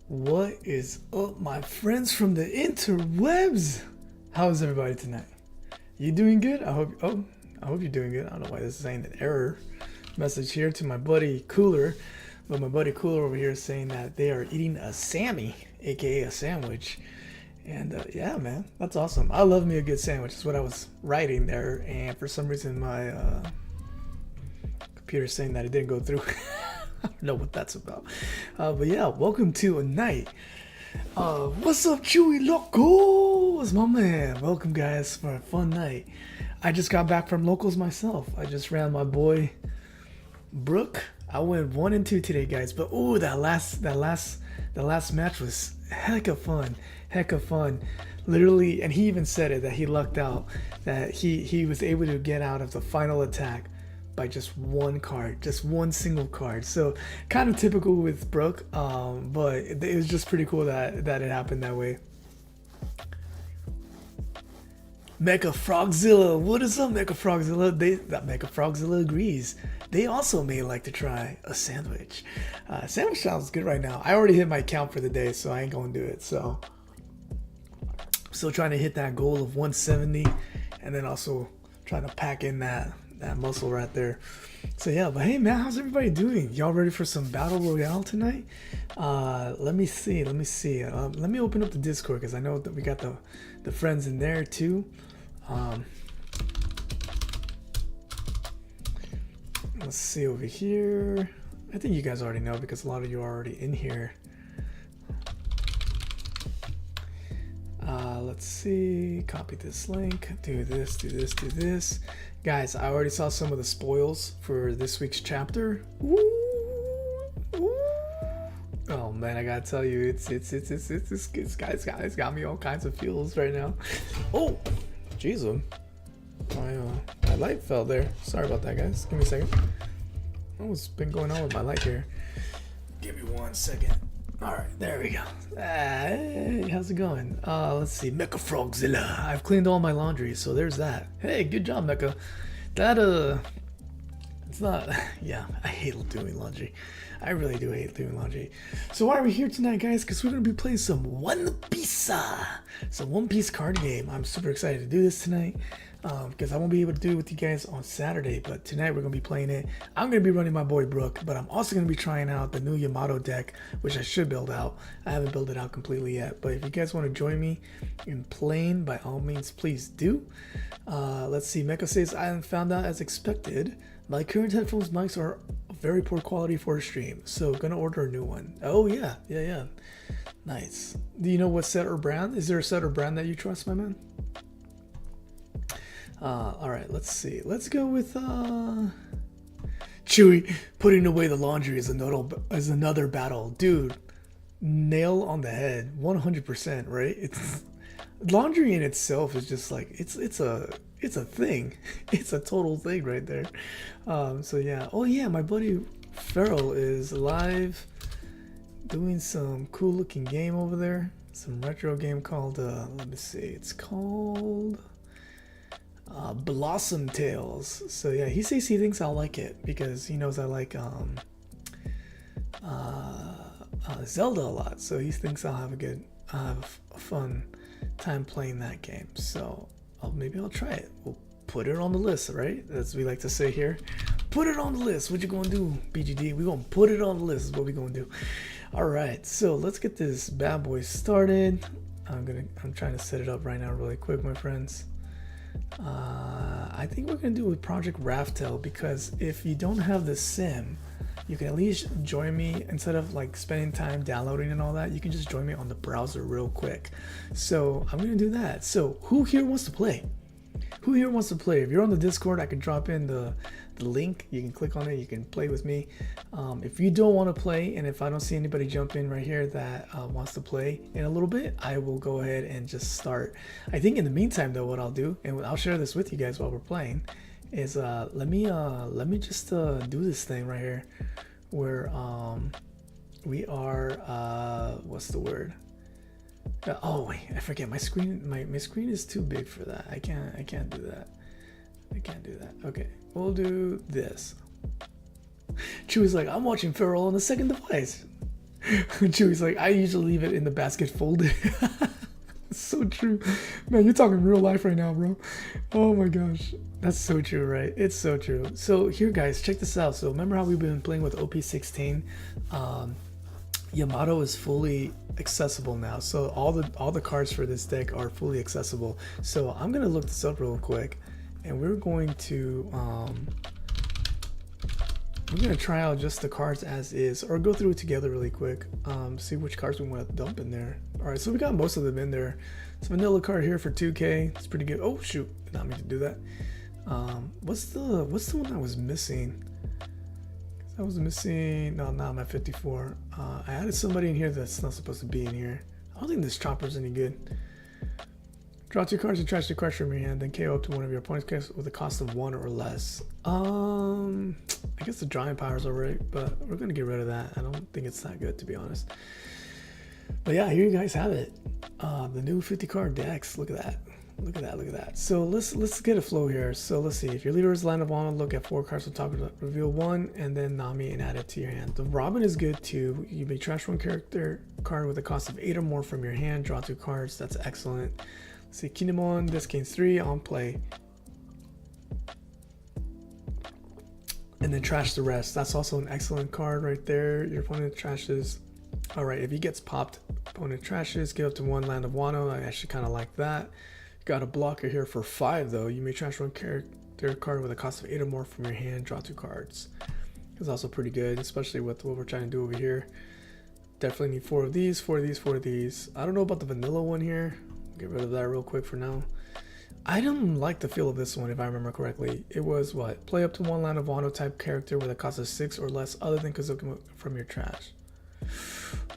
What is up, my friends from the interwebs? How's everybody tonight? You doing good? I hope you're doing good. I don't know why this is saying an error message here to my buddy Cooler, but my buddy Cooler over here is saying that they are eating a Sammy, aka a sandwich. And yeah, man, that's awesome. I love me a good sandwich. That's what I was writing there, and for some reason my computer's saying that it didn't go through. I don't know what that's about. But yeah, welcome to a night. What's up, Chewy Locals? My man. Welcome, guys, for a fun night. I just got back from locals myself. I just ran my boy Brook. I went 1 and 2 today, guys. But ooh, that last match was heck of fun. Literally, and he even said it, that he lucked out, that he was able to get out of the final attack by just one card, just one single card. So kind of typical with Brook, but it was just pretty cool that it happened that way. Mecha Frogzilla, what is up, Mecha Frogzilla? That Mecha Frogzilla agrees. They also may like to try a sandwich. Sandwich sounds good right now. I already hit my count for the day, so I ain't gonna do it. So still trying to hit that goal of 170, and then also trying to pack in that muscle right there. So yeah, but hey man, how's everybody doing? Y'all ready for some battle royale tonight? Let me see. Let me open up the Discord, because I know that we got the friends in there too. Let's see over here. I think you guys already know, because a lot of you are already in here. Let's see, copy this link, do this. Guys, I already saw some of the spoils for this week's chapter. Ooh. Oh man, I gotta tell you, it's guys got me all kinds of feels right now. Oh, jeez, my light fell there. Sorry about that, guys. Give me a second. What's been going on with my light here? Give me 1 second. Alright, there we go. Hey, how's it going? Let's see. Mecha Frogzilla. I've cleaned all my laundry, so there's that. Hey, good job, Mecha. That, it's not... Yeah, I hate doing laundry. I really do hate doing laundry. So why are we here tonight, guys? Because we're going to be playing some One Piece. It's a One Piece card game. I'm super excited to do this tonight. Because I won't be able to do it with you guys on Saturday, but tonight we're going to be playing it. I'm going to be running my boy Brook, but I'm also going to be trying out the new Yamato deck, which I should build out. I haven't built it out completely yet, but if you guys want to join me in playing, by all means, please do. Let's see, Mecha says, I am found out as expected. My current headphones mics are very poor quality for a stream, so gonna order a new one. Oh yeah. Nice. Do you know what set or brand? Is there a set or brand that you trust, my man? All right, let's see. Let's go with Chewy. Putting away the laundry is another battle, dude. Nail on the head, 100%. Right? It's laundry in itself is just like it's a thing. It's a total thing right there. So yeah. Oh yeah, my buddy Farrell is live doing some cool looking game over there. Some retro game called let me see. It's called Blossom Tales. So yeah, he says he thinks I'll like it because he knows I like Zelda a lot. So he thinks I'll have a fun time playing that game. So maybe I'll try it. We'll put it on the list, right? As we like to say here. Put it on the list. What you gonna do, BGD? We gonna put it on the list is what we gonna do. All right, so let's get this bad boy started. I'm trying to set it up right now really quick, my friends. I think we're gonna do it with Project Raftel, because if you don't have the sim, you can at least join me. Instead of like spending time downloading and all that, you can just join me on the browser real quick. So I'm gonna do that. So who here wants to play? Who here wants to play? If you're on the Discord, I can drop in the link. You can click on it. You can play with me. If you don't want to play, and if I don't see anybody jump in right here that wants to play in a little bit, I will go ahead and just start. I think in the meantime, though, what I'll do, and I'll share this with you guys while we're playing, is let me just do this thing right here, where we are what's the word? Oh wait, I forget my screen. My screen is too big for that. I can't do that. I can't do that. Okay, we'll do this. Chewy's like, I'm watching Farrell on the second device. Chewy's like, I usually leave it in the basket folded. It's so true, man. You're talking real life right now, bro. Oh my gosh, that's so true, right? It's so true. So here, guys, check this out. So remember how we've been playing with OP16? Yamato is fully accessible now, so all the cards for this deck are fully accessible. So I'm gonna look this up real quick, and we're going to try out just the cards as is, or go through it together really quick. See which cards we want to dump in there. All right, so we got most of them in there. It's a vanilla card here for 2K. It's pretty good. Oh shoot, did not mean to do that. What's the one that was missing? I was missing. No, now I'm at 54. I added somebody in here that's not supposed to be in here. I don't think this chopper's any good. Draw 2 cards and trash 2 cards from your hand, then KO up to one of your opponent's with a cost of 1 or less. I guess the drawing power's alright, but we're gonna get rid of that. I don't think it's that good, to be honest. But yeah, here you guys have it. The new 50 card decks. Look at that. Look at that, look at that. So let's get a flow here. So let's see. If your leader is Land of Honor, look at 4 cards on top of it. Reveal 1 and then Nami and add it to your hand. The Robin is good too. You may trash 1 character card with a cost of 8 or more from your hand. Draw 2 cards. That's excellent. Let's see. Kinemon, this gains 3 on play. And then trash the rest. That's also an excellent card right there. Your opponent trashes. Alright, if he gets popped, opponent trashes, give up to 1 Land of Wano. I actually kind of like that. Got a blocker here for 5 though. You may trash 1 character card with a cost of 8 or more from your hand. Draw 2 cards. It's also pretty good, especially with what we're trying to do over here. Definitely need 4 of these, 4 of these, 4 of these. I don't know about the vanilla one here. Get rid of that real quick for now. I don't like the feel of this one, if I remember correctly. It was what? Play up to 1 Land of Wano type character with a cost of 6 or less other than Kazuki from your trash.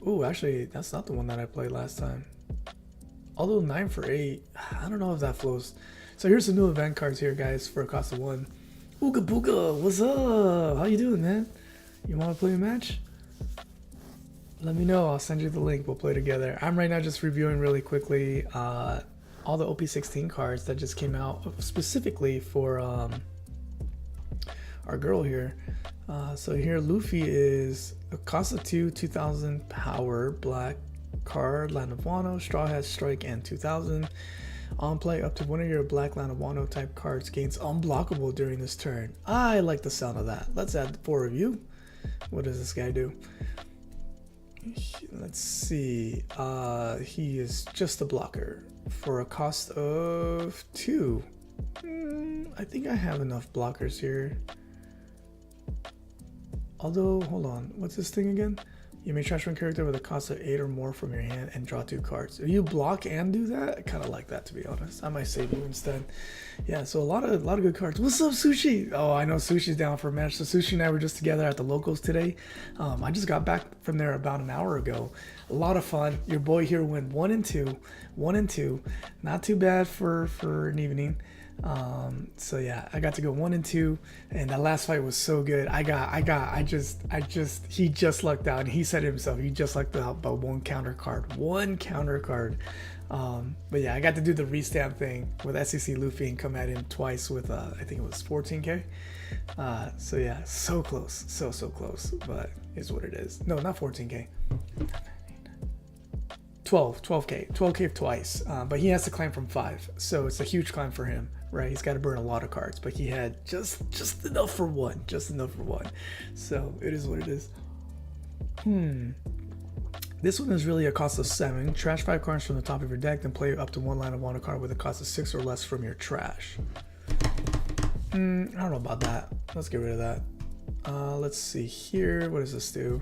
Ooh, actually, that's not the one that I played last time. Although 9 for 8, I don't know if that flows. So here's some new event cards here, guys, for a cost of 1. Ooga booga, what's up? How you doing, man? You want to play a match? Let me know. I'll send you the link. We'll play together. I'm right now just reviewing really quickly all the OP16 cards that just came out specifically for our girl here. So here Luffy is a cost of 2, 2000 power, black card, Land of Wano, Straw Hat Strike, and 2000. On play, up to one of your black Land of Wano type cards gains unblockable during this turn. I like the sound of that. Let's add 4 of you. What does this guy do? Let's see. He is just a blocker for a cost of 2. I think I have enough blockers here. Although, hold on. What's this thing again? You may trash one character with a cost of 8 or more from your hand and draw 2 cards. If you block and do that, I kind of like that, to be honest. I might save you instead. Yeah, so a lot of good cards. What's up, Sushi? Oh, I know Sushi's down for a match. So Sushi and I were just together at the locals today. I just got back from there about an hour ago. A lot of fun. Your boy here went 1-2. 1-2. Not too bad for an evening. So yeah, I got to go 1-2, and that last fight was so good. He just lucked out, and he said it himself, he just lucked out by one counter card. But yeah, I got to do the restand thing with SEC Luffy and come at him twice with I think it was 14k. So yeah, so close, so close, but it's what it is. No, not 14k. 12k twice, but he has to climb from 5, so it's a huge climb for him, right? He's got to burn a lot of cards, but he had just enough for one, so it is what it is. This one is really a cost of 7. Trash 5 cards from the top of your deck, then play up to 1 Land of Wano card with a cost of 6 or less from your trash. I don't know about that. Let's get rid of that. Let's see here. What does this do?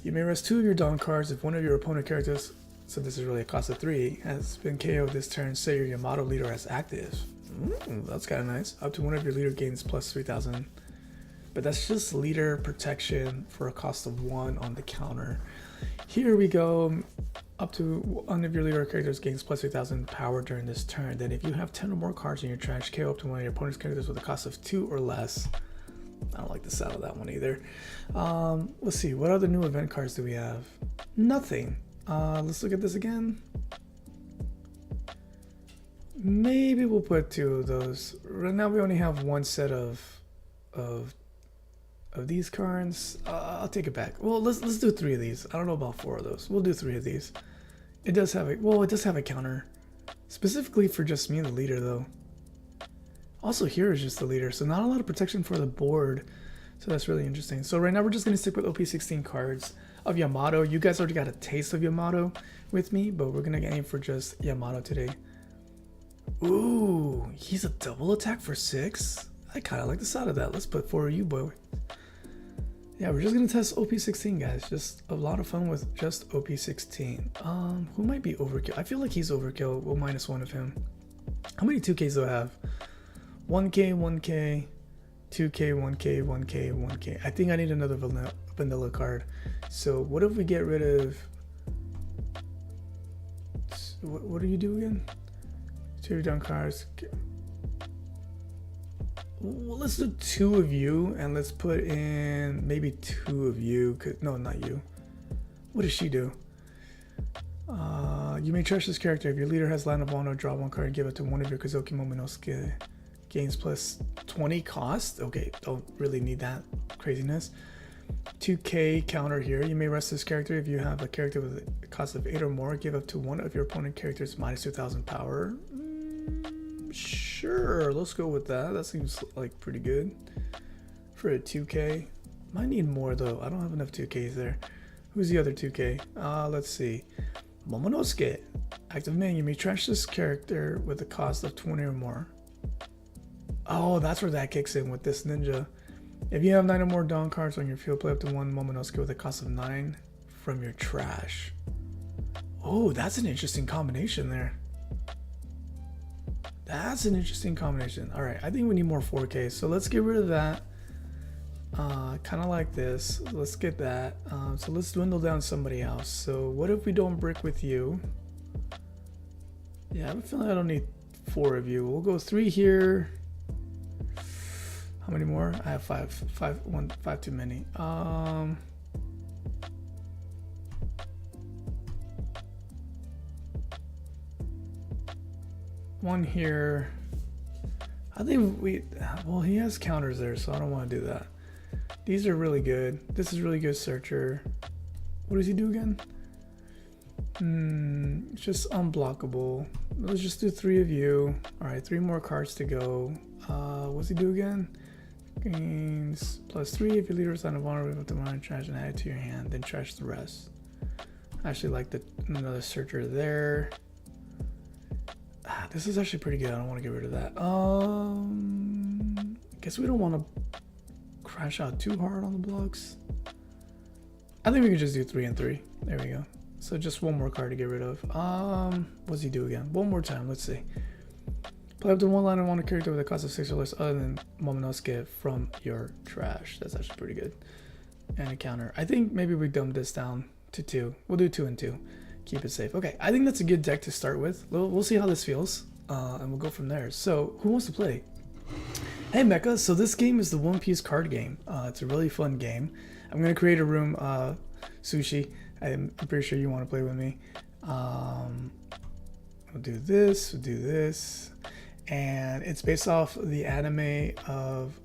You may rest 2 of your Dawn cards if one of your opponent characters, so this is really a cost of 3, has been KO'd this turn. Say your Yamato leader as active. That's kind of nice. Up to one of your leader gains plus 3000. But that's just leader protection for a cost of 1 on the counter. Here we go. Up to one of your leader characters gains plus 3000 power during this turn. Then if you have 10 or more cards in your trash, KO up to one of your opponent's characters with a cost of 2 or less. I don't like the sound of that one either. Let's see, what other new event cards do we have? Nothing. Let's look at this again. Maybe we'll put 2 of those. Right now we only have 1 set of these cards. I'll take it back. Well, let's do 3 of these. I don't know about 4 of those. We'll do 3 of these. It does have a counter, specifically for just me and the leader though. Also here is just the leader, so not a lot of protection for the board, so that's really interesting. So right now we're just going to stick with OP16 cards of Yamato. You guys already got a taste of Yamato with me, but we're going to aim for just Yamato today. Ooh, he's a double attack for 6? I kind of like the sound of that. Let's put 4 of you, boy. Yeah, we're just going to test OP16, guys. Just a lot of fun with just OP16. Who might be overkill? I feel like he's overkill. We'll minus 1 of him. How many 2Ks do I have? 1K, 1K, 2K, 1K, 1K, 1K. I think I need another vanilla card. So what if we get rid of... What do you do again? 2 down cards. Well, let's do 2 of you, and let's put in maybe 2 of you. No, not you. What does she do? You may trash this character. If your leader has Land of Wano, draw 1 card and give it to one of your Kazoki Momonosuke. Gains plus 20 cost. Okay, don't really need that craziness. 2K counter here. You may rest this character if you have a character with a cost of 8 or more. Give up to one of your opponent characters minus 2000 power. Sure, let's go with that. That seems like pretty good for a 2K. Might need more though. I don't have enough 2Ks there. Who's the other 2K? Let's see. Momonosuke. Active main. You may trash this character with a cost of 20 or more. Oh, that's where that kicks in with this ninja. If you have 9 or more Dawn cards on your field, play up to 1 Momonosuke with a cost of 9 from your trash. Oh, that's an interesting combination there. That's an interesting combination. All right, I think we need more 4K, so let's get rid of that. Kind of like this. Let's get that. So let's dwindle down somebody else. So what if we don't brick with you? Yeah, I have a feeling I don't need 4 of you. We'll go 3 here. How many more? I have 5. 5 too many. 1 here. I think well, he has counters there, so I don't want to do that. These are really good. This is really good searcher. What does he do again? It's just unblockable. Let's just do 3 of you. All right, 3 more cards to go. What's he do again? Gains +3 if your leader is on a vulnerable with the money trash and add it to your hand, then trash the rest. I actually like another searcher there. This is actually pretty good. I don't want to get rid of that. Guess we don't want to crash out too hard on the blocks. I think we can just do 3 and 3. There we go. So just 1 more card to get rid of. What's he do again? One more time. Let's see. Play up to 1 line and 1 character with a cost of 6 or less other than Momonosuke from your trash. That's actually pretty good. And a counter. I think maybe we dump this down to 2. We'll do 2 and 2. Keep it safe. Okay, I think that's a good deck to start with. We'll see how this feels, and we'll go from there. So, who wants to play? Hey, Mecha. So this game is the One Piece card game. It's a really fun game. I'm gonna create a room. Sushi, I'm pretty sure you want to play with me. We'll do this. We'll do this, and it's based off the anime of.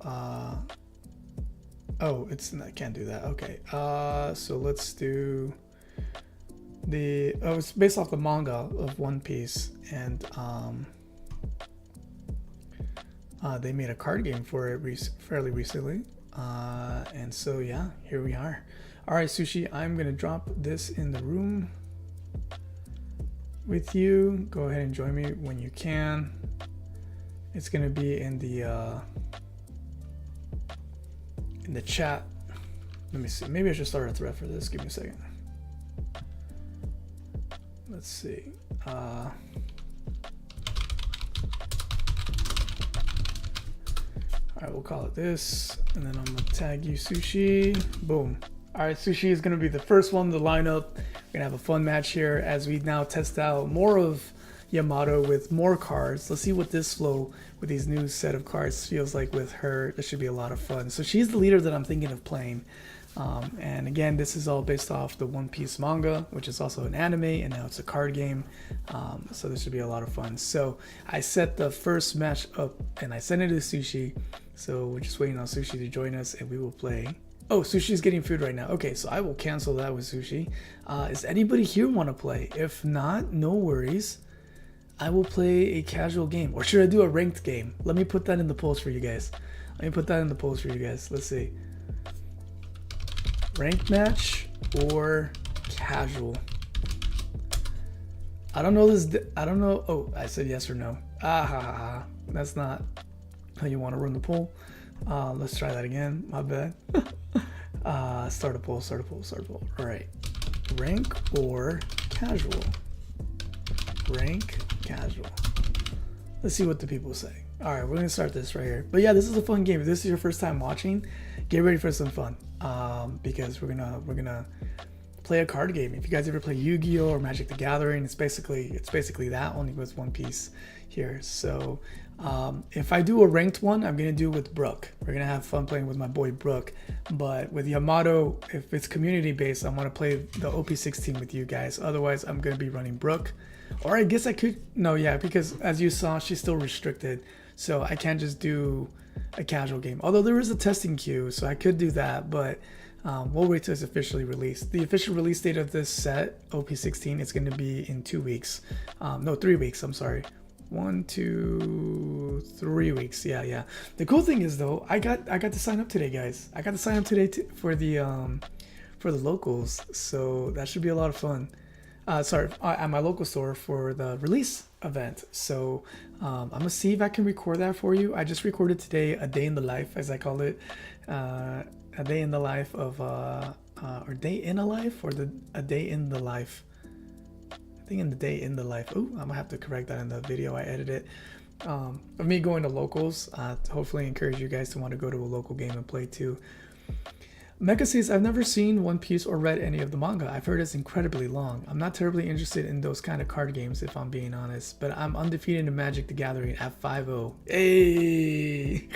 Oh, I can't do that. Okay. So let's do. It's based off the manga of One Piece, and they made a card game for it fairly recently, and so yeah, here we are. All right, Sushi, I'm gonna drop this in the room with you. Go ahead and join me when you can. It's gonna be in the chat. Let me see. Maybe I should start a thread for this. Give me a second. Let's see. All right, we'll call it this, and then I'm gonna tag you, Sushi. Boom. All right, Sushi is gonna be the first one to line up. We're gonna have a fun match here as we now test out more of Yamato with more cards. Let's see what this flow with these new set of cards feels like with her. This should be a lot of fun. So she's the leader that I'm thinking of playing. And again, this is all based off the One Piece manga, which is also an anime, and now it's a card game. So this should be a lot of fun. So I set the first match up and I sent it to Sushi. So we're just waiting on Sushi to join us and we will play. Oh, Sushi's getting food right now. Okay, so I will cancel that with Sushi. Is anybody here want to play? If not, no worries. I will play a casual game. Or should I do a ranked game? Let me put that in the polls for you guys. Let's see. Ranked match or casual? I don't know this. I don't know. Oh, I said yes or no. That's not how you want to run the poll. Let's try that again. My bad. Start a poll. All right. Rank or casual? Rank, casual. Let's see what the people say. All right, we're gonna start this right here. But yeah, this is a fun game. If this is your first time watching, get ready for some fun. Because we're gonna play a card game. If you guys ever play Yu-Gi-Oh or Magic the Gathering, it's basically that, only with One Piece here. So if I do a ranked one, I'm gonna do it with Brook. We're gonna have fun playing with my boy Brook. But with Yamato, if it's community based, I want to play the OP16 with you guys. Otherwise, I'm gonna be running Brook. Or I guess I could, no, yeah, because as you saw, she's still restricted. So I can't just do a casual game. Although there is a testing queue, so I could do that, but we'll wait till it's officially released. The official release date of this set, OP16, is going to be in 2 weeks. No, 3 weeks, I'm sorry. 1, 2, 3 weeks. Yeah. The cool thing is though, I got to sign up today, guys. I got to sign up today for the locals, so that should be a lot of fun. At my local store for the release event. So I'm gonna see if I can record that for you. I just recorded today a day in the life, as I call it, a day in the life of or day in a life, or a day in the life. I think in the day in the life. Oh, I'm gonna have to correct that in the video I edited. Of me going to locals. Hopefully encourage you guys to want to go to a local game and play too. Mecha says, I've never seen One Piece or read any of the manga. I've heard it's incredibly long. I'm not terribly interested in those kind of card games, if I'm being honest, but I'm undefeated in Magic the Gathering at 5-0. Hey!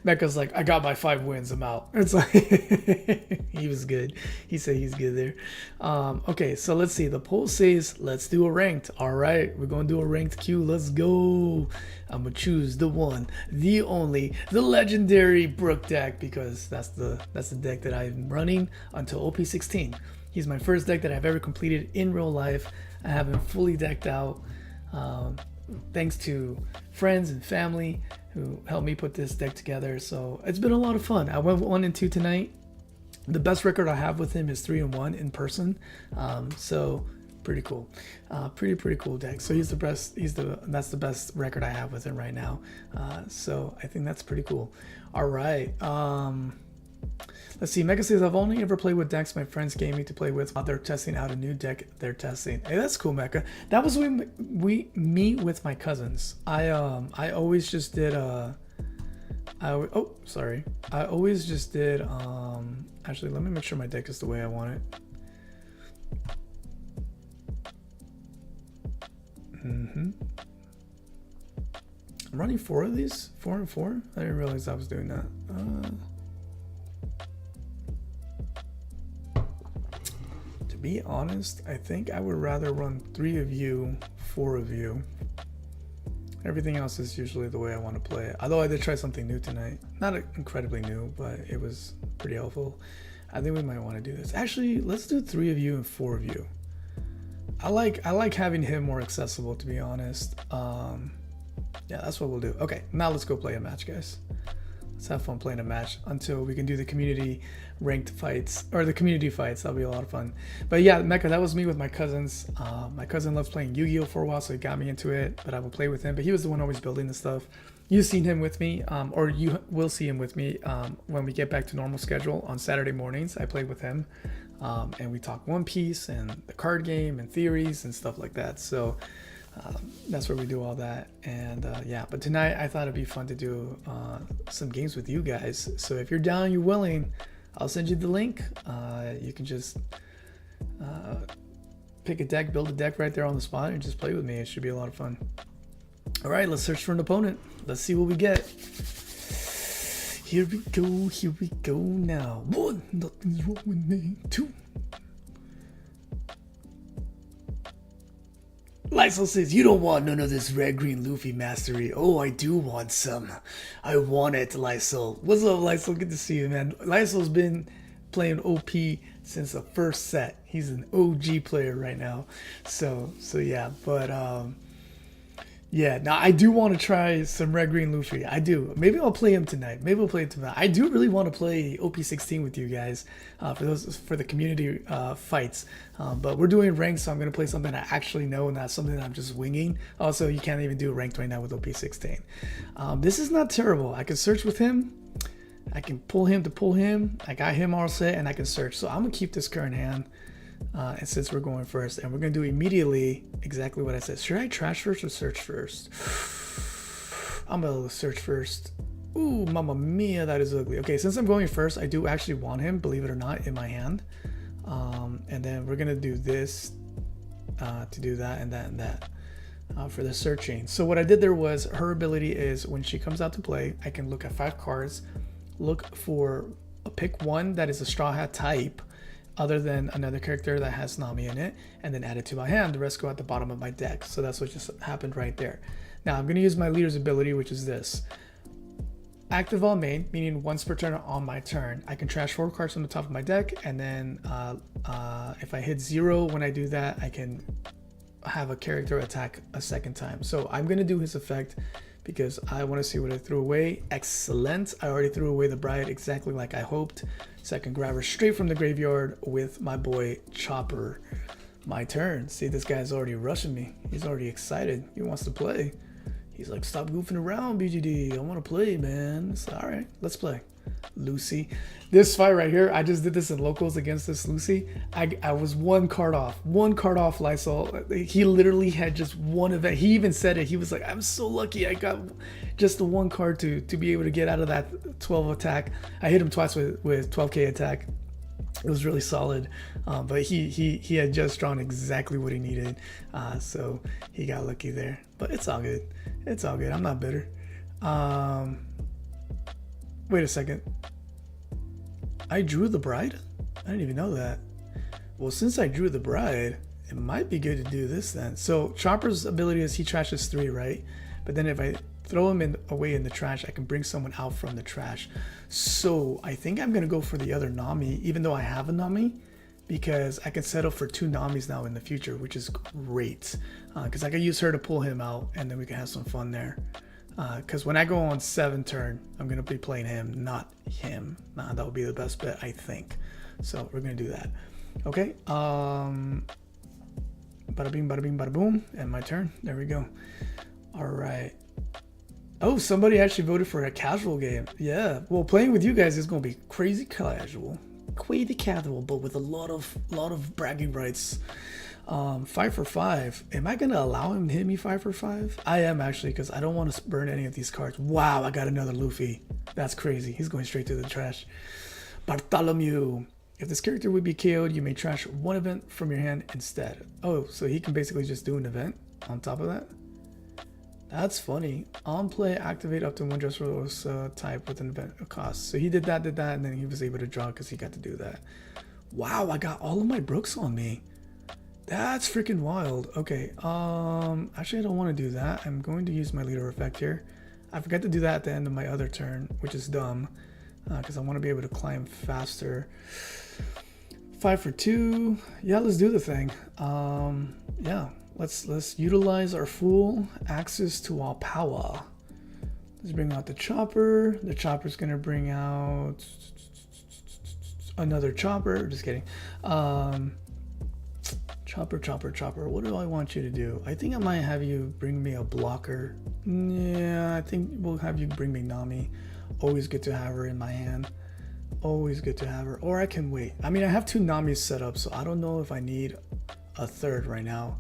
Mecca's like, I got my 5 wins, I'm out. It's like, he was good. He said he's good there. Okay, so let's see. The poll says, let's do a ranked. All right, we're going to do a ranked queue. Let's go. I'm going to choose the one, the only, the legendary Brook deck, because that's the deck that I'm running until OP16. He's my first deck that I've ever completed in real life. I have him fully decked out. Thanks to friends and family who helped me put this deck together. So it's been a lot of fun. I went 1-2 tonight. The best record I have with him is 3-1 in person. So pretty cool. Pretty cool deck. So he's the best. That's the best record I have with him right now. So I think that's pretty cool. All right. Let's see. Mega says, I've only ever played with decks my friends gave me to play with while they're testing out a new deck they're testing. Hey, that's cool, Mecca. That was when we meet with my cousins. I always just did I always just did actually, let me make sure my deck is the way I want it. I'm running 4 of these, 4 and 4. I didn't realize I was doing that. To be honest, I think I would rather run 3 of you, 4 of you. Everything else is usually the way I want to play it. Although I did try something new tonight. Not incredibly new, but it was pretty helpful. I think we might want to do this. Actually, let's do 3 of you and 4 of you. I like having him more accessible, to be honest. Yeah, that's what we'll do. Okay, now let's go play a match, guys. Let's have fun playing a match until we can do the community ranked fights, or the community fights. That'll be a lot of fun. But yeah, Mecca, that was me with my cousins. My cousin loves playing Yu-Gi-Oh for a while, so he got me into it, but I would play with him. But he was the one always building the stuff. You've seen him with me, or you will see him with me when we get back to normal schedule on Saturday mornings. I play with him, and we talk One Piece and the card game and theories and stuff like that. So that's where we do all that. And yeah, but tonight I thought it'd be fun to do some games with you guys. So if you're down, you're willing, I'll send you the link. You can just pick a deck, build a deck right there on the spot, and just play with me. It should be a lot of fun. All right, let's search for an opponent. Let's see what we get. Here we go now. 1, nothing's wrong with me. 2. Lysol says, you don't want none of this red-green Luffy mastery. Oh, I do want some. I want it, Lysol. What's up, Lysol? Good to see you, man. Lysol's been playing OP since the first set. He's an OG player right now. So yeah, but yeah, now I do want to try some red green Luffy. I do. Maybe I'll play him tonight. Maybe I'll play him tonight. I do really want to play OP16 with you guys for the community fights. But we're doing ranked, so I'm going to play something I actually know and not something that I'm just winging. Also, you can't even do ranked right now with OP16. This is not terrible. I can search with him. I can pull him to pull him. I got him all set, and I can search. So I'm going to keep this current hand. And since we're going first, and we're going to do immediately exactly what I said. Should I trash first or search first? I'm going to search first. Ooh, mamma mia, that is ugly. Okay, since I'm going first, I do actually want him, believe it or not, in my hand. And then we're going to do this to do that and that and that for the searching. So what I did there was, her ability is when she comes out to play, I can look at 5 cards, look for, pick one that is a Straw Hat type, other than another character that has Nami in it, and then add it to my hand. The rest go at the bottom of my deck. So that's what just happened right there. Now I'm going to use my leader's ability, which is this. Active all main, meaning once per turn on my turn, I can trash 4 cards from the top of my deck, and then if I hit 0 when I do that, I can have a character attack a second time. So I'm going to do his effect because I want to see what I threw away. Excellent. I already threw away the Bride exactly like I hoped. So I can grab her straight from the graveyard with my boy Chopper. My turn. See, this guy's already rushing me. He's already excited. He wants to play. He's like, stop goofing around, BGD. I want to play, man. It's all right. Let's play. Lucy. This fight right here, I just did this in locals against this Lucy. I was 1 card off. 1 card off Lysol. He literally had just 1 event. He even said it. He was like, I'm so lucky I got just the 1 card to be able to get out of that 12 attack. I hit him twice with 12k attack. It was really solid, but he had just drawn exactly what he needed, so he got lucky there. But it's all good. It's all good. I'm not bitter. Wait a second. I drew the bride? I didn't even know that. Well, since I drew the bride, it might be good to do this then. So Chopper's ability is he trashes 3, right? But then if I throw him away in the trash, I can bring someone out from the trash. So I think I'm gonna go for the other Nami, even though I have a Nami, because I can settle for 2 Namis now in the future, which is great. Because I can use her to pull him out, and then we can have some fun there. Because when I go on 7 turn, I'm gonna be playing him, not him. That would be the best bet, I think. So we're gonna do that. Okay. Bada bing, bada bing, bada boom, and my turn. There we go. All right. Oh, somebody actually voted for a casual game. Yeah. Well, playing with you guys is gonna be crazy casual, but with a lot of bragging rights. 5 for 5. Am I gonna allow him to hit me 5 for 5? I am actually, because I don't want to burn any of these cards. Wow, I got another Luffy. That's crazy. He's going straight to the trash. Bartholomew. If this character would be KO'd, you may trash 1 event from your hand instead. Oh, so he can basically just do an event on top of that? That's funny. On play, activate up to 1 Dressrosa type with an event cost. So he did that, and then he was able to draw because he got to do that. Wow, I got all of my Brooks on me. That's freaking wild. Okay, actually I don't want to do that. I'm going to use my leader effect here. I forgot to do that at the end of my other turn, which is dumb, because I want to be able to climb faster. 5 for 2. Yeah, let's do the thing. Yeah, let's utilize our full access to all power. Let's bring out the chopper. The chopper's gonna bring out another chopper. Just kidding. Chopper. What do I want you to do? I think I might have you bring me a blocker. Yeah, I think we'll have you bring me Nami. Always good to have her in my hand. Always good to have her. Or I can wait. I mean, I have 2 Namis set up, so I don't know if I need a 3rd right now.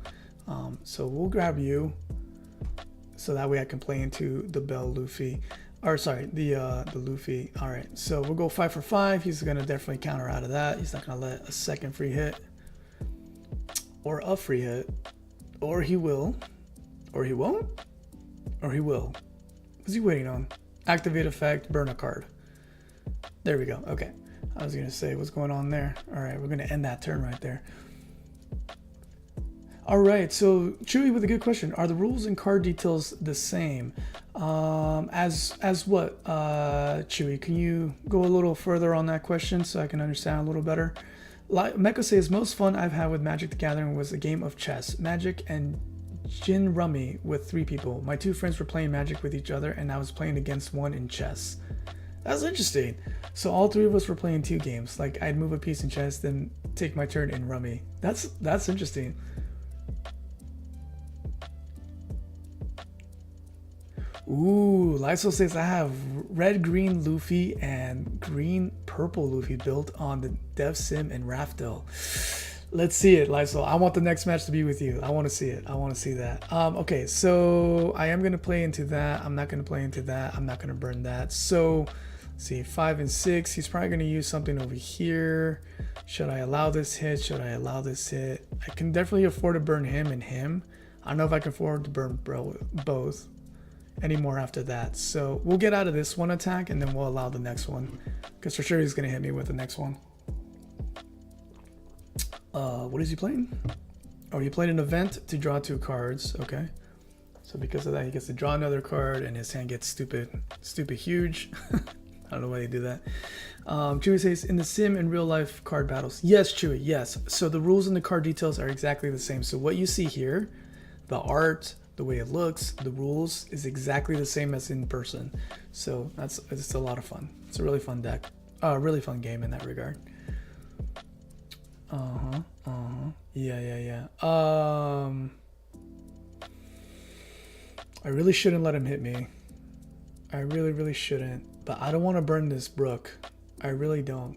So we'll grab you, so that way I can play into the Bell Luffy. Or sorry, the Luffy. All right, so we'll go 5 for 5. He's gonna definitely counter out of that. He's not gonna let a second free hit, or a free hit, or he will, or he won't, or he will. What's he waiting on? Activate effect, burn a card. There we go. Okay, I was gonna say what's going on there. All right, we're gonna end that turn right there. All right, so Chewy with a good question. Are the rules and card details the same? As what, Chewy? Can you go a little further on that question so I can understand a little better? Meko says, most fun I've had with Magic the Gathering was a game of chess, Magic, and Gin Rummy with 3 people. My 2 friends were playing Magic with each other, and I was playing against one in chess. That's interesting. So all 3 of us were playing 2 games. Like, I'd move a piece in chess, then take my turn in Rummy. That's interesting. Ooh, Lysol says I have red-green Luffy and green-purple Luffy built on the Dev Sim and Raftel. Let's see it, Lysol. I want the next match to be with you. I want to see it. I want to see that. Okay, so I am going to play into that. I'm not going to play into that. I'm not going to burn that. So, let's see, 5 and 6. He's probably going to use something over here. Should I allow this hit? Should I allow this hit? I can definitely afford to burn him and him. I don't know if I can afford to burn both anymore after that. So we'll get out of this one attack and then we'll allow the next one, because for sure he's gonna hit me with the next one. What is he playing? Oh, he played an event to draw 2 cards. Okay, so because of that he gets to draw another card and his hand gets stupid huge. I don't know why they do that. Chewy says, in the sim and real life card battles. Yes, Chewy, yes. So the rules and the card details are exactly the same. So what you see here, the art, the way it looks, the rules is exactly the same as in person. So it's a lot of fun. It's a really fun deck. Really fun game in that regard. Yeah. I really shouldn't let him hit me. I really shouldn't. But I don't want to burn this Brook. I really don't.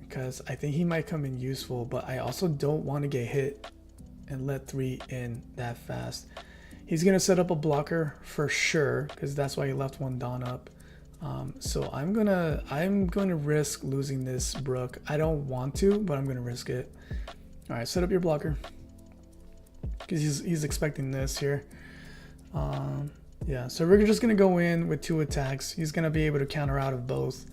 Because I think he might come in useful, but I also don't want to get hit and let 3 in that fast. He's gonna set up a blocker for sure, because that's why he left 1 Dawn up. So I'm gonna risk losing this Brook. I don't want to, but I'm gonna risk it. All right, set up your blocker, because he's expecting this here. Yeah, Yeah, so we're just going to go in with 2 attacks. He's going to be able to counter out of both,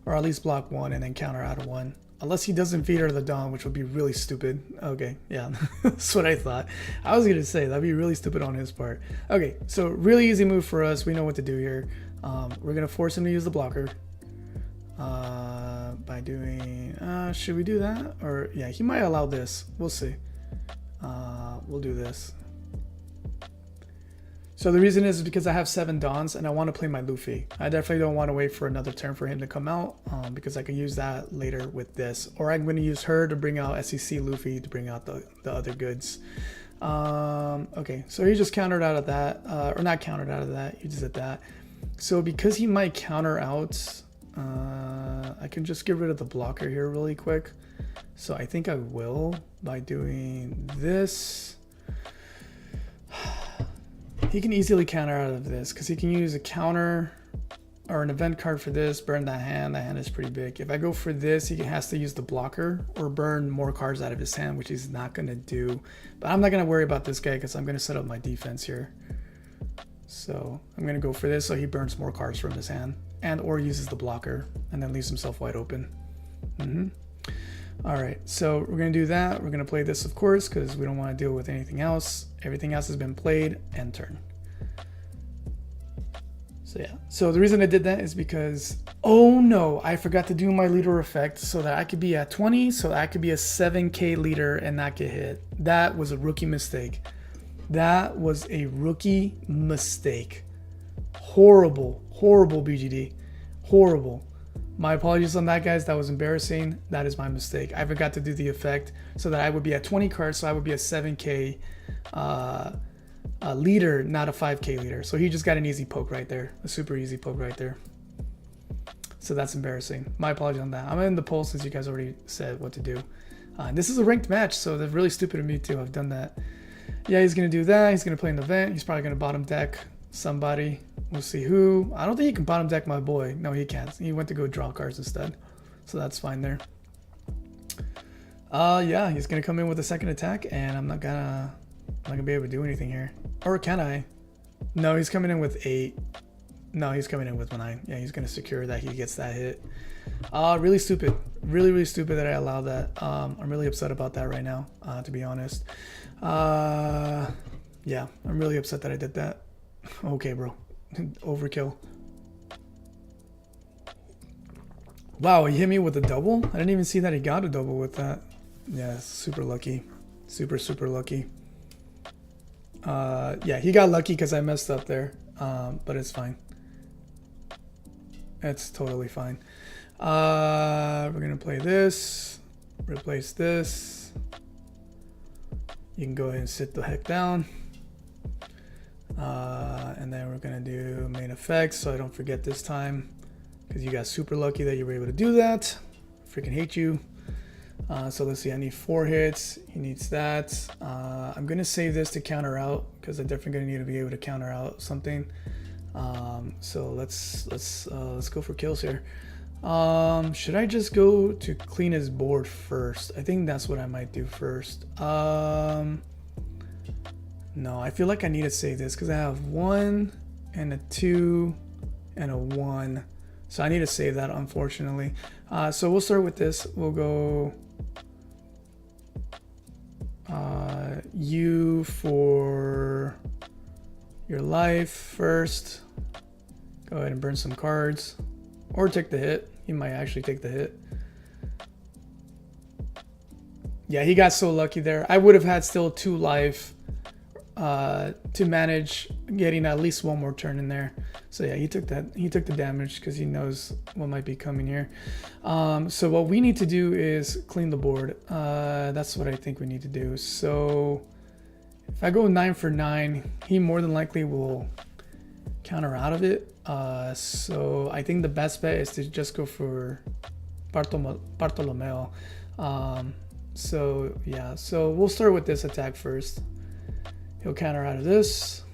or at least block 1 and then counter out of 1. Unless he doesn't feed her the dawn, which would be really stupid. Okay, yeah, that's what I thought. I was going to say, that'd be really stupid on his part. Okay, so really easy move for us. We know what to do here. We're going to force him to use the blocker. By doing... should we do that? Or, yeah, he might allow this. We'll see. We'll do this. So the reason is because I have 7 Dawns and I want to play my Luffy. I definitely don't want to wait for another turn for him to come out because I can use that later with this. Or I'm going to use her to bring out SEC Luffy to bring out the other goods. Okay, so he just countered out of that. Or not countered out of that, he just did that. So because he might counter out, I can just get rid of the blocker here really quick. So I think I will by doing this. He can easily counter out of this because he can use a counter or an event card for this, burn that hand. That hand is pretty big. If I go for this, he has to use the blocker or burn more cards out of his hand, which he's not going to do. But I'm not going to worry about this guy because I'm going to set up my defense here. So I'm going to go for this so he burns more cards from his hand and or uses the blocker and then leaves himself wide open. All right, so we're going to do that. We're going to play this, of course, because we don't want to deal with anything else. Everything else has been played and turn. So yeah, so the reason I did that is because, oh no, I forgot to do my leader effect so that I could be at 20, so I could be a 7k leader and not get hit. That was a rookie mistake. That was a rookie mistake. Horrible, horrible BGD. Horrible. My apologies on that, guys. That was embarrassing. That is my mistake. I forgot to do the effect so that I would be at 20 cards, so I would be a 7k leader, not a 5k leader. So he just got an easy poke right there, a super easy poke right there. So that's embarrassing. My apologies on that. I'm in the poll since you guys already said what to do. This is a ranked match, so they're really stupid of me too. I've done that. Yeah, he's going to do that. He's going to play an event. He's probably going to bottom deck somebody. We'll see who. I don't think he can bottom deck my boy. No, he can't. He went to go draw cards instead. So that's fine there. Yeah, he's going to come in with a second attack, and I'm not gonna be able to do anything here. Or can I? No, he's coming in with 8. No, he's coming in with 9. Yeah, he's going to secure that he gets that hit. Really stupid. Really, really stupid that I allowed that. I'm really upset about that right now, to be honest. Yeah, I'm really upset that I did that. Okay, bro. Overkill. Wow, he hit me with a double? I didn't even see that he got a double with that. Yeah, super lucky. Super, super lucky. Yeah, he got lucky because I messed up there. But it's fine. It's totally fine. We're going to play this. Replace this. You can go ahead and sit the heck down. And then we're gonna do main effects so I don't forget this time, because you got super lucky that you were able to do that. Freaking hate you. So let's see, I need 4 hits. He needs that. I'm gonna save this to counter out because I'm definitely gonna need to be able to counter out something. So let's go for kills here. Should I just go to clean his board first? I think that's what I might do first. No, I feel like I need to save this because I have 1 and a 2 and a 1. So I need to save that, unfortunately. So we'll start with this. We'll go you for your life first. Go ahead and burn some cards. Or take the hit. He might actually take the hit. Yeah, he got so lucky there. I would have had still 2 life to manage getting at least 1 more turn in there. So yeah, he took that. He took the damage because he knows what might be coming here. So what we need to do is clean the board. That's what I think we need to do. So if I go 9 for 9, he more than likely will counter out of it. So I think the best bet is to just go for Bartolomeo. So yeah, so we'll start with this attack first. He'll counter out of this.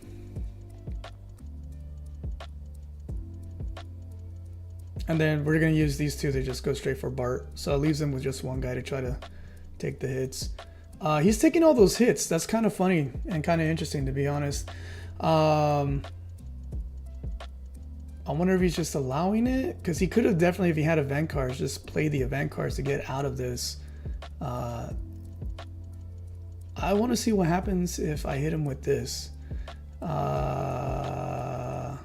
And then we're going to use these 2 to just go straight for Bart. So it leaves him with just 1 guy to try to take the hits. He's taking all those hits. That's kind of funny and kind of interesting, to be honest. I wonder if he's just allowing it, because he could have definitely, if he had event cards, just play the event cards to get out of this. I want to see what happens if I hit him with this. I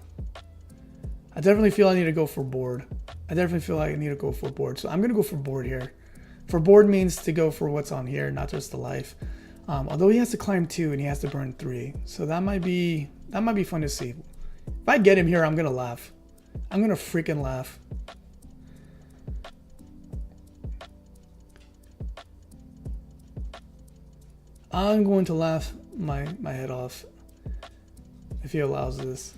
definitely feel I need to go for board. So I'm going to go for board here. For board means to go for what's on here, not just the life. Although he has to climb 2 and he has to burn 3. So that might be fun to see. If I get him here, I'm going to laugh. I'm going to freaking laugh. I'm going to laugh my head off if he allows this.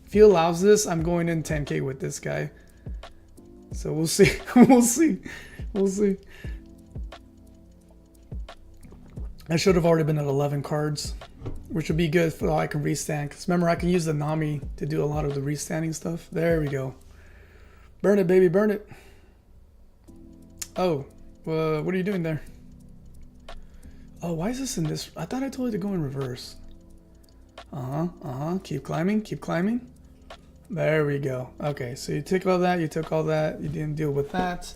If he allows this, I'm going in 10K with this guy. So we'll see. We'll see. I should have already been at 11 cards, which would be good for all I can restand. Because remember, I can use the Nami to do a lot of the restanding stuff. There we go. Burn it, baby, burn it. Oh, what are you doing there? Oh, why is this in this? I thought I told you to go in reverse. Keep climbing. There we go. Okay, so you took all that, you didn't deal with that.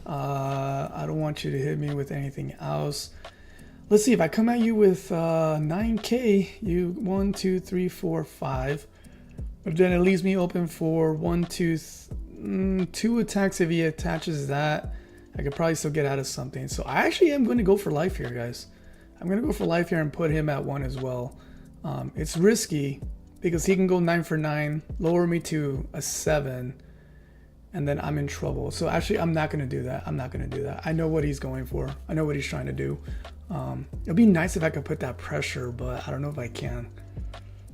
I don't want you to hit me with anything else. Let's see, if I come at you with 9K, you 1, 2, 3, 4, 5. But then it leaves me open for 2 attacks. If he attaches that, I could probably still get out of something. So I actually am going to go for life here, guys. I'm going to go for life here and put him at 1 as well. It's risky because he can go 9 for 9, lower me to a 7, and then I'm in trouble. So actually, I'm not going to do that. I know what he's going for. I know what he's trying to do. It'd be nice if I could put that pressure, but I don't know if I can.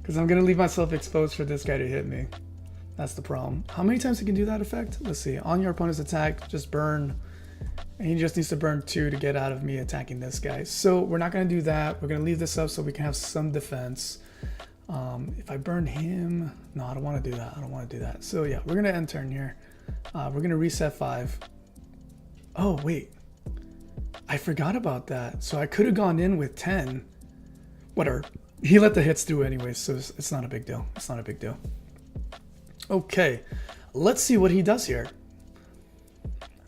Because I'm going to leave myself exposed for this guy to hit me. That's the problem. How many times he can do that effect? Let's see. On your opponent's attack, just burn. And he just needs to burn 2 to get out of me attacking this guy. So we're not going to do that. We're going to leave this up so we can have some defense. If I burn him... No, I don't want to do that. So yeah, we're going to end turn here. We're going to reset 5. Oh, wait. I forgot about that. So I could have gone in with 10. Whatever. He let the hits through anyway, so it's not a big deal. Okay. Let's see what he does here.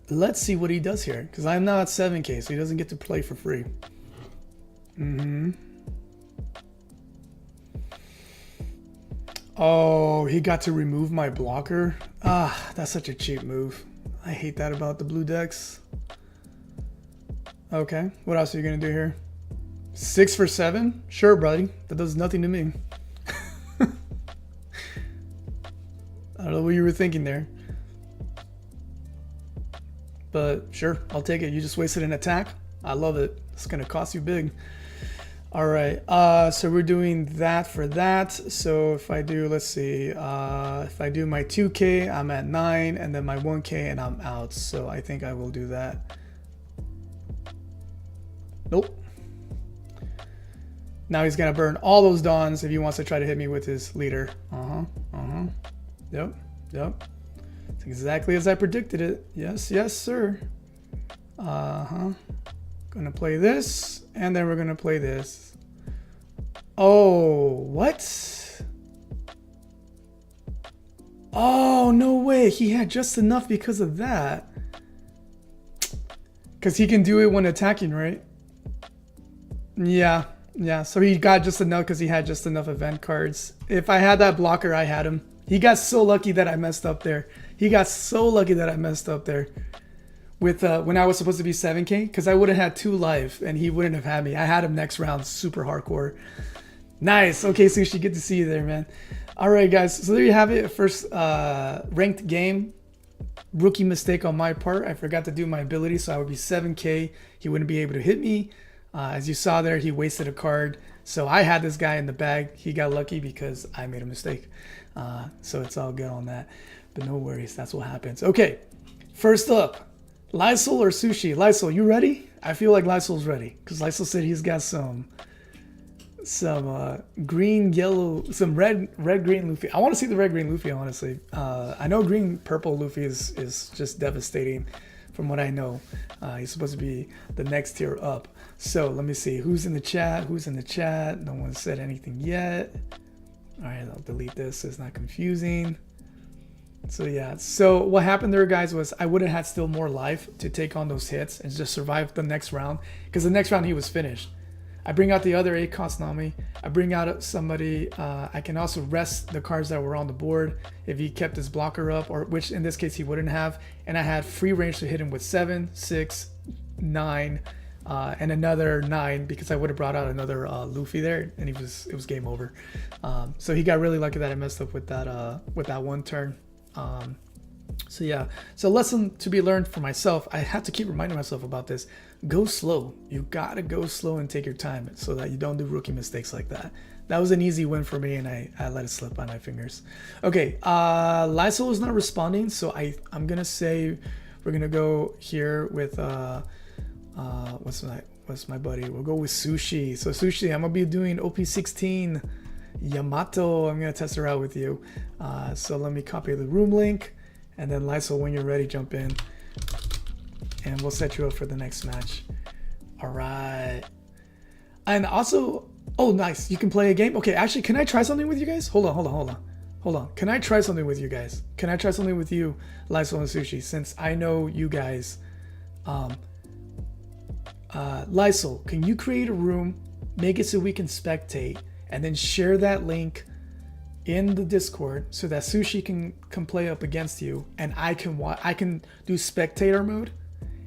Because I'm now at 7K, so he doesn't get to play for free. Oh, he got to remove my blocker. Ah, that's such a cheap move. I hate that about the blue decks. Okay, what else are you going to do here? 6 for 7? Sure, buddy. That does nothing to me. I don't know what you were thinking there. But sure, I'll take it. You just wasted an attack. I love it. It's going to cost you big. All right. So we're doing that for that. So if I do, let's see. If I do my 2K, I'm at 9. And then my 1K, and I'm out. So I think I will do that. Nope. Now he's going to burn all those dawns if he wants to try to hit me with his leader. Yep. It's exactly as I predicted it. Yes, sir. Gonna play this, and then we're gonna play this. Oh, what? Oh, no way. He had just enough because of that. Because he can do it when attacking, right? Yeah. So he got just enough because he had just enough event cards. If I had that blocker, I had him. He got so lucky that I messed up there. With when I was supposed to be 7K, because I would have had 2 life and he wouldn't have had me. I had him next round, super hardcore. Nice. Okay, Sushi, good to see you there, man. All right, guys. So there you have it. First ranked game. Rookie mistake on my part. I forgot to do my ability, so I would be 7K. He wouldn't be able to hit me. As you saw there, he wasted a card. So I had this guy in the bag. He got lucky because I made a mistake. So it's all good on that. But no worries. That's what happens. Okay. First up, Lysol or Sushi? Lysol, you ready? I feel like Lysol's ready because Lysol said he's got some green, yellow, some red, green Luffy. I want to see the red, green Luffy, honestly. I know green, purple Luffy is just devastating from what I know. He's supposed to be the next tier up. So let me see. Who's in the chat? No one said anything yet. All right, I'll delete this so it's not confusing. So yeah, so what happened there, guys, was I would have had still more life to take on those hits and just survive the next round, because the next round he was finished. I bring out the other 8 cost Nami. I bring out somebody. I can also rest the cards that were on the board if he kept his blocker up, or which in this case he wouldn't have. And I had free range to hit him with 7, 6, 9, and another 9, because I would have brought out another Luffy there, and it was game over. So he got really lucky that I messed up with that one turn. So yeah, so lesson to be learned for myself. I have to keep reminding myself about this. Go slow. You gotta go slow and take your time so that you don't do rookie mistakes like that. That was an easy win for me, and I let it slip by my fingers. Okay, Lysol is not responding, so I'm gonna say we're gonna go here with what's my buddy? We'll go with Sushi. So Sushi, I'm gonna be doing OP16 Yamato. I'm gonna test her out with you. So let me copy the room link, and then Lysol, when you're ready, jump in, and we'll set you up for the next match. All right. And also, oh, nice. You can play a game. Okay, actually, can I try something with you guys? Hold on. Can I try something with you guys? Can I try something with you, Lysol and Sushi? Since I know you guys. Lysol, can you create a room, make it so we can spectate, and then share that link in the Discord so that Sushi can play up against you, and I can do spectator mode,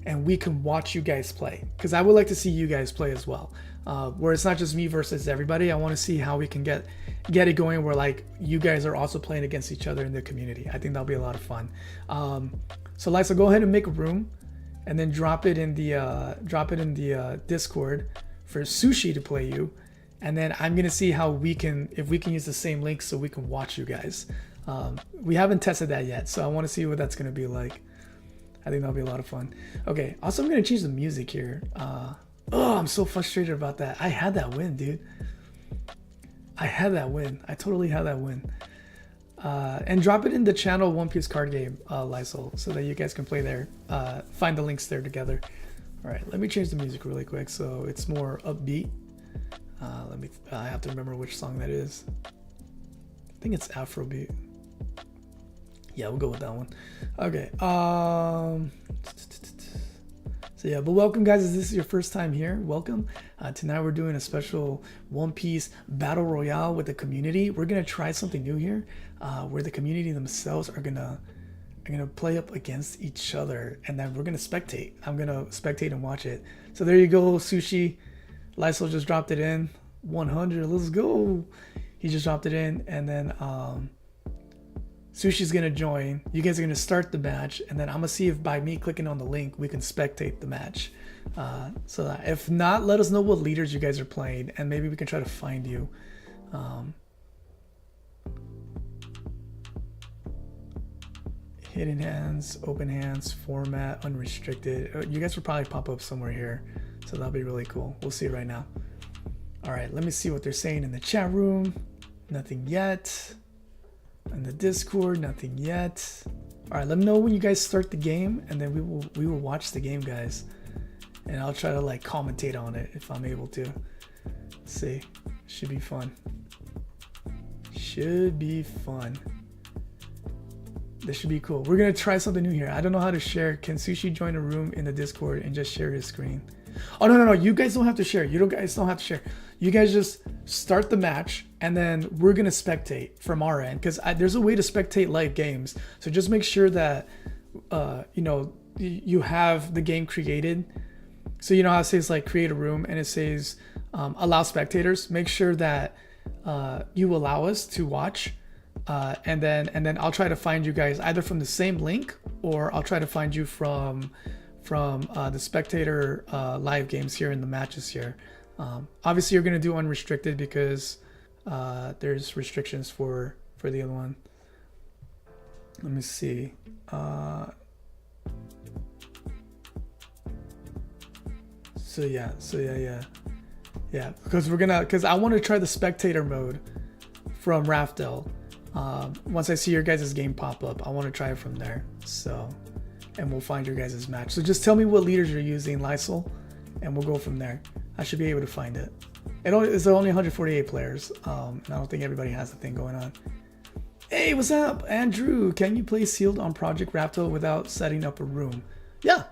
and we can watch you guys play, because I would like to see you guys play as well, where it's not just me versus everybody. I want to see how we can get it going where like you guys are also playing against each other in the community. I think that'll be a lot of fun. So Lysol, go ahead and make a room, and then drop it in the Discord for Sushi to play you, and then I'm gonna see how if we can use the same link so we can watch you guys. We haven't tested that yet, so I want to see what that's gonna be like. I think that'll be a lot of fun. Okay, also I'm gonna change the music here. Oh, I'm so frustrated about that. I had that win, dude. I totally had that win. And drop it in the channel One Piece card game, Lysol, so that you guys can play there. Find the links there together. All right, let me change the music really quick so it's more upbeat. I have to remember which song that is. I think it's Afrobeat. Yeah, we'll go with that one. Okay. So yeah, but welcome guys. If this is your first time here, welcome. Tonight we're doing a special One Piece Battle Royale with the community. We're gonna try something new here, where the community themselves are gonna play up against each other, and then we're gonna spectate. I'm gonna spectate and watch it. So there you go, Sushi. Lysol just dropped it in. 100. Let's go. He just dropped it in, and then Sushi's gonna join. You guys are gonna start the match, and then I'm gonna see if by me clicking on the link we can spectate the match. So that if not, let us know what leaders you guys are playing, and maybe we can try to find you. Hidden hands, open hands, format, unrestricted. You guys will probably pop up somewhere here, so that'll be really cool. We'll see right now. All right, let me see what they're saying in the chat room. Nothing yet. In the Discord, nothing yet. All right, let me know when you guys start the game, and then we will watch the game, guys. And I'll try to like commentate on it if I'm able to. Let's see, should be fun. Should be fun. This should be cool. We're gonna try something new here. I don't know how to share. Can Sushi join a room in the Discord and just share his screen? Oh no, you guys don't have to share. You guys don't have to share. You guys just start the match, and then we're gonna spectate from our end, because there's a way to spectate live games. So just make sure that you have the game created. So you know how it says like create a room, and it says allow spectators. Make sure that you allow us to watch, and then I'll try to find you guys either from the same link, or I'll try to find you from the spectator live games here in the matches here. Obviously you're going to do unrestricted because there's restrictions for the other one. Let me see. So yeah, because I want to try the spectator mode from Raftel. Once I see your guys' game pop up, I want to try it from there. So, and we'll find your guys' match. So just tell me what leaders you're using, Lysol, and we'll go from there. I should be able to find it. It's only 148 players, and I don't think everybody has the thing going on. Hey, what's up, Andrew? Can you play sealed on Project Raptor without setting up a room? Yeah.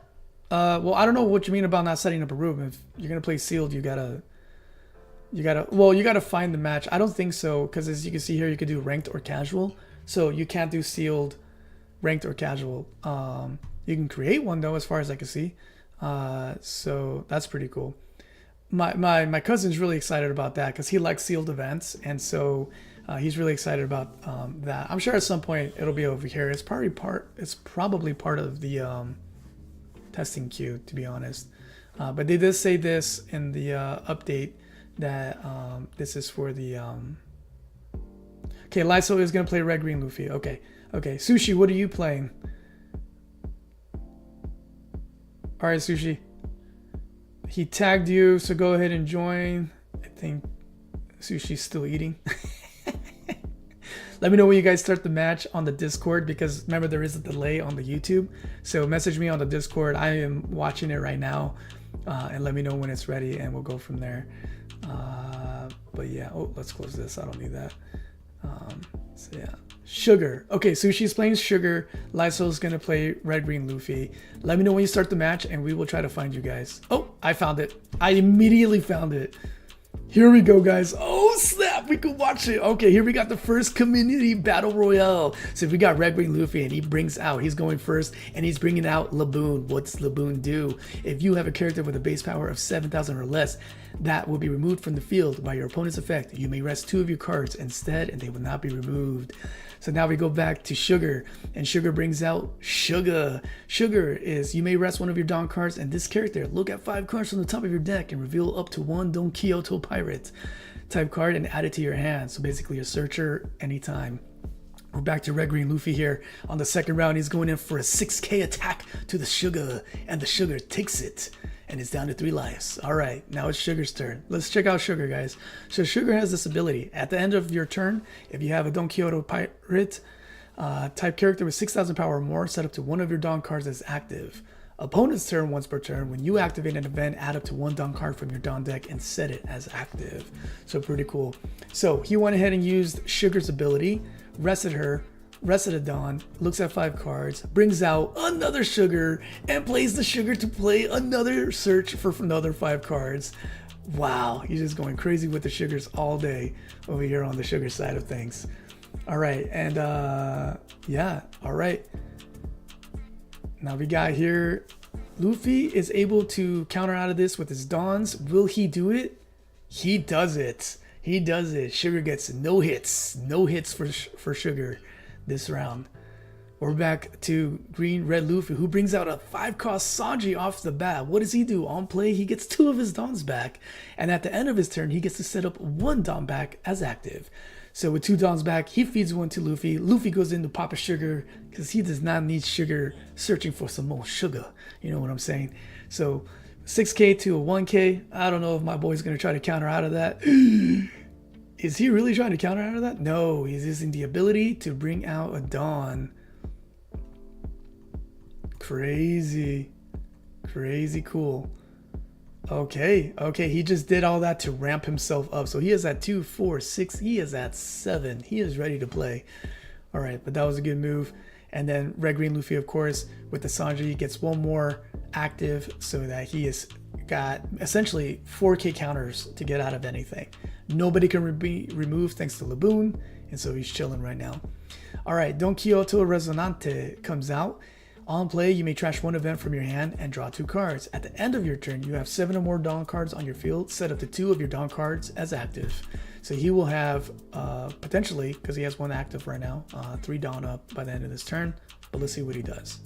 Well, I don't know what you mean about not setting up a room. If you're gonna play sealed, you gotta find the match. I don't think so, because as you can see here, you could do ranked or casual. So you can't do sealed, ranked or casual. You can create one though, as far as I can see. So that's pretty cool. My cousin's really excited about that because he likes sealed events, and so he's really excited about that. I'm sure at some point it'll be over here. It's probably part of the testing queue, to be honest. But they did say this in the update that this is for the okay, Lysol is gonna play red green Luffy. Okay, Sushi, what are you playing? All right, Sushi, he tagged you, so go ahead and join. I think Sushi's still eating. Let me know when you guys start the match on the Discord, because remember, there is a delay on the YouTube. So message me on the Discord. I am watching it right now, and let me know when it's ready, and we'll go from there. But yeah, oh, let's close this. I don't need that. So yeah, Sugar. Okay, Sushi's playing Sugar. Lysol's gonna play red green Luffy. Let me know when you start the match, and we will try to find you guys. Oh, I found it. I immediately found it. Here we go, guys. Oh snap, we can watch it. Okay, here we got the first community battle royale. So if we got red green Luffy, and he's going first, and he's bringing out Laboon. What's Laboon do? If you have a character with a base power of 7,000 or less, that will be removed from the field by your opponent's effect. You may rest 2 of your cards instead, and they will not be removed. So now we go back to Sugar, and Sugar brings out Sugar. Sugar is, you may rest 1 of your Dawn cards, and this character, look at 5 cards from the top of your deck and reveal up to 1 Don Quixote Pirate type card and add it to your hand. So basically a searcher anytime. We're back to red green Luffy here. On the second round, he's going in for a 6k attack to the Sugar, and the Sugar takes it, and it's down to 3 lives. All right, now it's Sugar's turn. Let's check out Sugar, guys. So Sugar has this ability. At the end of your turn, if you have a Don Quixote Pirate type character with 6,000 power or more, set up to 1 of your Dawn cards as active. Opponent's turn, once per turn, when you activate an event, add up to 1 Dawn card from your Dawn deck and set it as active. So pretty cool. So he went ahead and used Sugar's ability, rested a Dawn, looks at 5 cards, brings out another Sugar, and plays the Sugar to play another search for another 5 cards. Wow, he's just going crazy with the Sugars all day over here on the Sugar side of things. All right, and yeah, all right. Now we got here, Luffy is able to counter out of this with his Dawns. Will he do it? He does it. He does it. Sugar gets no hits for Sugar this round. We're back to green red Luffy, who brings out a 5-cost Sanji off the bat. What does he do? On play, he gets 2 of his Dawns back, and at the end of his turn, he gets to set up 1 Dawn back as active. So with 2 Dawns back, he feeds 1 to Luffy. Luffy goes in to pop a Sugar because he does not need Sugar searching for some more sugar. You know what I'm saying? So 6k to a 1k. I don't know if my boy's going to try to counter out of that. Is he really trying to counter out of that? No, he's using the ability to bring out a Dawn. Crazy cool. Okay, he just did all that to ramp himself up. So he is at 2, 4, 6, he is at 7. He is ready to play. All right, but that was a good move. And then red green Luffy, of course, with the Sanji, gets 1 more active so that he has got essentially 4k counters to get out of anything. Nobody can be removed thanks to Laboon, and so he's chilling right now. All right, Don Quixote Resonante comes out. On play, you may trash 1 event from your hand and draw 2 cards. At the end of your turn, you have 7 or more Dawn cards on your field. Set up to 2 of your Dawn cards as active. So he will have, potentially, because he has 1 active right now, 3 Dawn up by the end of this turn. But let's see what he does.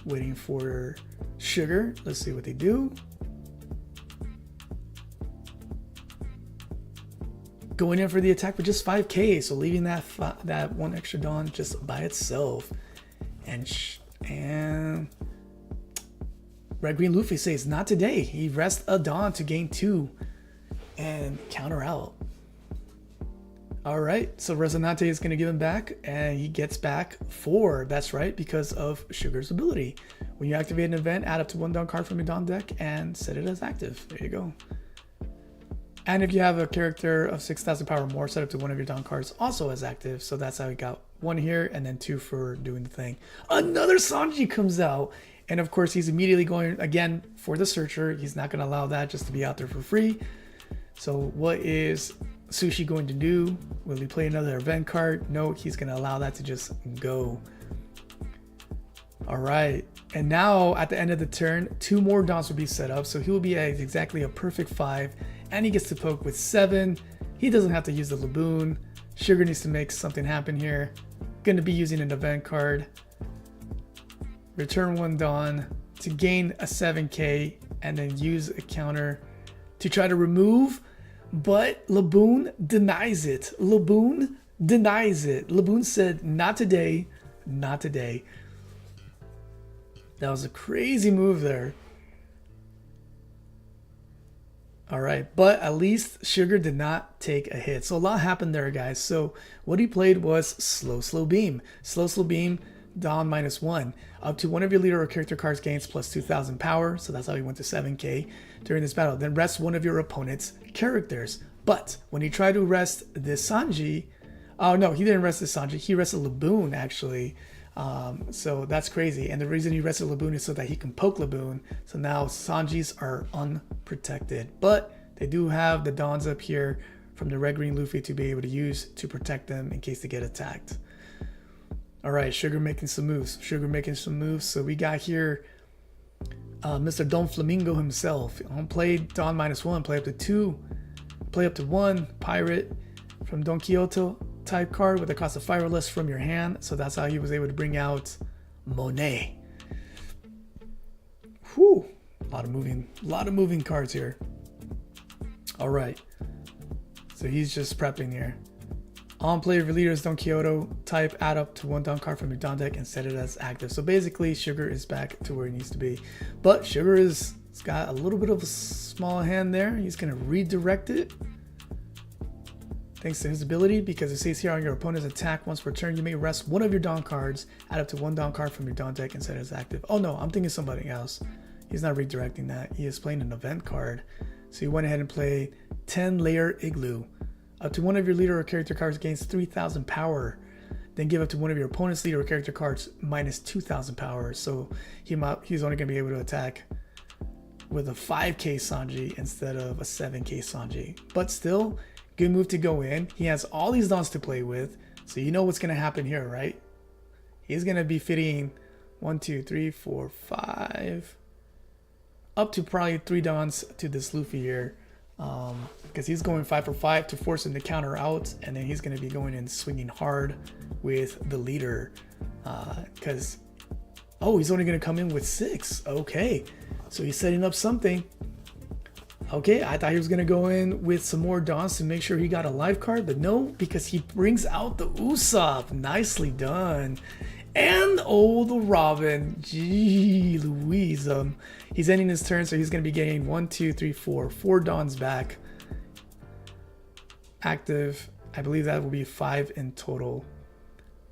Waiting for Sugar. Let's see what they do. Going in for the attack with just 5k. So leaving that 1 extra Dawn just by itself. And red green Luffy says not today. He rests a Dawn to gain 2 and counter out. All right, so Resonante is going to give him back, and he gets back 4. That's right, because of Sugar's ability. When you activate an event, add up to 1 Dawn card from your Dawn deck and set it as active. There you go. And if you have a character of 6,000 power or more set up to one of your Dawn cards, also as active. So that's how we got 1 here and then 2 for doing the thing. Another Sanji comes out. And of course, he's immediately going again for the Searcher. He's not going to allow that just to be out there for free. So what is Sushi going to do? Will he play another event card? No, he's going to allow that to just go. All right. And now at the end of the turn, 2 more Dawns will be set up. So he will be at exactly a perfect 5. And he gets to poke with 7. He doesn't have to use the Laboon. Sugar needs to make something happen here. Going to be using an event card. Return 1 Dawn to gain a 7k and then use a counter to try to remove. But Laboon denies it. Laboon denies it. Laboon said, not today, not today. That was a crazy move there. All right, but at least Sugar did not take a hit. So a lot happened there, guys. So what he played was Slow Beam. Slow Beam, Dawn -1. Up to one of your leader or character cards gains plus 2,000 power. So that's how he went to 7k during this battle. Then rest one of your opponent's characters. But when he tried to rest this Sanji, oh no, he didn't rest this Sanji. He rested Laboon actually. So that's crazy. And the reason he rested Laboon is so that he can poke Laboon. So now Sanjis are unprotected. But they do have the Dawns up here from the Red Green Luffy to be able to use to protect them in case they get attacked. All right, Sugar making some moves. Sugar making some moves. So we got here Mr. Don Flamingo himself. Play Dawn -1, play up to 2, play up to 1, Pirate from Don Quixote type card with a cost of 5 or less from your hand. So that's how he was able to bring out Monet. Whew. A lot of moving cards here. All right. So he's just prepping here. On play of your leaders, Don Quixote type, add up to 1 Dawn card from your Dawn deck and set it as active. So basically, Sugar is back to where he needs to be. But Sugar he's got a little bit of a small hand there. He's going to redirect it. Thanks to his ability, because it says here on your opponent's attack once per turn, you may rest one of your Dawn cards, add up to 1 Dawn card from your Dawn deck and set it as active. Oh no, I'm thinking somebody else. He's not redirecting that. He is playing an event card. So he went ahead and played 10 Layer Igloo. Up to one of your leader or character cards gains 3,000 power. Then give up to one of your opponent's leader or character cards minus 2,000 power. So he's only going to be able to attack with a 5k Sanji instead of a 7k Sanji. But still, good move to go in. He has all these Dawns to play with. So you know what's going to happen here, right? He's going to be fitting 1, 2, 3, 4, 5. Up to probably 3 Dawns to this Luffy here. Because he's going 5 for 5 to force him to counter out, and then he's going to be going in swinging hard with the leader. Because he's only going to come in with 6. Okay, so he's setting up something. Okay, I thought he was going to go in with some more Dawns to make sure he got a live card, but no, because he brings out the Usopp. Nicely done. And the Robin. Gee Louise. He's ending his turn, so he's going to be getting 1, 2, 3, 4 Dawns back. Active. I believe that will be 5 in total.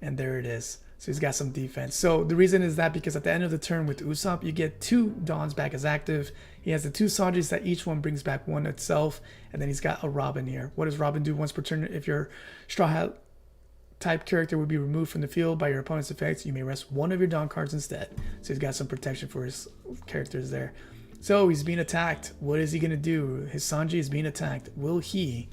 And there it is. So he's got some defense. So the reason is that because at the end of the turn with Usopp, you get 2 Dawns back as active. He has the 2 Sanjis that each one brings back 1 itself. And then he's got a Robin here. What does Robin do once per turn? If your Straw Hat type character would be removed from the field by your opponent's effects, you may rest 1 of your Dawn cards instead. So he's got some protection for his characters there. So he's being attacked. What is he going to do? His Sanji is being attacked. Will he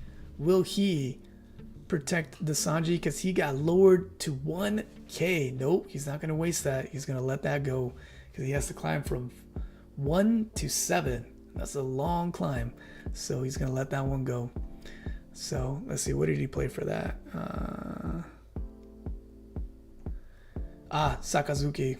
protect the Sanji? Because he got lowered to 1k. Nope, he's not going to waste that. He's going to let that go because he has to climb from 1 to 7. That's a long climb. So he's going to let that one go. So let's see, what did he play for that? Sakazuki.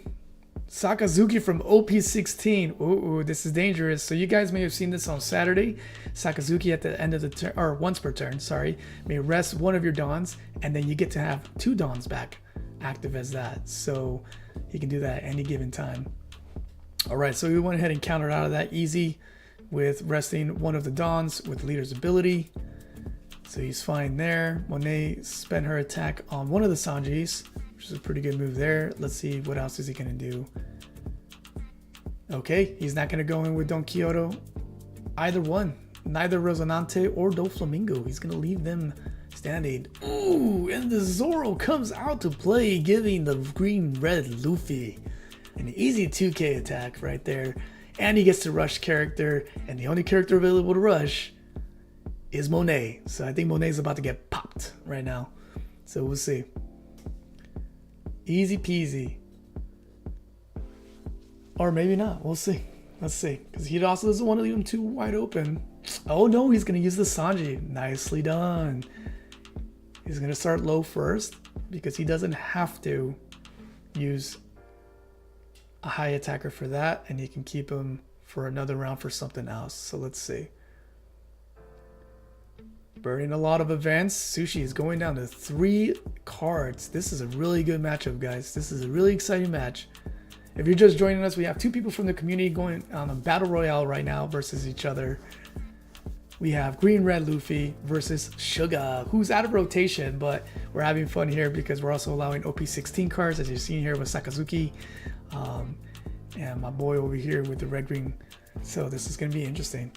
Sakazuki from OP16. Ooh, this is dangerous. So you guys may have seen this on Saturday. Sakazuki at the end of the turn, or once per turn, sorry, may rest 1 of your Dawns, and then you get to have 2 Dawns back active as that. So he can do that at any given time. All right, so we went ahead and countered out of that easy with resting 1 of the Dawns with leader's ability. So he's fine there. Monet spent her attack on 1 of the Sanjis, which is a pretty good move there. Let's see, what else is he going to do? Okay, he's not going to go in with Don Quixote. Either one. neither Resonante or Doflamingo. He's going to leave them standing. Ooh, and the Zoro comes out to play, giving the green-red Luffy an easy 2k attack right there. And he gets to rush character, and the only character available to rush is Monet. So I think Monet's about to get popped right now. So we'll see. Easy peasy. Or maybe not. We'll see. Let's see. Because he also doesn't want to leave him too wide open. Oh no, he's going to use the Sanji. Nicely done. He's going to start low first because he doesn't have to use a high attacker for that, and he can keep him for another round for something else. So let's see. Burning a lot of events. Sushi is going down to 3 cards. This is a really good matchup, guys. This is a really exciting match. If you're just joining us, we have 2 people from the community going on a battle royale right now versus each other. We have Green Red Luffy versus Sugar, who's out of rotation, but we're having fun here because we're also allowing OP16 cards, as you've seen here with Sakazuki, and my boy over here with the red green. So this is going to be interesting.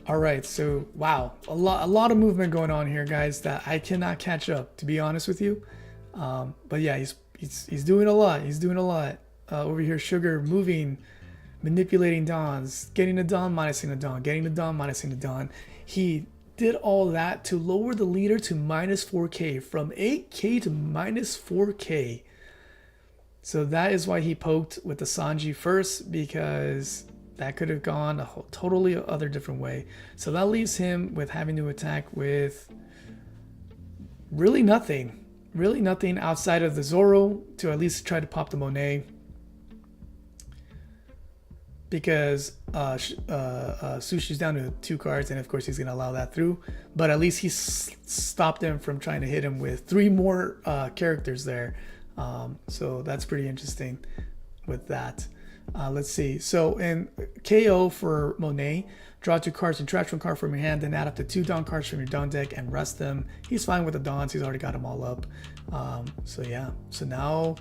All right, so wow, a lot of movement going on here, guys, that I cannot catch up, to be honest with you. But yeah, he's doing a lot. He's doing a lot. Over here, Sugar moving, manipulating Dons, getting the Don, minusing the Don, getting the Don, minusing the Don. He did all that to lower the leader to minus 4k, from 8k to minus 4k. So that is why he poked with the Sanji first, because that could have gone a whole totally other different way. So that leaves him with having to attack with really nothing outside of the Zoro to at least try to pop the Monet. Because Sushi's down to 2 cards, and of course he's going to allow that through. But at least he stopped him from trying to hit him with 3 more characters there. So that's pretty interesting with that. Let's see. So in KO for Monet, draw 2 cards and trash 1 card from your hand, then add up to 2 Don cards from your Don deck and rest them. He's fine with the Dons. He's already got them all up. So yeah. So now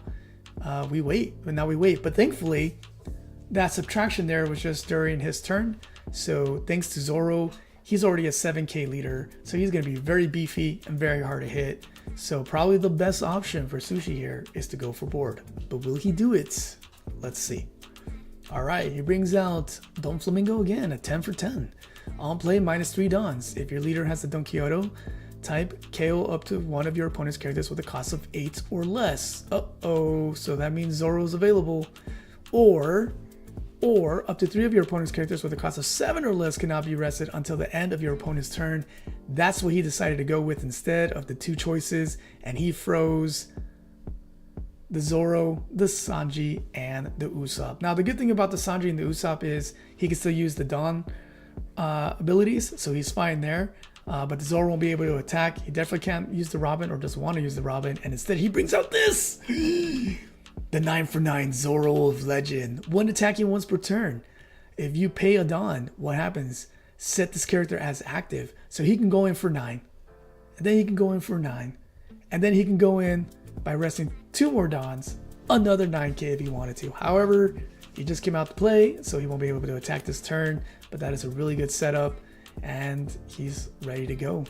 we wait. But thankfully, that subtraction there was just during his turn. So thanks to Zoro, he's already a 7k leader. So he's going to be very beefy and very hard to hit. So probably the best option for Sushi here is to go for board. But will he do it? Let's see. All right, he brings out Don Flamingo again, a 10 for 10. On play, minus 3 Dons. If your leader has the Don Quixote, type KO up to one of your opponent's characters with a cost of 8 or less. Uh-oh, so that means Zoro's available. Or up to 3 of your opponent's characters with a cost of 7 or less cannot be rested until the end of your opponent's turn. That's what he decided to go with instead of the 2 choices, and he froze the Zoro, the Sanji, and the Usopp. Now, the good thing about the Sanji and the Usopp is he can still use the Don abilities, so he's fine there. But the Zoro won't be able to attack. He definitely can't use the Robin, or doesn't want to use the Robin, and instead he brings out this! The 9 for 9 Zoro of Legend. 1 attacking once per turn. If you pay a Don, what happens? Set this character as active. So he can go in for 9. And then he can go in for 9. And then he can go in by resting 2 more Dons. Another 9k if he wanted to. However, he just came out to play, so he won't be able to attack this turn. But that is a really good setup. And he's ready to go.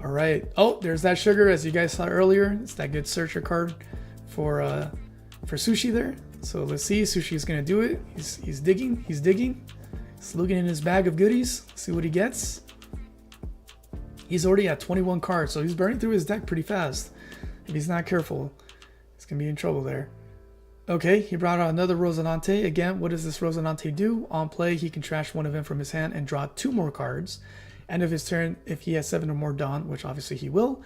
All right. Oh, there's that Sugar, as you guys saw earlier. It's that good searcher card for Sushi there. So let's see. Sushi is going to do it. He's digging. He's looking in his bag of goodies. See what he gets. He's already at 21 cards, so he's burning through his deck pretty fast. If he's not careful, he's going to be in trouble there. Okay, he brought out another Rosinante. Again, what does this Rosinante do? On play, he can trash 1 of them from his hand and draw 2 more cards. End of his turn, if he has 7 or more Don, which obviously he will.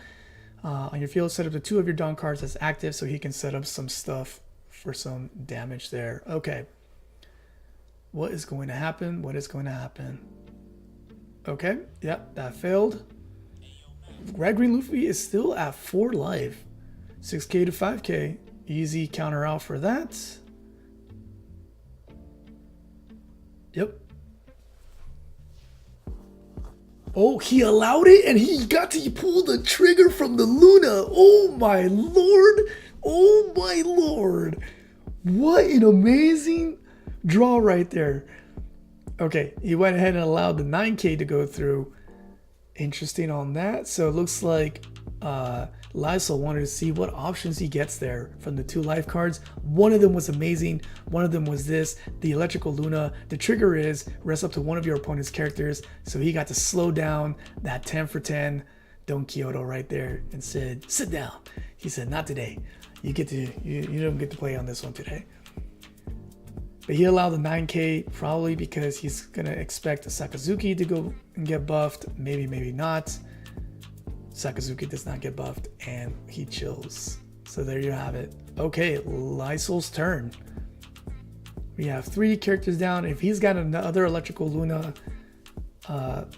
On your field, set up the 2 of your Don cards as active, so he can set up some stuff for some damage there. Okay. What is going to happen? What is going to happen? Okay. Yep, that failed. Red Green Luffy is still at 4 life. 6k to 5k. Easy counter out for that. Yep. Oh, he allowed it, and he got to pull the trigger from the Luna. Oh my lord. Oh my lord. What an amazing draw right there. Okay, he went ahead and allowed the 9K to go through. Interesting on that. So it looks like Lysol wanted to see what options he gets there from the 2 life cards. One of them was amazing. One of them was this, the Electrical Luna. The trigger is rest up to one of your opponent's characters. So he got to slow down that 10 for 10 Don Quixote right there and said, sit down. He said, not today. You don't get to play on this one today. But he allowed the 9K probably because he's going to expect Sakazuki to go and get buffed. Maybe, maybe not. Sakazuki does not get buffed and he chills. So there you have it. Okay, Lysol's turn. We have 3 characters down. If he's got another Electrical Luna,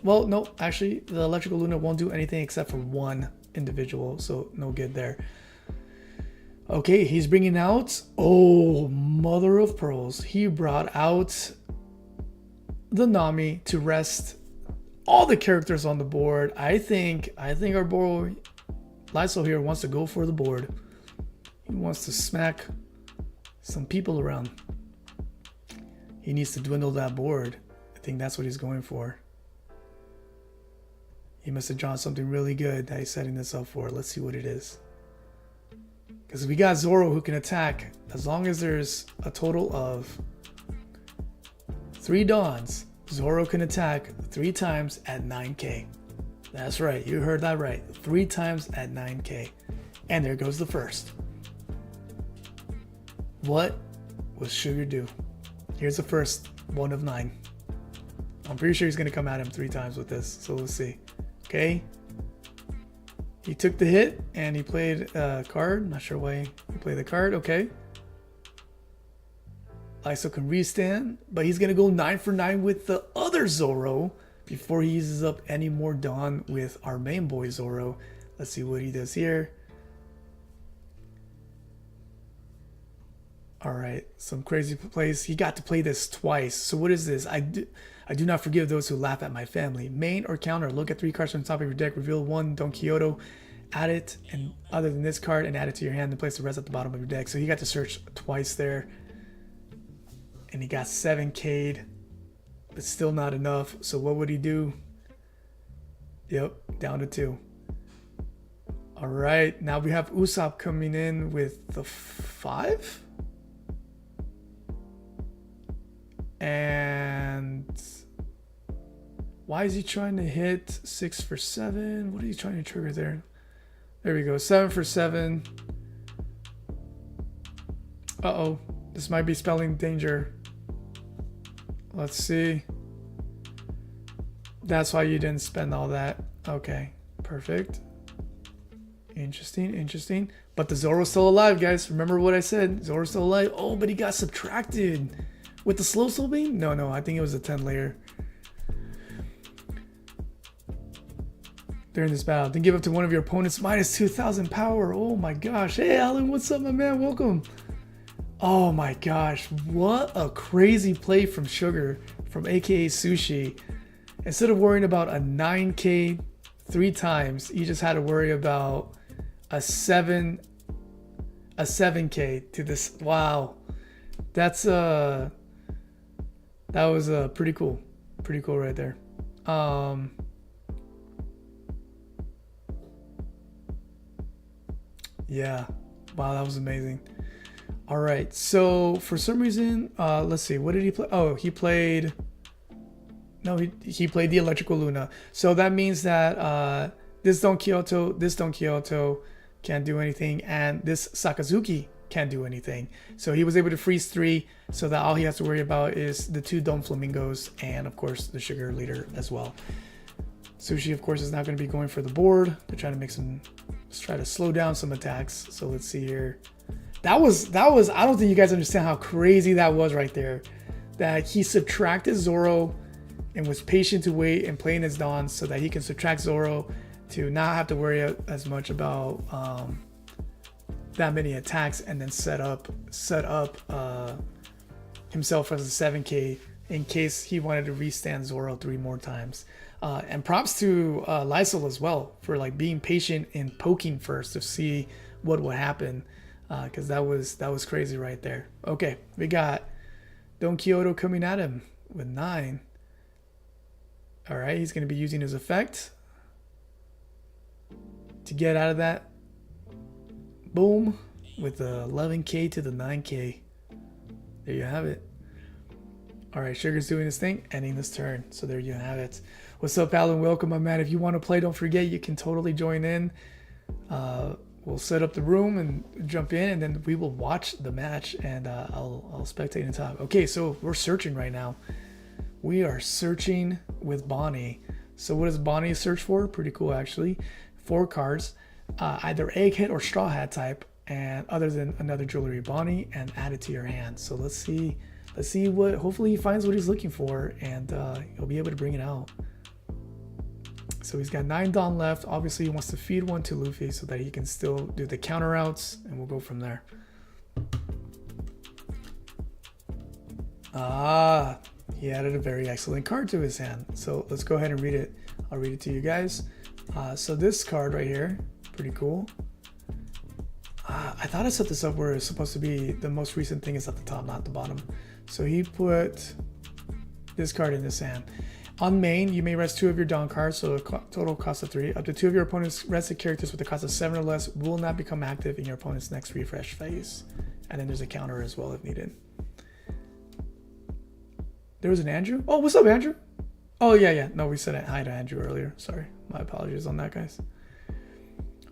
well, no, actually, the Electrical Luna won't do anything except for 1 individual. So no good there. Okay, he's bringing out, oh, mother of pearls. He brought out the Nami to rest all the characters on the board. I think our boy Lysol here wants to go for the board. He wants to smack some people around. He needs to dwindle that board. I think that's what he's going for. He must have drawn something really good that he's setting this up for. Let's see what it is. Because we got Zoro who can attack as long as there's a total of 3 Dawns. Zoro can attack 3 times at 9K. That's right, you heard that right. 3 times at 9K. And there goes the first. What will Sugar do? Here's the first 1 of 9. I'm pretty sure he's going to come at him 3 times with this. So let's see. Okay. He took the hit and he played a card. Not sure why he played the card. Okay. Lysol can restand, but he's going to go 9 for 9 with the other Zoro before he uses up any more Dawn with our main boy Zoro. Let's see what he does here. All right, some crazy plays. He got to play this twice. So what is this? I do not forgive those who laugh at my family. Main or counter, look at 3 cards from the top of your deck, reveal 1 Don Quixote, add it, and other than this card, and add it to your hand, and place the rest at the bottom of your deck. So he got to search twice there. And he got 7K'd, but still not enough. So what would he do? Yep, down to 2. All right, now we have Usopp coming in with the 5. And why is he trying to hit 6 for 7? What are you trying to trigger there? There we go, 7 for 7. Uh-oh, this might be spelling danger. Let's see. That's why you didn't spend all that. Okay, perfect. Interesting, interesting. But the Zoro's still alive, guys. Remember what I said. Zoro's still alive. Oh, but he got subtracted. With the slow soul beam? No, I think it was a 10 layer. During this battle, then give up to one of your opponents minus 2,000 power. Oh my gosh. Hey, Alan, what's up, my man? Welcome. Oh my gosh. What a crazy play from Sugar, from AKA Sushi. Instead of worrying about a 9K 3 times, you just had to worry about a 7K to this. Wow. That was pretty cool right there. Yeah, wow, that was amazing. All right, so for some reason, let's see, what did he play? Oh, he played the Electrical Luna. So that means that this Don Quixote can't do anything, and this Sakazuki can't do anything. So he was able to freeze 3, so that all he has to worry about is the 2 Dome Flamingos and of course the Sugar Leader as well. Sushi of course is not going to be going for the board. They're trying to try to slow down some attacks. So let's see here. That was I don't think you guys understand how crazy that was right there. That he subtracted Zoro and was patient to wait and playing his Dawn so that he can subtract Zoro to not have to worry as much about that many attacks, and then set up himself as a 7K in case he wanted to restand Zoro 3 more times. And props to Lysol as well for like being patient and poking first to see what would happen, because that was crazy right there. Okay, we got Don Quixote coming at him with 9. All right, he's going to be using his effect to get out of that. Boom, with the 11k to the 9k. There you have it. All right, Sugar's doing his thing, ending this turn. So there you have it. What's up, Alan? Welcome, my man. If you want to play, don't forget you can totally join in. We'll set up the room and jump in, and then we will watch the match, and I'll spectate and talk. Okay, so we're searching right now. We are searching with Bonnie. So what does Bonnie search for? Pretty cool, actually. 4 cards, either egghead or straw hat type, and other than another jewelry, Bonnie, and add it to your hand. So let's see what. Hopefully he finds what he's looking for, and he'll be able to bring it out. So he's got 9 Dawn left. Obviously, he wants to feed one to Luffy so that he can still do the counter outs, and we'll go from there. Ah, he added a very excellent card to his hand. So let's go ahead and read it. I'll read it to you guys. So this card right here, pretty cool. I thought I set this up where it's supposed to be the most recent thing is at the top, not the bottom. So he put this card in his hand. On main, you may rest 2 of your Dawn cards, so a total cost of 3. Up to 2 of your opponent's rested characters with a cost of 7 or less will not become active in your opponent's next refresh phase. And then there's a counter as well if needed. There was an Andrew? Oh, what's up, Andrew? Oh, yeah. No, we said hi to Andrew earlier. Sorry. My apologies on that, guys.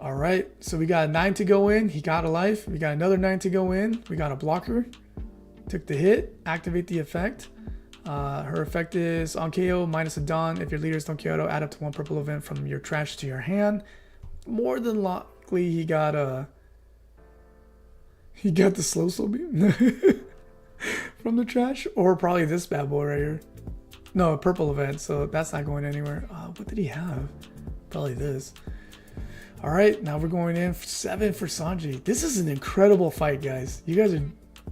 All right. So we got a 9 to go in. He got a life. We got another 9 to go in. We got a blocker. Took the hit. Activate the effect. Her effect is on KO minus a Dawn. If your leaders don't KO, add up to 1 purple event from your trash to your hand. More than likely, he got the slow beam from the trash, or probably this bad boy right here. No, a purple event, so that's not going anywhere. What did he have? Probably this. All right, now we're going in for 7 for Sanji. This is an incredible fight, guys. You guys are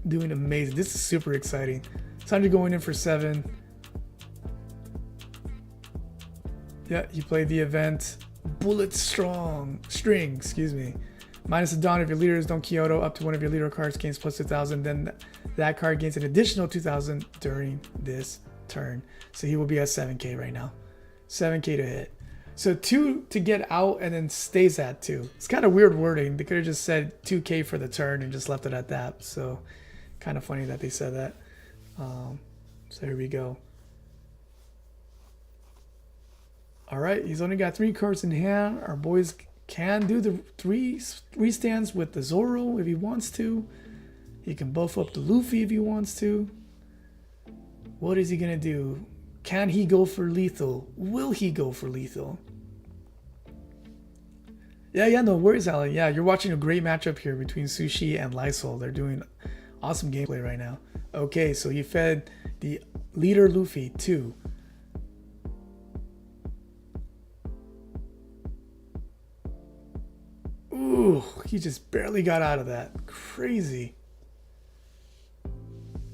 doing amazing. This is super exciting. Sanji going in for 7. Yeah, he played the event Bullet String, excuse me. Minus a Dawn if your leaders don't Kyoto. Up to 1 of your leader cards gains plus 2,000. Then that card gains an additional 2,000 during this turn. So he will be at 7k right now. 7k to hit. So 2 to get out and then stays at 2. It's kind of weird wording. They could have just said 2k for the turn and just left it at that. So kind of funny that they said that. So here we go. All right, he's only got 3 cards in hand. Our boys can do the 3 stands with the Zoro if he wants to. He can buff up the Luffy if he wants to. What is he gonna do? Can he go for lethal? Will he go for lethal? Yeah, no worries, Alan. Yeah, you're watching a great matchup here between Sushi and Lysol. They're doing awesome gameplay right now. Okay, so he fed the leader Luffy 2. Ooh, he just barely got out of that. Crazy.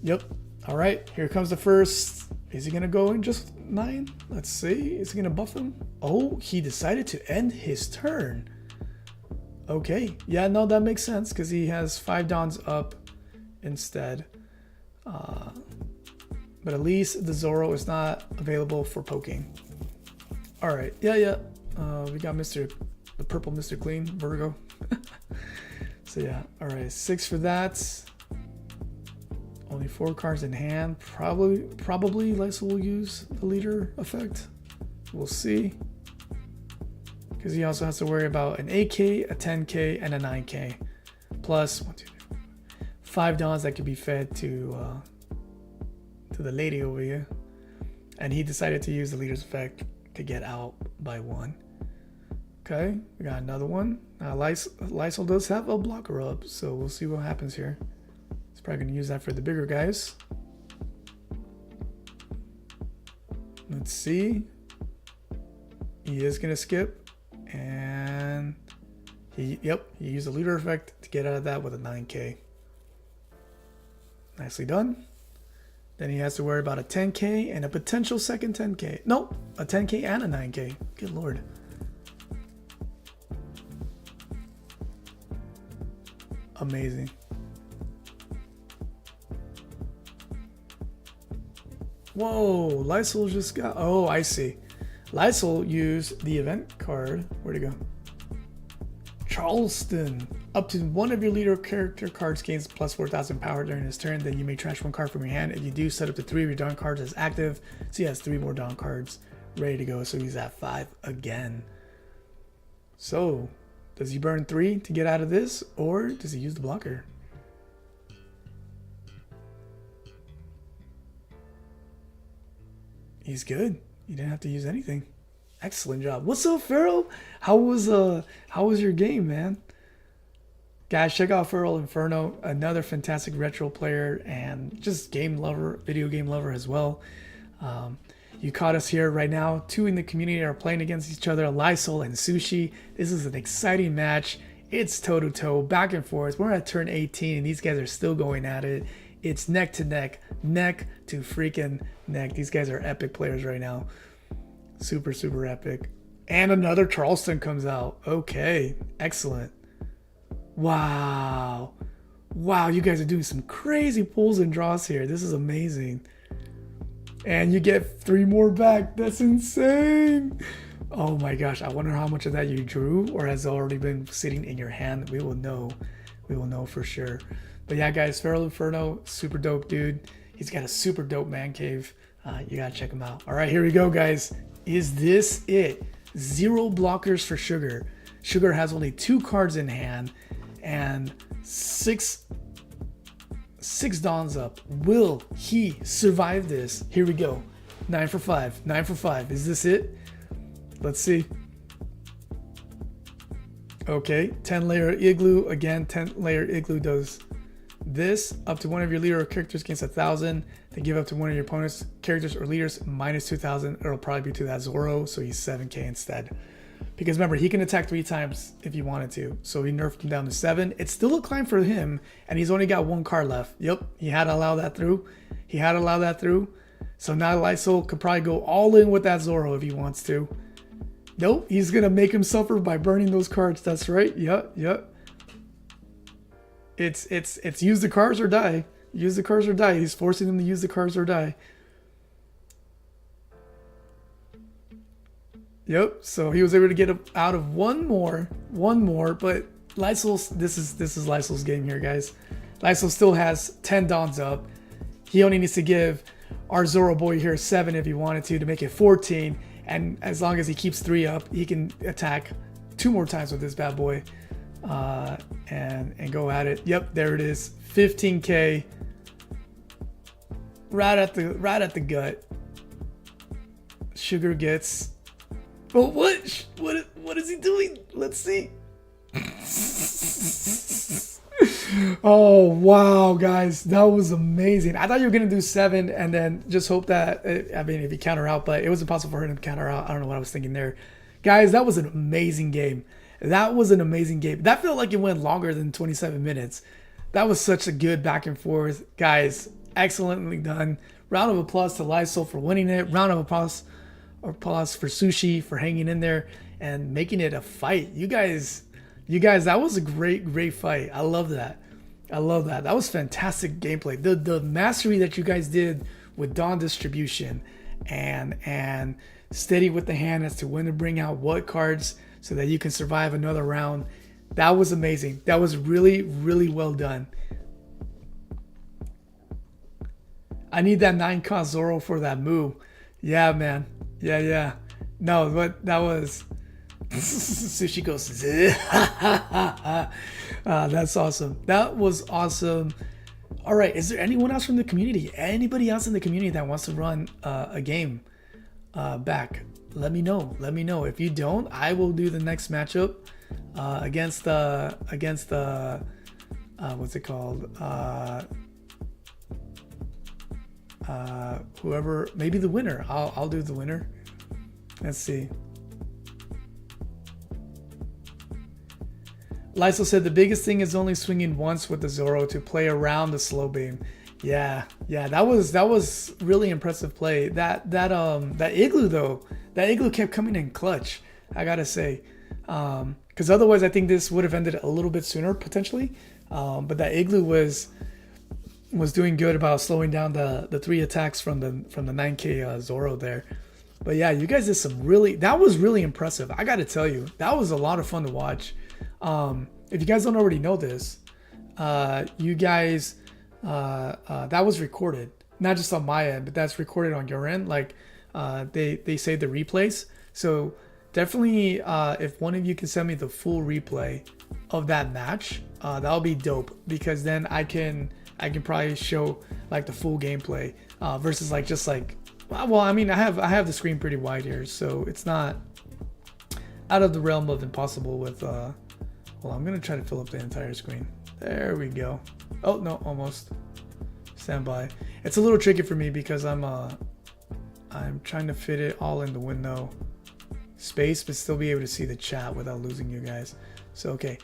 Yep. All right, here comes the first. Is he going to go in just 9? Let's see. Is he going to buff him? Oh, he decided to end his turn. Okay. Yeah, no, that makes sense because he has 5 Dawns up instead. But at least the Zoro is not available for poking. All right. Yeah. We got the purple Mr. Clean, Virgo. So yeah. All right. 6 for that. Only 4 cards in hand. Probably Lysol will use the leader effect. We'll see. Because he also has to worry about an 8k, a 10k, and a 9k. Plus 1, 2, 3, 5 Dawns that could be fed to the lady over here. And he decided to use the leader's effect to get out by 1. Okay, we got another one. Lysol does have a blocker up, so we'll see what happens here. He's probably going to use that for the bigger guys. Let's see. He is going to skip. And he used the leader effect to get out of that with a 9k. Nicely done. Then he has to worry about a 10k and a potential second 10k. Nope, a 10k and a 9k. Good lord. Amazing. Whoa, Lysol just got... Oh, I see. Lysol used the event card. Where'd it go? Charleston. Up to one of your leader character cards gains plus 4,000 power during his turn. Then you may trash one card from your hand. If you do, set up to 3 of your Dawn cards as active. So he has 3 more Dawn cards ready to go. So he's at 5 again. So does he burn 3 to get out of this, or does he use the blocker? He's good. You didn't have to use anything. Excellent job. What's up, Farrell? How was your game, man? Guys, check out Farrell Inferno, another fantastic retro player and just game lover, video game lover as well. You caught us here right now. 2 in the community are playing against each other, Lysol and Sushi. This is an exciting match. It's toe-to-toe, back and forth. We're at turn 18, and these guys are still going at it. It's neck to neck, neck to freaking neck. These guys are epic players right now. Super, super epic. And another Charleston comes out. Okay, excellent. Wow. Wow, you guys are doing some crazy pulls and draws here. This is amazing. And you get 3 more back. That's insane. Oh my gosh, I wonder how much of that you drew or has already been sitting in your hand. We will know. We will know for sure. But yeah, guys, Farrell Inferno, super dope dude. He's got a super dope man cave. You gotta check him out. All right, here we go, guys. Is this it? 0 blockers for Sugar. Sugar has only 2 cards in hand and 6 Dawns up. Will he survive this? Here we go. 9 for 5. 9 for 5. Is this it? Let's see. Okay, 10-layer igloo. Again, 10-layer igloo does this. Up to one of your leader or characters gains 1,000. Then give up to one of your opponent's characters or leaders minus 2,000. It'll probably be to that Zoro, so he's 7k instead. Because remember, he can attack 3 times if he wanted to. So he nerfed him down to 7. It's still a climb for him, and he's only got 1 card left. Yep, he had to allow that through. He had to allow that through. So now Lysol could probably go all in with that Zoro if he wants to. Nope, he's going to make him suffer by burning those cards. That's right. Yep. It's use the cards or die. Use the cards or die. He's forcing them to use the cards or die. Yep. So he was able to get out of one more, but Lysol's this is Lysol's game here, guys. Lysol still has 10 Dawns up. He only needs to give our Zoro boy here 7 if he wanted to make it 14. And as long as he keeps 3 up, he can attack 2 more times with this bad boy. And go at it. Yep, there it is. 15k. Right at the gut. Sugar gets. Oh, what is he doing? Let's see. Oh wow, guys, that was amazing. I thought you were gonna do 7 and then just hope that if you counter out, but it was impossible for him to counter out. I don't know what I was thinking there, guys. That was an amazing game. That was an amazing game. That felt like it went longer than 27 minutes. That was such a good back and forth, guys. Excellently done. Round of applause to Lysol for winning it. Round of applause for Sushi for hanging in there and making it a fight. You guys, that was a great fight. I love that. That was fantastic gameplay. The mastery that you guys did with Dawn distribution and steady with the hand as to when to bring out what cards so that you can survive another round. That was amazing. That was really well done. I need that 9-cost Zoro for that move. Yeah, man. Yeah. No, but that was... Sushi goes, that's awesome. That was awesome. All right, is there anyone else from the community? Anybody else in the community that wants to run a game back? Let me know. If you don't, I will do the next matchup against the what's it called? Whoever, maybe the winner. I'll do the winner. Let's see. Lysol said the biggest thing is only swinging once with the Zoro to play around the slow beam. Yeah, that was really impressive play. That igloo though, that igloo kept coming in clutch, I gotta say. Because otherwise I think this would have ended a little bit sooner potentially. But that igloo was doing good about slowing down the 3 attacks from the 9k Zoro there. But yeah, you guys did some really, that was really impressive. I got to tell you, that was a lot of fun to watch. If you guys don't already know this, you guys, that was recorded, not just on my end, but that's recorded on your end. Like, they say the replays. So definitely, if one of you can send me the full replay of that match, that'll be dope, because then I can probably show like the full gameplay, versus like just like, well, I mean, I have the screen pretty wide here, so it's not out of the realm of impossible with, well, I'm gonna try to fill up the entire screen. There we go. Oh no, almost. Stand by. It's a little tricky for me because I'm trying to fit it all in the window space, but still be able to see the chat without losing you guys. So okay.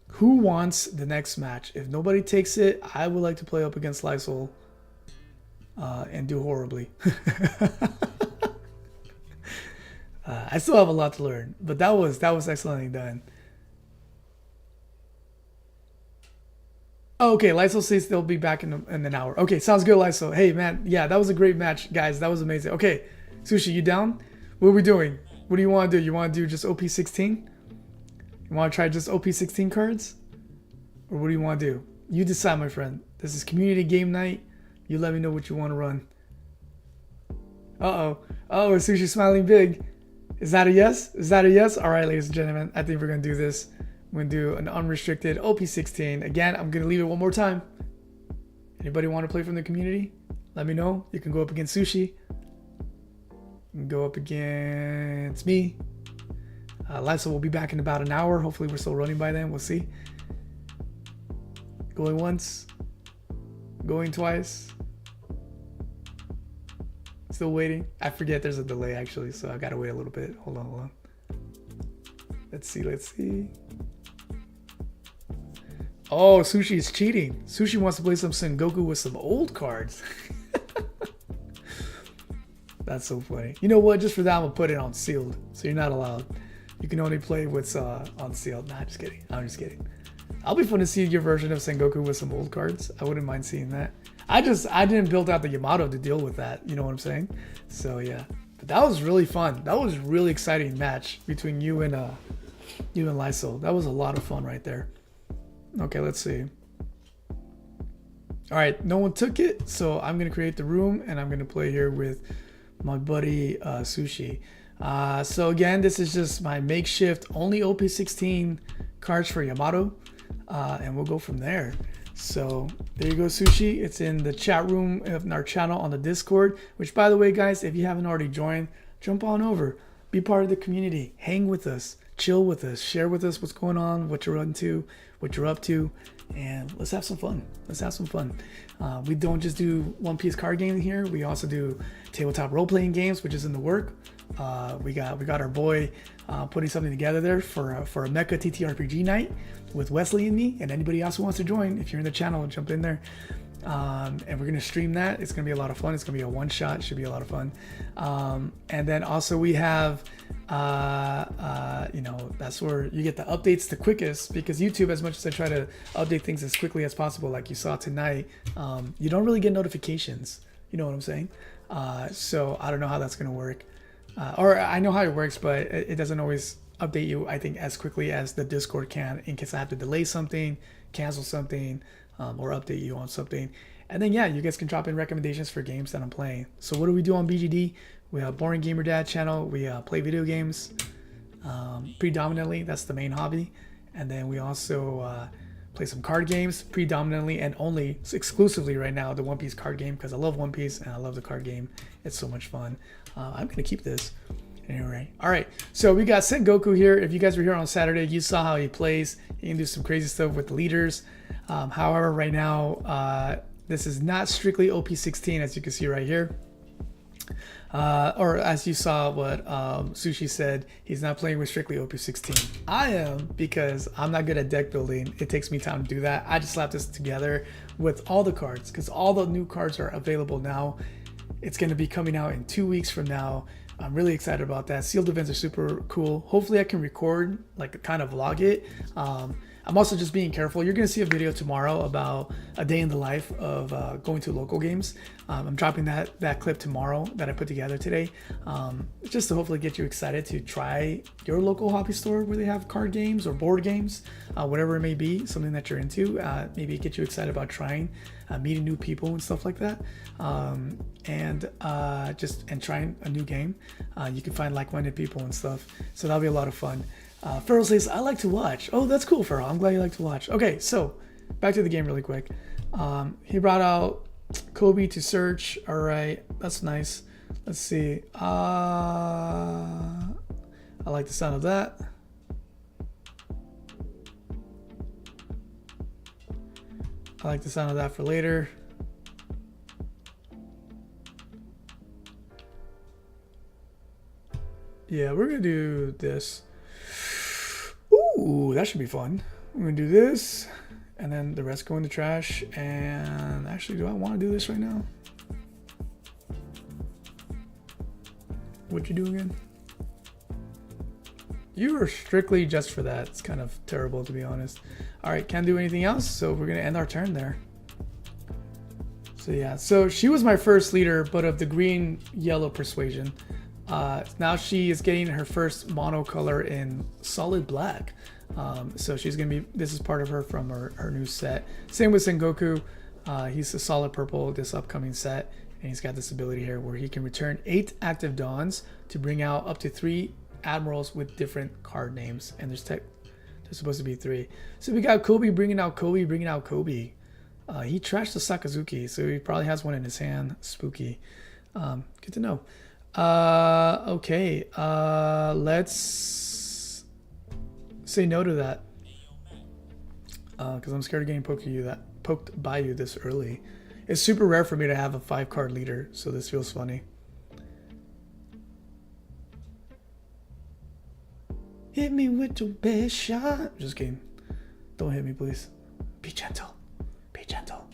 Who wants the next match? If nobody takes it, I would like to play up against Lysol, and do horribly. I still have a lot to learn, but that was excellently done. Oh, okay, Lysol says they'll be back in an hour. Okay, sounds good, Lysol. Hey, man, yeah, that was a great match, guys. That was amazing. Okay, Sushi, you down? What are we doing? What do you want to do? You want to do just OP16? You want to try just OP16 cards? Or what do you want to do? You decide, my friend. This is community game night. You let me know what you want to run. Uh-oh. Oh, Sushi smiling big. Is that a yes? Is that a yes? All right, ladies and gentlemen, I think we're going to do this. I'm going to do an unrestricted OP16. Again, I'm going to leave it one more time. Anybody want to play from the community? Let me know. You can go up against Sushi. You can go up against me. Lysol will be back in about an hour. Hopefully we're still running by then. We'll see. Going once. Going twice. Still waiting. I forget there's a delay actually, so I gotta wait a little bit. Hold on. Let's see. Oh, Sushi is cheating. Sushi wants to play some Sengoku with some old cards. That's so funny. You know what? Just for that, I'm gonna put it on sealed. So you're not allowed. You can only play what's on sealed. Nah, just kidding. I'm just kidding. I'll be fun to see your version of Sengoku with some old cards. I wouldn't mind seeing that. I didn't build out the Yamato to deal with that. You know what I'm saying? So yeah. But that was really fun. That was a really exciting match between you and Lysol. That was a lot of fun right there. Okay, let's see. All right, no one took it, so I'm gonna create the room and I'm gonna play here with my buddy Sushi. So again, this is just my makeshift only OP16 cards for Yamato, and we'll go from there. So there you go, Sushi. It's in the chat room of our channel on the Discord, which by the way, guys, if you haven't already joined, jump on over, be part of the community, hang with us, chill with us, share with us what's going on, what you're into, what you're up to, and let's have some fun. We don't just do One Piece card game here. We also do tabletop role-playing games, which is in the work. We got our boy putting something together there for a Mecha TTRPG night with Wesley and me, and anybody else who wants to join. If you're in the channel, jump in there. And we're gonna stream that. It's gonna be a lot of fun. It's gonna be a one shot. It should be a lot of fun. And then also we have, that's where you get the updates the quickest, because YouTube, as much as I try to update things as quickly as possible, like you saw tonight, you don't really get notifications. You know what I'm saying? So I don't know how that's gonna work. Or I know how it works, but it doesn't always update you, I think, as quickly as the Discord can, in case I have to delay something, cancel something, or update you on something. And then yeah, you guys can drop in recommendations for games that I'm playing. So what do we do on BGD? We have Boring Gamer Dad channel. We play video games predominantly. That's the main hobby. And then we also play some card games predominantly and only exclusively right now the One Piece card game, because I love One Piece and I love the card game. It's so much fun. I'm gonna keep this anyway. All right, so we got Sengoku here. If you guys were here on Saturday, you saw how he plays. He can do some crazy stuff with the leaders. However, right now this is not strictly OP16, as you can see right here. Or as you saw what Sushi said, he's not playing with strictly OP16. I am, because I'm not good at deck building. It takes me time to do that. I just slapped this together with all the cards, because all the new cards are available now. It's going to be coming out in 2 weeks from now. I'm really excited about that. Sealed events are super cool. Hopefully I can record, like kind of vlog it. I'm also just being careful. You're gonna see a video tomorrow about a day in the life of going to local games. I'm dropping that clip tomorrow that I put together today, just to hopefully get you excited to try your local hobby store where they have card games or board games, whatever it may be, something that you're into. Maybe get you excited about trying, meeting new people and stuff like that, and trying a new game. You can find like-minded people and stuff, so that'll be a lot of fun. Farrell says, I like to watch. Oh, that's cool, Farrell. I'm glad you like to watch. Okay, so back to the game really quick. He brought out Kobe to search. All right, that's nice. Let's see. I like the sound of that. I like the sound of that for later. Yeah, we're gonna do this. Ooh, that should be fun. We're gonna do this, and then the rest go in the trash. And actually, do I want to do this right now? What'd you do again? You were strictly just for that. It's kind of terrible, to be honest. All right, can't do anything else, so we're gonna end our turn there. So yeah, so she was my first leader, but of the green-yellow persuasion. Now she is getting her first mono color in solid black. So she's gonna be, this is part of her from her new set. Same with Sengoku. He's a solid purple this upcoming set, and he's got this ability here where he can return 8 active dons to bring out up to 3 admirals with different card names, and there's supposed to be 3. So we got Kobe bringing out Kobe. He trashed the Sakazuki, so he probably has one in his hand. Spooky. Good to know. Okay, let's say no to that, because I'm scared of getting poked by you this early. It's super rare for me to have a 5-card leader, so this feels funny. Hit me with your best shot. Just kidding. Don't hit me, please. Be gentle. Be gentle.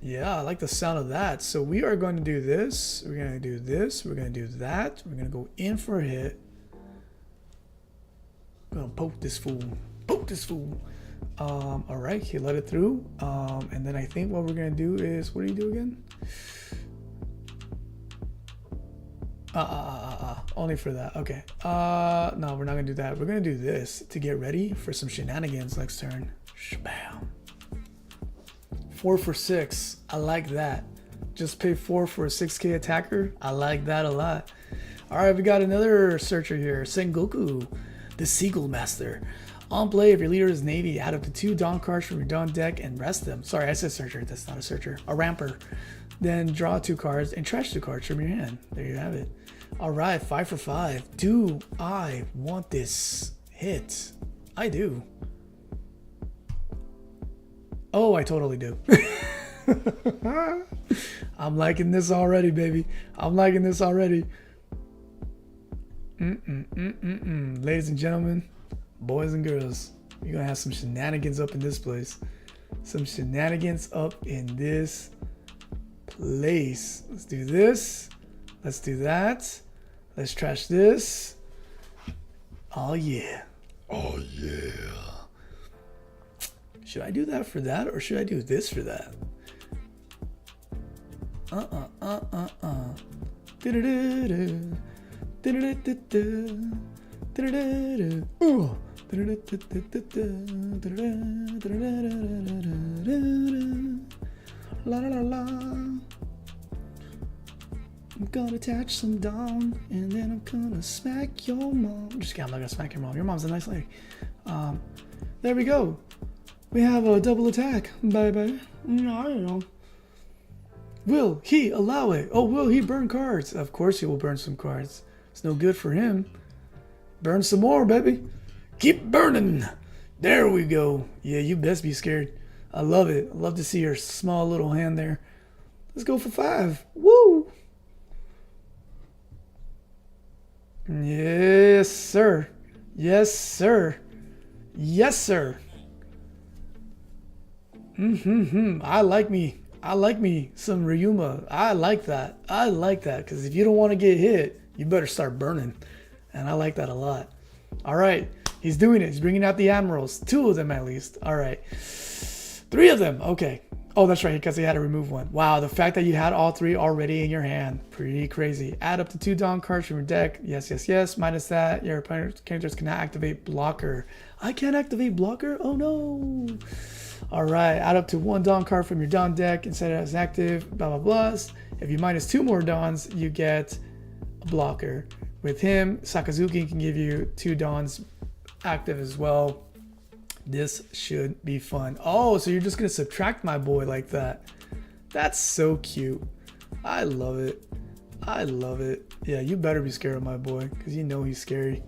Yeah, I like the sound of that. So we are going to do this. We're going to do this. We're going to do that. We're going to go in for a hit. I'm going to poke this fool. Poke this fool. All right, he let it through. And then I think what we're going to do is, what do you do again? Only for that. Okay. No, we're not going to do that. We're going to do this to get ready for some shenanigans next turn. Shabam. 4 for 6. I like that. Just pay 4 for a 6k attacker. I like that a lot. All right, we got another searcher here. Sengoku, the Seagull Master. On play, if your leader is Navy, add up to 2 Dawn cards from your Dawn deck and rest them. Sorry, I said searcher. That's not a searcher. A ramper. Then draw 2 cards and trash 2 cards from your hand. There you have it. All right, 5 for 5. Do I want this hit? I do. Oh, I totally do. I'm liking this already, baby. I'm liking this already. Ladies and gentlemen, boys and girls, you're going to have some shenanigans up in this place. Some shenanigans up in this place. Let's do this. Let's do that. Let's trash this. Oh, yeah. Oh, yeah. Should I do that for that, or should I do this for that? La la la la. I'm gonna attach some Dawn, and then I'm gonna smack your mom. Just kidding, I'm not gonna smack your mom. Your mom's a nice lady. There we go. We have a double attack. Bye-bye. No, I don't know. Will he allow it? Oh, will he burn cards? Of course he will burn some cards. It's no good for him. Burn some more, baby. Keep burning. There we go. Yeah, you best be scared. I love it. I love to see your small little hand there. Let's go for 5. Woo! Yes, sir. Yes, sir. Yes, sir. I like me some Ryuma. I like that. I like that, because if you don't want to get hit, you better start burning. And I like that a lot. All right. He's doing it. He's bringing out the admirals. 2 of them at least. All right. 3 of them. Okay. Oh, that's right, because he had to remove 1. Wow, the fact that you had all 3 already in your hand. Pretty crazy. Add up to 2 Dawn cards from your deck. Yes, yes, yes. Minus that, your opponent's characters cannot activate blocker. I can't activate blocker? Oh, no. All right. Add up to 1 Dawn card from your Dawn deck and set it as active. Blah, blah, blah. If you minus 2 more Dawns, you get a blocker. With him, Sakazuki can give you 2 Dawns active as well. This should be fun. Oh, so you're just gonna subtract my boy like that. That's so cute. I love it. I love it. Yeah, you better be scared of my boy, because you know he's scary.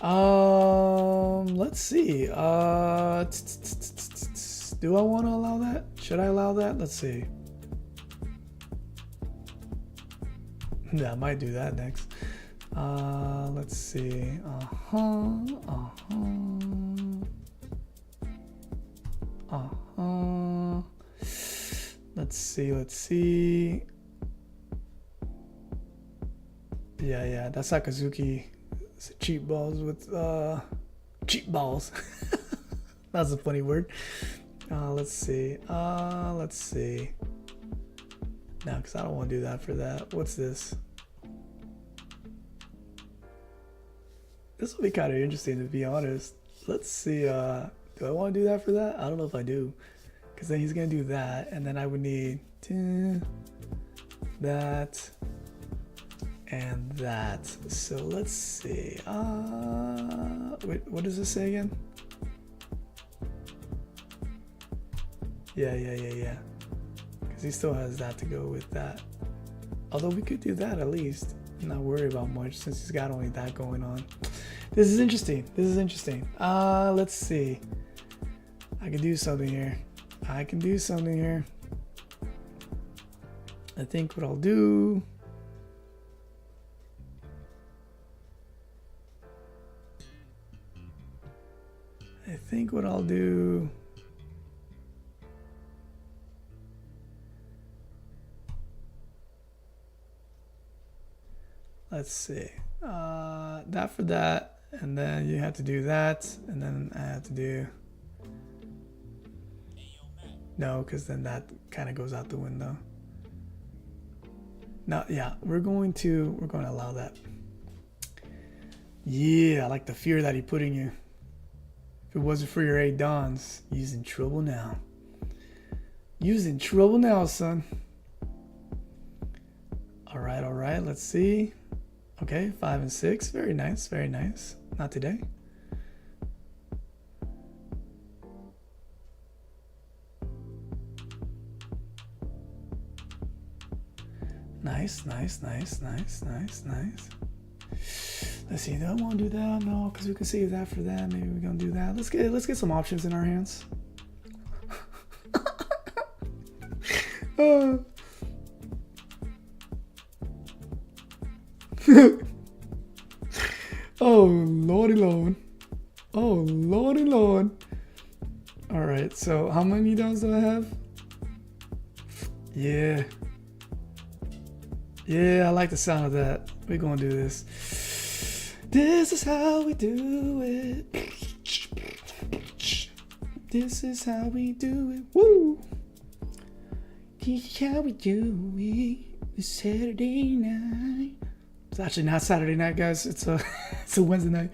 Let's see. Do I want to allow that? Should I allow that? Let's see. Yeah, I might do that next. Let's see. Let's see. Yeah, that's Sakazuki. Cheap balls with cheap balls. That's a funny word. Let's see. No, because I don't want to do that for that. What's this? This will be kind of interesting, to be honest. Let's see. Do I want to do that for that? I don't know if I do. Because then he's going to do that. And then I would need that and that. So let's see. Wait, what does this say again? Yeah. Because he still has that to go with that. Although we could do that at least. Not worry about much since he's got only that going on. This is interesting. Let's see. I can do something here. I think what I'll do. Let's see. That for that. And then you have to do that. And then I have to do. No, because then that kind of goes out the window. No, yeah, we're going to allow that. Yeah, I like the fear that he put in you. If it wasn't for your 8 Dawns, he's in trouble now. Son. All right, let's see. Okay, 5 and 6, very nice. Not today. Nice. Let's see, do I want to do that? No, because we can save that for that. Maybe we're gonna do that. Let's get some options in our hands. Oh lordy lord. All right, so how many Dawns do I have? Yeah, I like the sound of that. We're gonna do this. This is how we do it. This is how we do it. Woo! This is how we do it. It's Saturday night. It's actually not Saturday night, guys. It's a Wednesday night.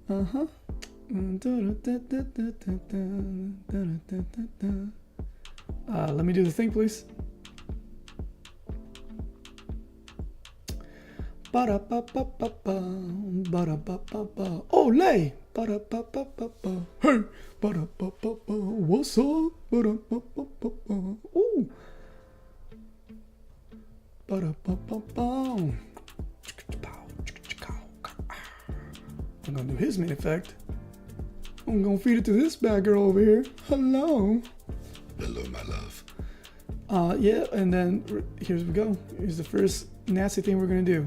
Let me do the thing, please. Ba-da-ba-ba-ba-ba, ba-da-ba-ba-ba. Olay! Ba-da-ba-ba-ba-ba. Hey! Ba-da-ba-ba-ba. What's up? Ba-da-ba-ba-ba-ba. Ooh! Ba-da-ba-ba-ba. I'm gonna do his main effect. I'm gonna feed it to this bad girl over here. Hello, my love. Yeah, and then here we go. Here's the first nasty thing we're gonna do.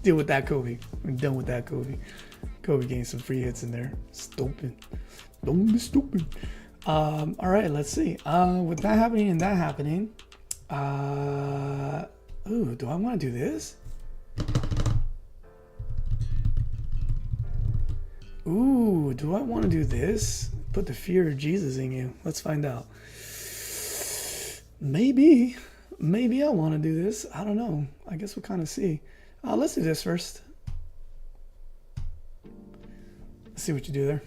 Deal with that, Kobe. I'm done with that, Kobe. Kobe getting some free hits in there. Stupid. Don't be stupid. All right, let's see. With that happening and that happening, ooh, do I want to do this? Ooh, do I want to do this? Put the fear of Jesus in you. Let's find out. Maybe I want to do this. I don't know. I guess we'll kind of see. Let's do this first. Let's see what you do there.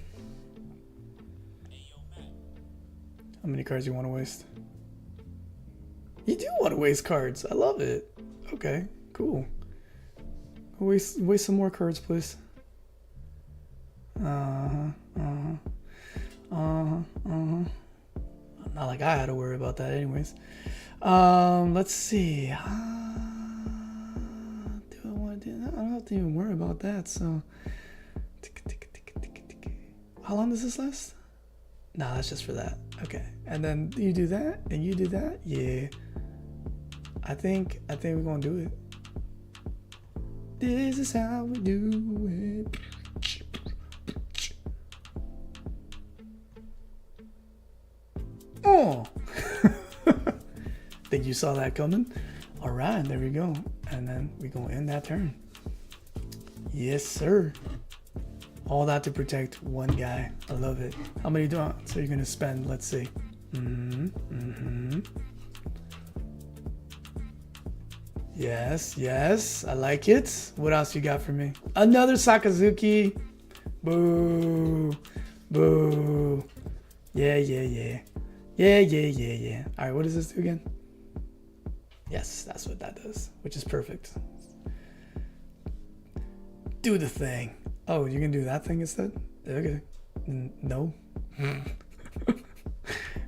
How many cards you want to waste? You do want to waste cards. I love it. Okay, cool. Waste some more cards, please. Not like I had to worry about that anyways. Let's see. Do I want to do that? I don't have to even worry about that, so. How long does this last? No, that's just for that. Okay. And then you do that, and you do that. Yeah. I think we're gonna do it. This is how we do it. Oh. Think you saw that coming? All right, there we go. And then we gonna end that turn. Yes, sir. All that to protect one guy. I love it. How many do you want? So you're gonna spend, let's see. Yes, I like it. What else you got for me? Another Sakazuki. Boo. Boo. Yeah. All right, what does this do again? Yes, that's what that does, which is perfect. Do the thing. Oh, you can do that thing instead? Okay. No.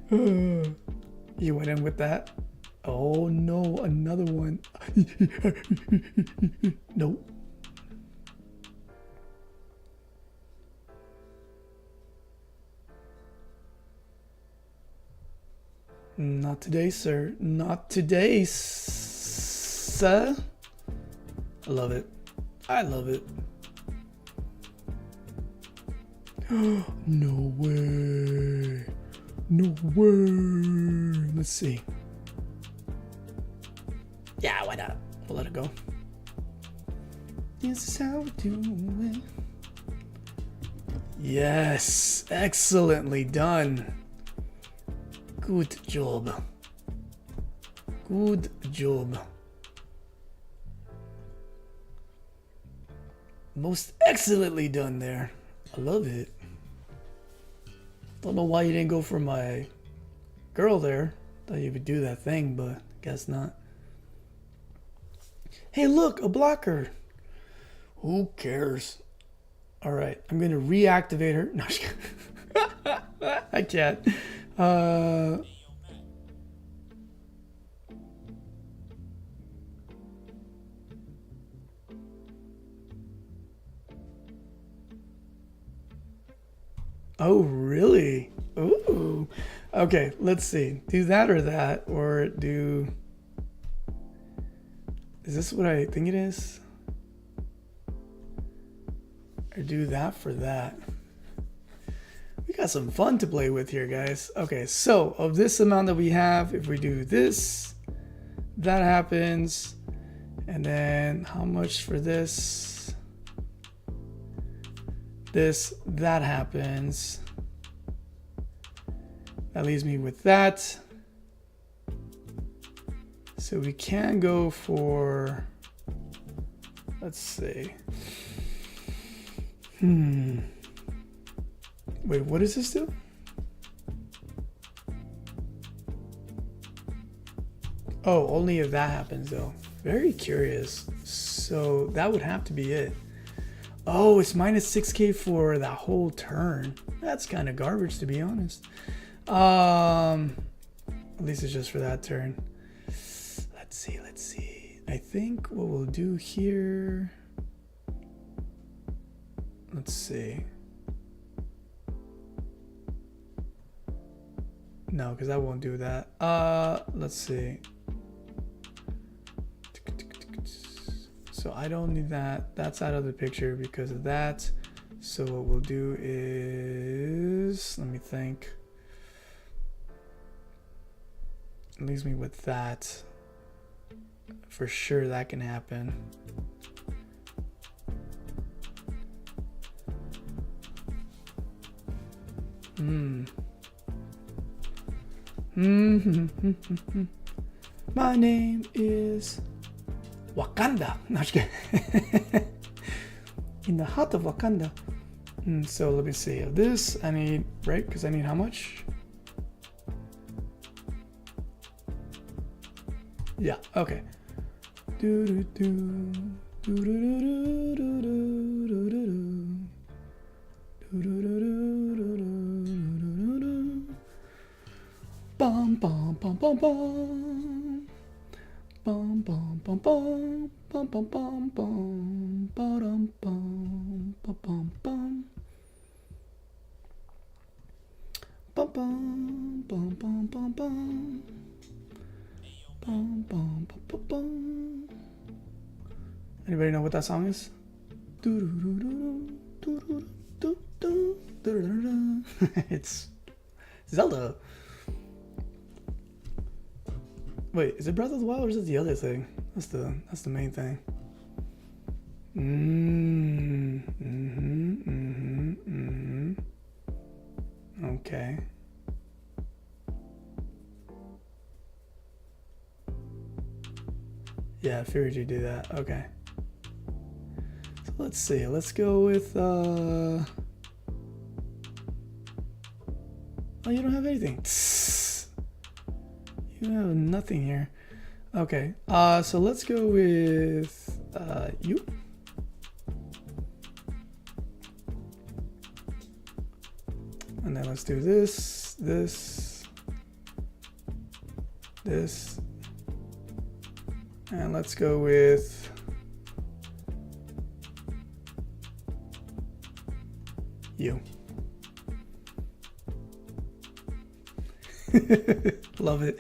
You went in with that? Oh no, another one. Nope. Not today, sir. Not today, sir. I love it. I love it. No way. No way. Let's see. Yeah, why not? We'll let it go. This is how we do it. Yes. Excellently done. Good job. Good job. Most excellently done there. I love it. Don't know why you didn't go for my girl there. Thought you would do that thing, but guess not. Hey, look, a blocker. Who cares? All right, I'm gonna reactivate her. No, I can't. Oh, really? Ooh. Okay, let's see. Do that or that, or do... Is this what I think it is? Or do that for that? We got some fun to play with here, guys. Okay, so of this amount that we have, if we do this, that happens. And then how much for this? This, that happens. That leaves me with that. So we can go for, let's see. Wait, what does this do? Oh, only if that happens though. Very curious. So that would have to be it. Oh, it's minus 6k for that whole turn. That's kind of garbage, to be honest. At least it's just for that turn. Let's see. I think what we'll do here... Let's see. No, because I won't do that. Let's see. So I don't need that. That's out of the picture because of that. So what we'll do is, let me think. It leaves me with that. For sure that can happen. My name is Wakanda. No, I'm just kidding. In the heart of Wakanda. So let me see. Of this, I need, right? Because I need how much? Yeah, okay. Bum bum bum bum bum. Bum bum bum bum bum bum bum bum bum bum bum bum bum. Bum bum bum bum bum bum. Bum bum bum bum bum. Anybody know what that song is? It's Zelda. Wait, is it Breath of the Wild or is it the other thing? That's the main thing. Okay. Yeah, I figured you'd do that. Okay. So let's see. Let's go with oh, you don't have anything. You have nothing here. Okay. So let's go with you. And then let's do this, this, this. And let's go with you. Love it.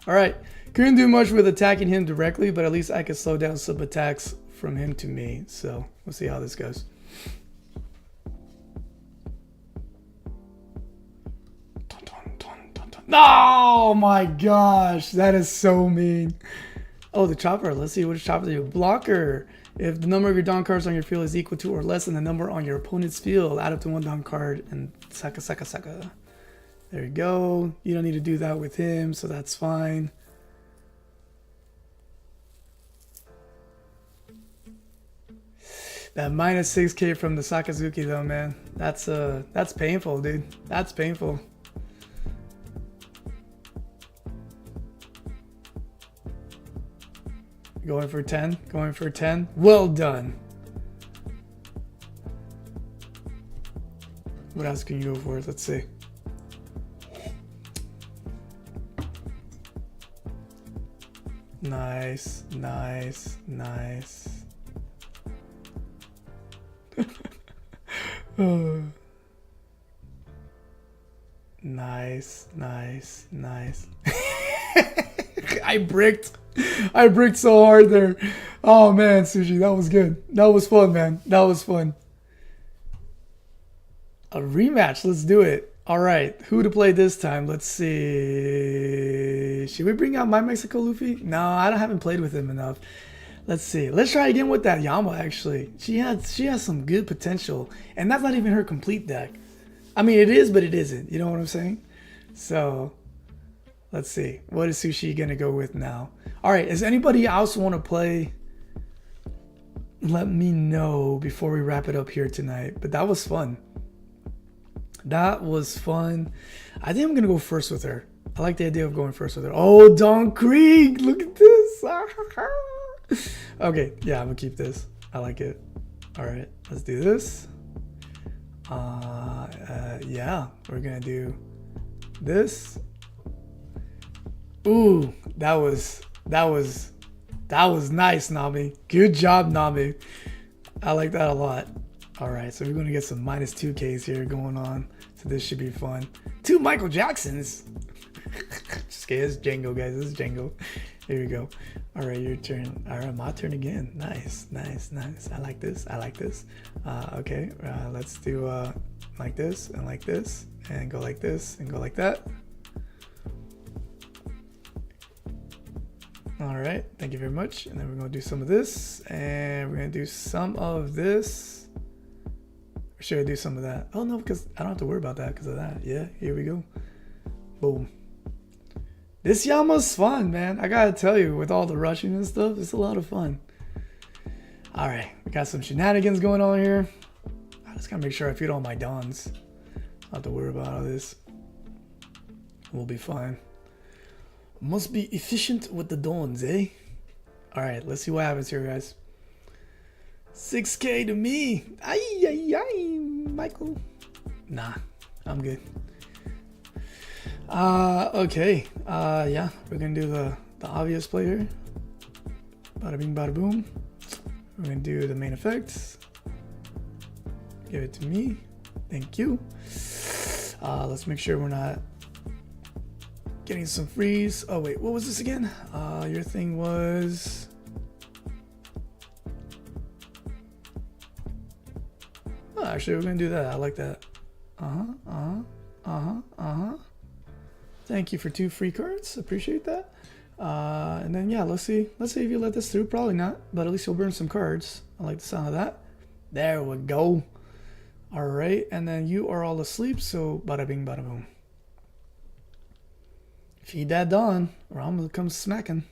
All right. Couldn't do much with attacking him directly, but at least I could slow down some attacks from him to me. So we'll see how this goes. Oh my gosh, that is so mean. Oh, the chopper. Let's see what does chopper do. Blocker. If the number of your Don cards on your field is equal to or less than the number on your opponent's field, add up to one Don card and saka saka saka. There you go. You don't need to do that with him, so that's fine. That minus 6k from the Sakazuki though, man. That's painful, dude. That's painful. Going for 10. Going for 10. Well done. What else can you go for? Let's see. Nice, nice, nice. Oh. Nice, nice, nice. I bricked so hard there. Oh man, Sushi, that was good. That was fun, man. That was fun. A rematch, let's do it. All right, who to play this time? Let's see. Should we bring out my Mexico Luffy? No, I haven't played with him enough. Let's see. Let's try again with that Yama, actually. She has some good potential. And that's not even her complete deck. I mean, it is, but it isn't. You know what I'm saying? So, let's see. What is Sushi going to go with now? All right, does anybody else want to play? Let me know before we wrap it up here tonight. But that was fun. That was fun. I think I'm going to go first with her. I like the idea of going first with her. Oh, Don Krieg. Look at this. Okay, yeah, I'm going to keep this. I like it. All right, let's do this. Yeah, we're going to do this. Ooh, that was nice, Nami. Good job, Nami. I like that a lot. All right, so we're going to get some minus 2Ks here going on. So this should be fun. 2 Michael Jacksons. Just kidding, this is Django, guys. This is Django. Here we go. All right, your turn. All right, my turn again. Nice, nice, nice. I like this. I like this. Okay, let's do like this and like this and go like this and go like that. All right, thank you very much. And then we're going to do some of this and we're going to do some of this. Or should I do some of that? Oh no, because I don't have to worry about that because of that. Yeah, here we go. Boom. This Yama's fun, man. I gotta tell you, with all the rushing and stuff, it's a lot of fun. Alright, we got some shenanigans going on here. I just gotta make sure I feed all my dons. I don't have to worry about all this. We'll be fine. Must be efficient with the dons, eh? Alright, let's see what happens here, guys. 6K to me. Ay, ay, ay, Michael. Nah, I'm good. Okay. Yeah, we're gonna do the obvious play here. Bada bing, bada boom. We're gonna do the main effects. Give it to me. Thank you. Let's make sure we're not getting some freeze. Oh wait, what was this again? Your thing was. Oh, actually, we're gonna do that. I like that. Thank you for 2 free cards. Appreciate that. And then yeah, let's see if you let this through. Probably not, but at least you'll burn some cards. I like the sound of that. There we go. All right, and then you are all asleep, so bada bing, bada boom. Feed that Dawn, or I'm gonna come smacking.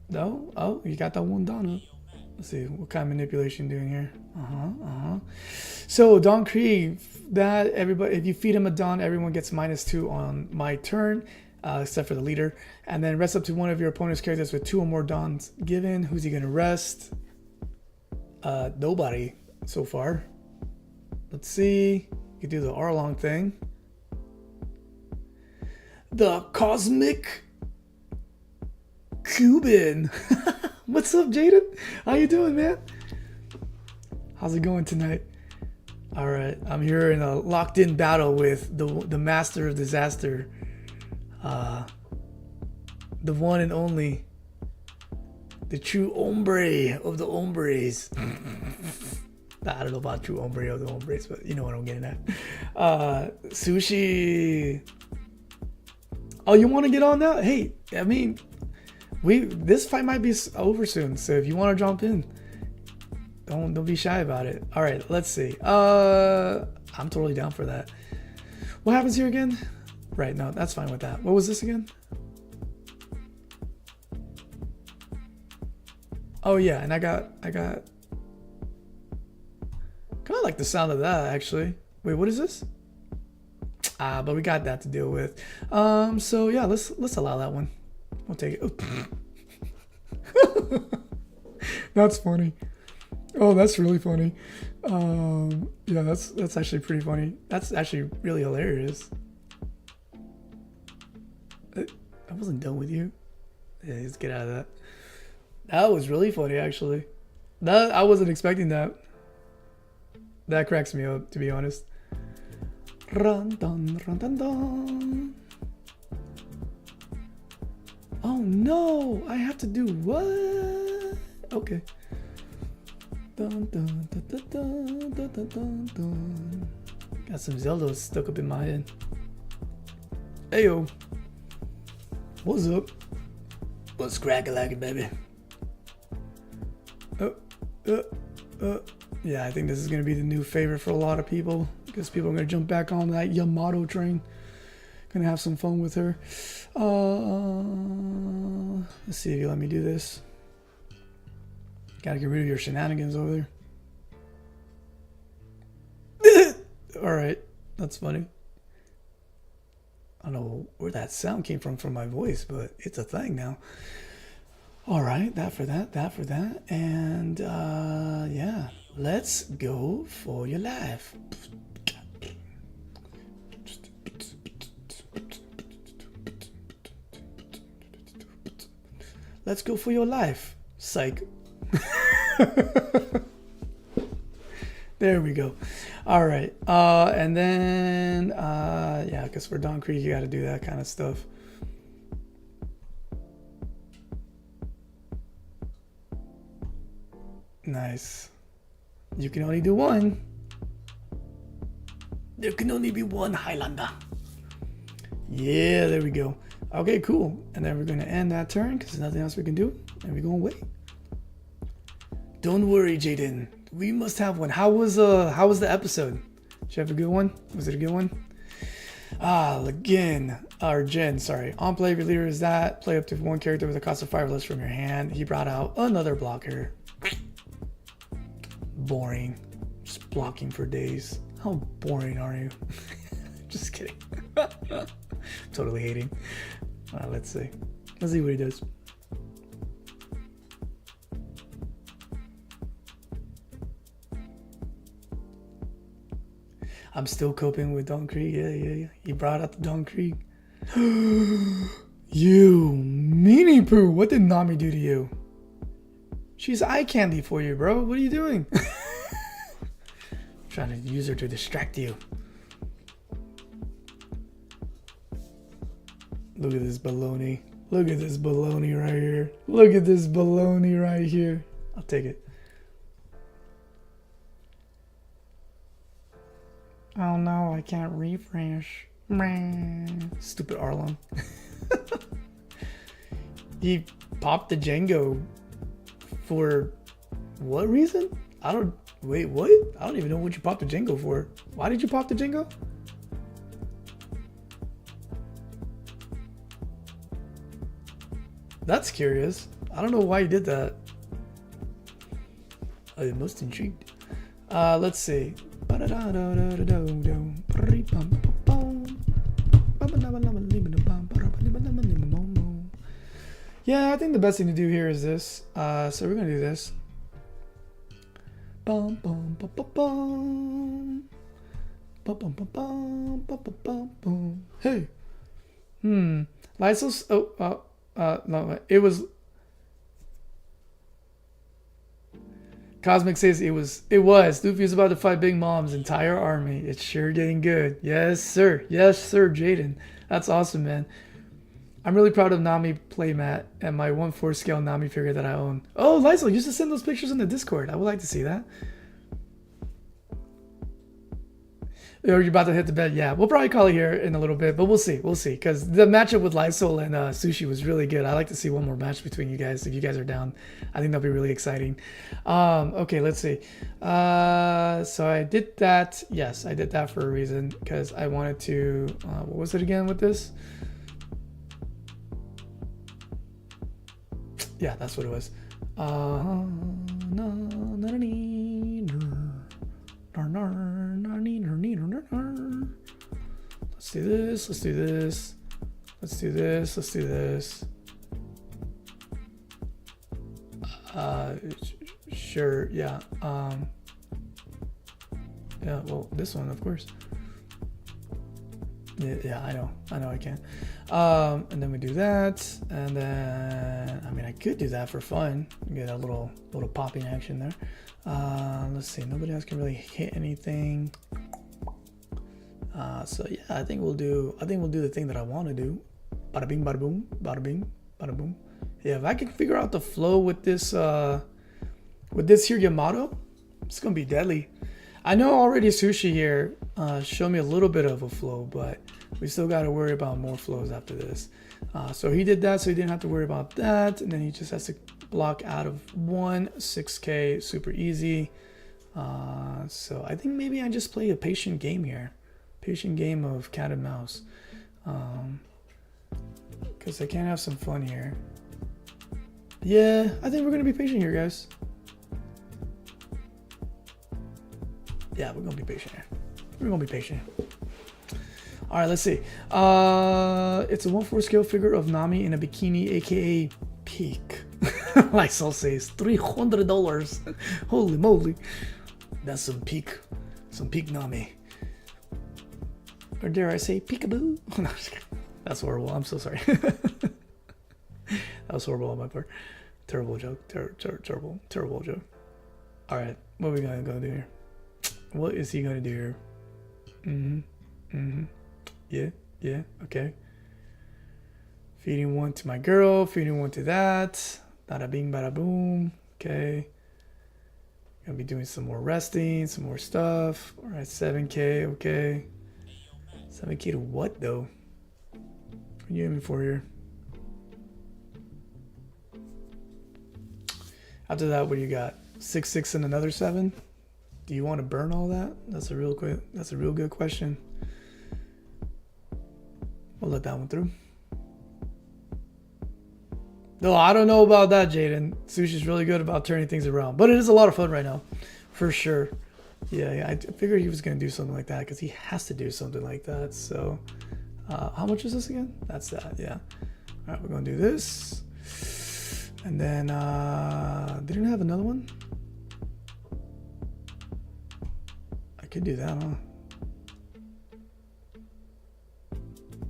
No? Oh, you got that one Dawn up. Let's see what kind of manipulation you're doing here. So Don Krieg, that everybody, if you feed him a Don, everyone gets -2 on my turn, except for the leader. And then rest up to one of your opponent's characters with 2 or more Dons given. Who's he gonna rest? Nobody so far. Let's see. You can do the Arlong thing. The Cosmic Cuban. What's up, Jaden? How you doing, man? How's it going tonight? All right, I'm here in a locked-in battle with the master of disaster, the one and only, the true hombre of the hombres. I don't know about true hombre of the hombres, but you know what I'm getting at. Sushi. Oh, you want to get on that? Hey, I mean, this fight might be over soon, so if you want to jump in, don't be shy about it. All right, let's see. I'm totally down for that. What happens here again? Right, no, that's fine with that. What was this again? Oh yeah, and I got kind of like the sound of that actually. Wait, what is this? But we got that to deal with. So yeah, let's allow that one. We'll take it. That's funny. Oh, that's really funny. Yeah, that's actually pretty funny. That's actually really hilarious. I wasn't done with you. Yeah, let's get out of that. That was really funny, actually. I wasn't expecting that. That cracks me up, to be honest. Run, dun, run, dun, dun. Oh no! I have to do what? Okay. Dun, dun, dun, dun, dun, dun, dun, dun, dun. Got some Zeldas stuck up in my head. Ayo. What's up? What's crack-a-lackin', baby? Yeah, I think this is going to be the new favorite for a lot of people, because people are going to jump back on that Yamato train. Going to have some fun with her. Let's see if you let me do this. Got to get rid of your shenanigans over there. Alright, that's funny. I don't know where that sound came from my voice, but it's a thing now. Alright, that for that. And yeah, let's go for your life. Let's go for your life. Psych. There we go. All right. And then, yeah, I guess for Don Creek, you got to do that kind of stuff. Nice. You can only do one. There can only be one Highlander. Yeah, there we go. Okay, cool. And then we're going to end that turn because there's nothing else we can do. And we're going to wait. Don't worry, Jaden. We must have one. How was the episode? Did you have a good one? Was it a good one? Jin, sorry. On play, your leader is that. Play up to one character with a cost of 5 less from your hand. He brought out another blocker. Boring. Just blocking for days. How boring are you? Just kidding. Totally hating. Let's see. Let's see what he does. I'm still coping with Don Krieg. Yeah. He brought out the Don Krieg. You meanie poo. What did Nami do to you? She's eye candy for you, bro. What are you doing? Trying to use her to distract you. Look at this baloney. Look at this baloney right here. Look at this baloney right here. I'll take it. Oh no, I can't refresh. Stupid Arlong. He popped the Django for what reason? Wait, what? I don't even know what you popped the Django for. Why did you pop the Django? That's curious. I don't know why you did that. I'm most intrigued. Let's see. Yeah, I think the best thing to do here is this. So we're gonna do this. Hey. Lysol's. No, it was. Cosmic says it was. Luffy was about to fight Big Mom's entire army. It's sure getting good. Yes, sir. Yes, sir, Jaden. That's awesome, man. I'm really proud of Nami playmat and my 1/4 scale Nami figure that I own. Oh, Lysol, you should send those pictures in the Discord. I would like to see that. Or you're about to hit the bed. Yeah, we'll probably call it here in a little bit, but we'll see. We'll see. Because the matchup with Lysol and Sushi was really good. I'd like to see one more match between you guys if you guys are down. I think that'll be really exciting. Okay, let's see. So I did that. Yes, I did that for a reason. Because I wanted to... what was it again with this? Yeah, that's what it was. Let's do this. Let's do this. Let's do this. Let's do this. Sure. Yeah. Yeah. Well, this one, of course. Yeah, I know I can. And then we do that, and then I mean I could do that for fun, get a little popping action there. Let's see, nobody else can really hit anything. So yeah, I think we'll do the thing that I want to do. Bada bing, bada boom, bada bing, bada boom. Yeah, if I can figure out the flow with this here Yamato, it's gonna be deadly. I know already Sushi here showed me a little bit of a flow, but we still got to worry about more flows after this. So he did that, so he didn't have to worry about that. And then he just has to block out of 6K, super easy. So I think maybe I just play a patient game here. Patient game of cat and mouse. Because I can have some fun here. Yeah, I think we're going to be patient here, guys. Yeah, we're gonna be patient here. We're gonna be patient. All right, let's see. It's a 1/4 scale figure of Nami in a bikini, aka peak. Lysol says $300. Holy moly, that's some peak Nami. Or dare I say peekaboo? No, that's horrible. I'm so sorry. That was horrible on my part. Terrible joke. Terrible joke. All right, what are we gonna go do here? What is he gonna do here? Yeah, okay. Feeding one to my girl, feeding one to that. Bada bing, bada boom. Okay. Gonna be doing some more resting, some more stuff. All right, 7K, okay. 7K to what though? What are you aiming for here? After that, what do you got? 6, 6, and another 7. Do you want to burn all that? That's a real good question. We'll let that one through. No, I don't know about that, Jaden. Sushi's really good about turning things around, but it is a lot of fun right now, for sure. Yeah, I figured he was gonna do something like that because he has to do something like that. So, how much is this again? That's that. Yeah. All right, we're gonna do this, and then didn't I have another one? I could do that, huh?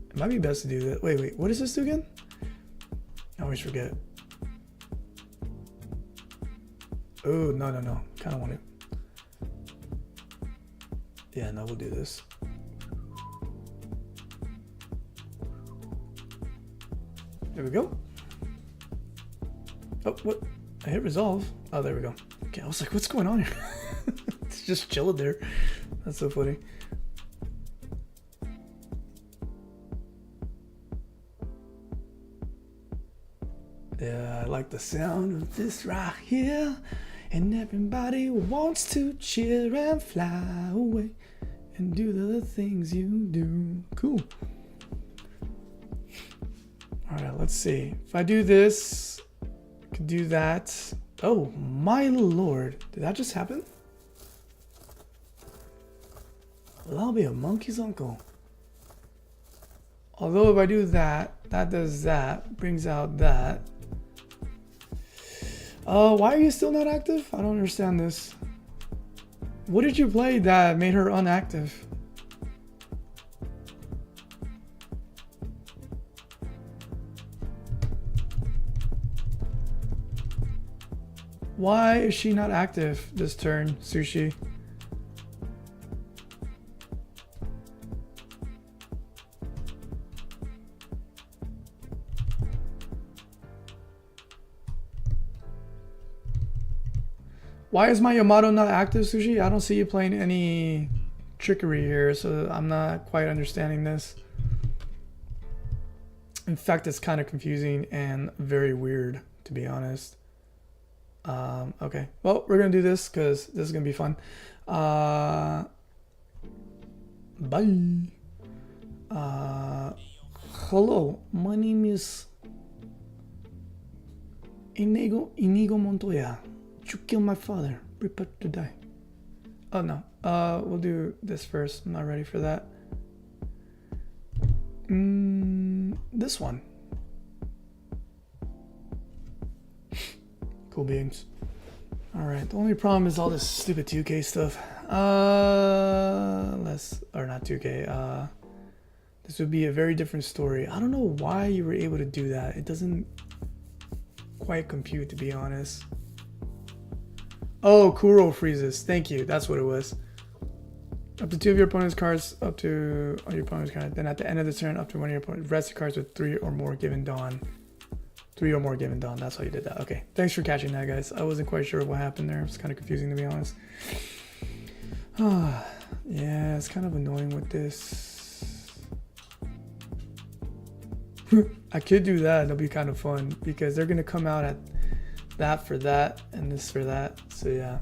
It might be best to do that. Wait, what does this do again? I always forget. Oh, no. Kind of want it. Yeah, no, we'll do this. There we go. Oh, what? I hit resolve. Oh, there we go. Okay, I was like, what's going on here? It's just chilling there. That's so funny. Yeah, I like the sound of this right here. And everybody wants to cheer and fly away and do the things you do. Cool. All right, let's see. If I do this, I can do that. Oh, my lord. Did that just happen? Well, I'll be a monkey's uncle. Although if I do that, that does that, brings out that. Why are you still not active? I don't understand this. What did you play that made her unactive? Why is she not active this turn, Sushi? Why is my Yamato not active, Sushi? I don't see you playing any trickery here, so I'm not quite understanding this. In fact, it's kind of confusing and very weird, to be honest. Okay, well, we're gonna do this because this is gonna be fun. Bye. Hello, my name is Inigo Montoya. You killed my father. Prepare to die. Oh no. We'll do this first. I'm not ready for that. This one. Cool beings. Alright, the only problem is all this stupid 2K stuff. Not 2K. This would be a very different story. I don't know why you were able to do that. It doesn't quite compute, to be honest. Oh, Kuro freezes. Thank you. That's what it was. Up to 2 of your opponent's cards, up to all your opponent's cards. Then at the end of the turn, up to 1 of your opponent's rest of cards with 3 or more given dawn. 3 or more given dawn. That's how you did that. Okay. Thanks for catching that, guys. I wasn't quite sure what happened there. It was kind of confusing, to be honest. Yeah, it's kind of annoying with this. I could do that. It'll be kind of fun because they're going to come out at that for that and this for that. So yeah,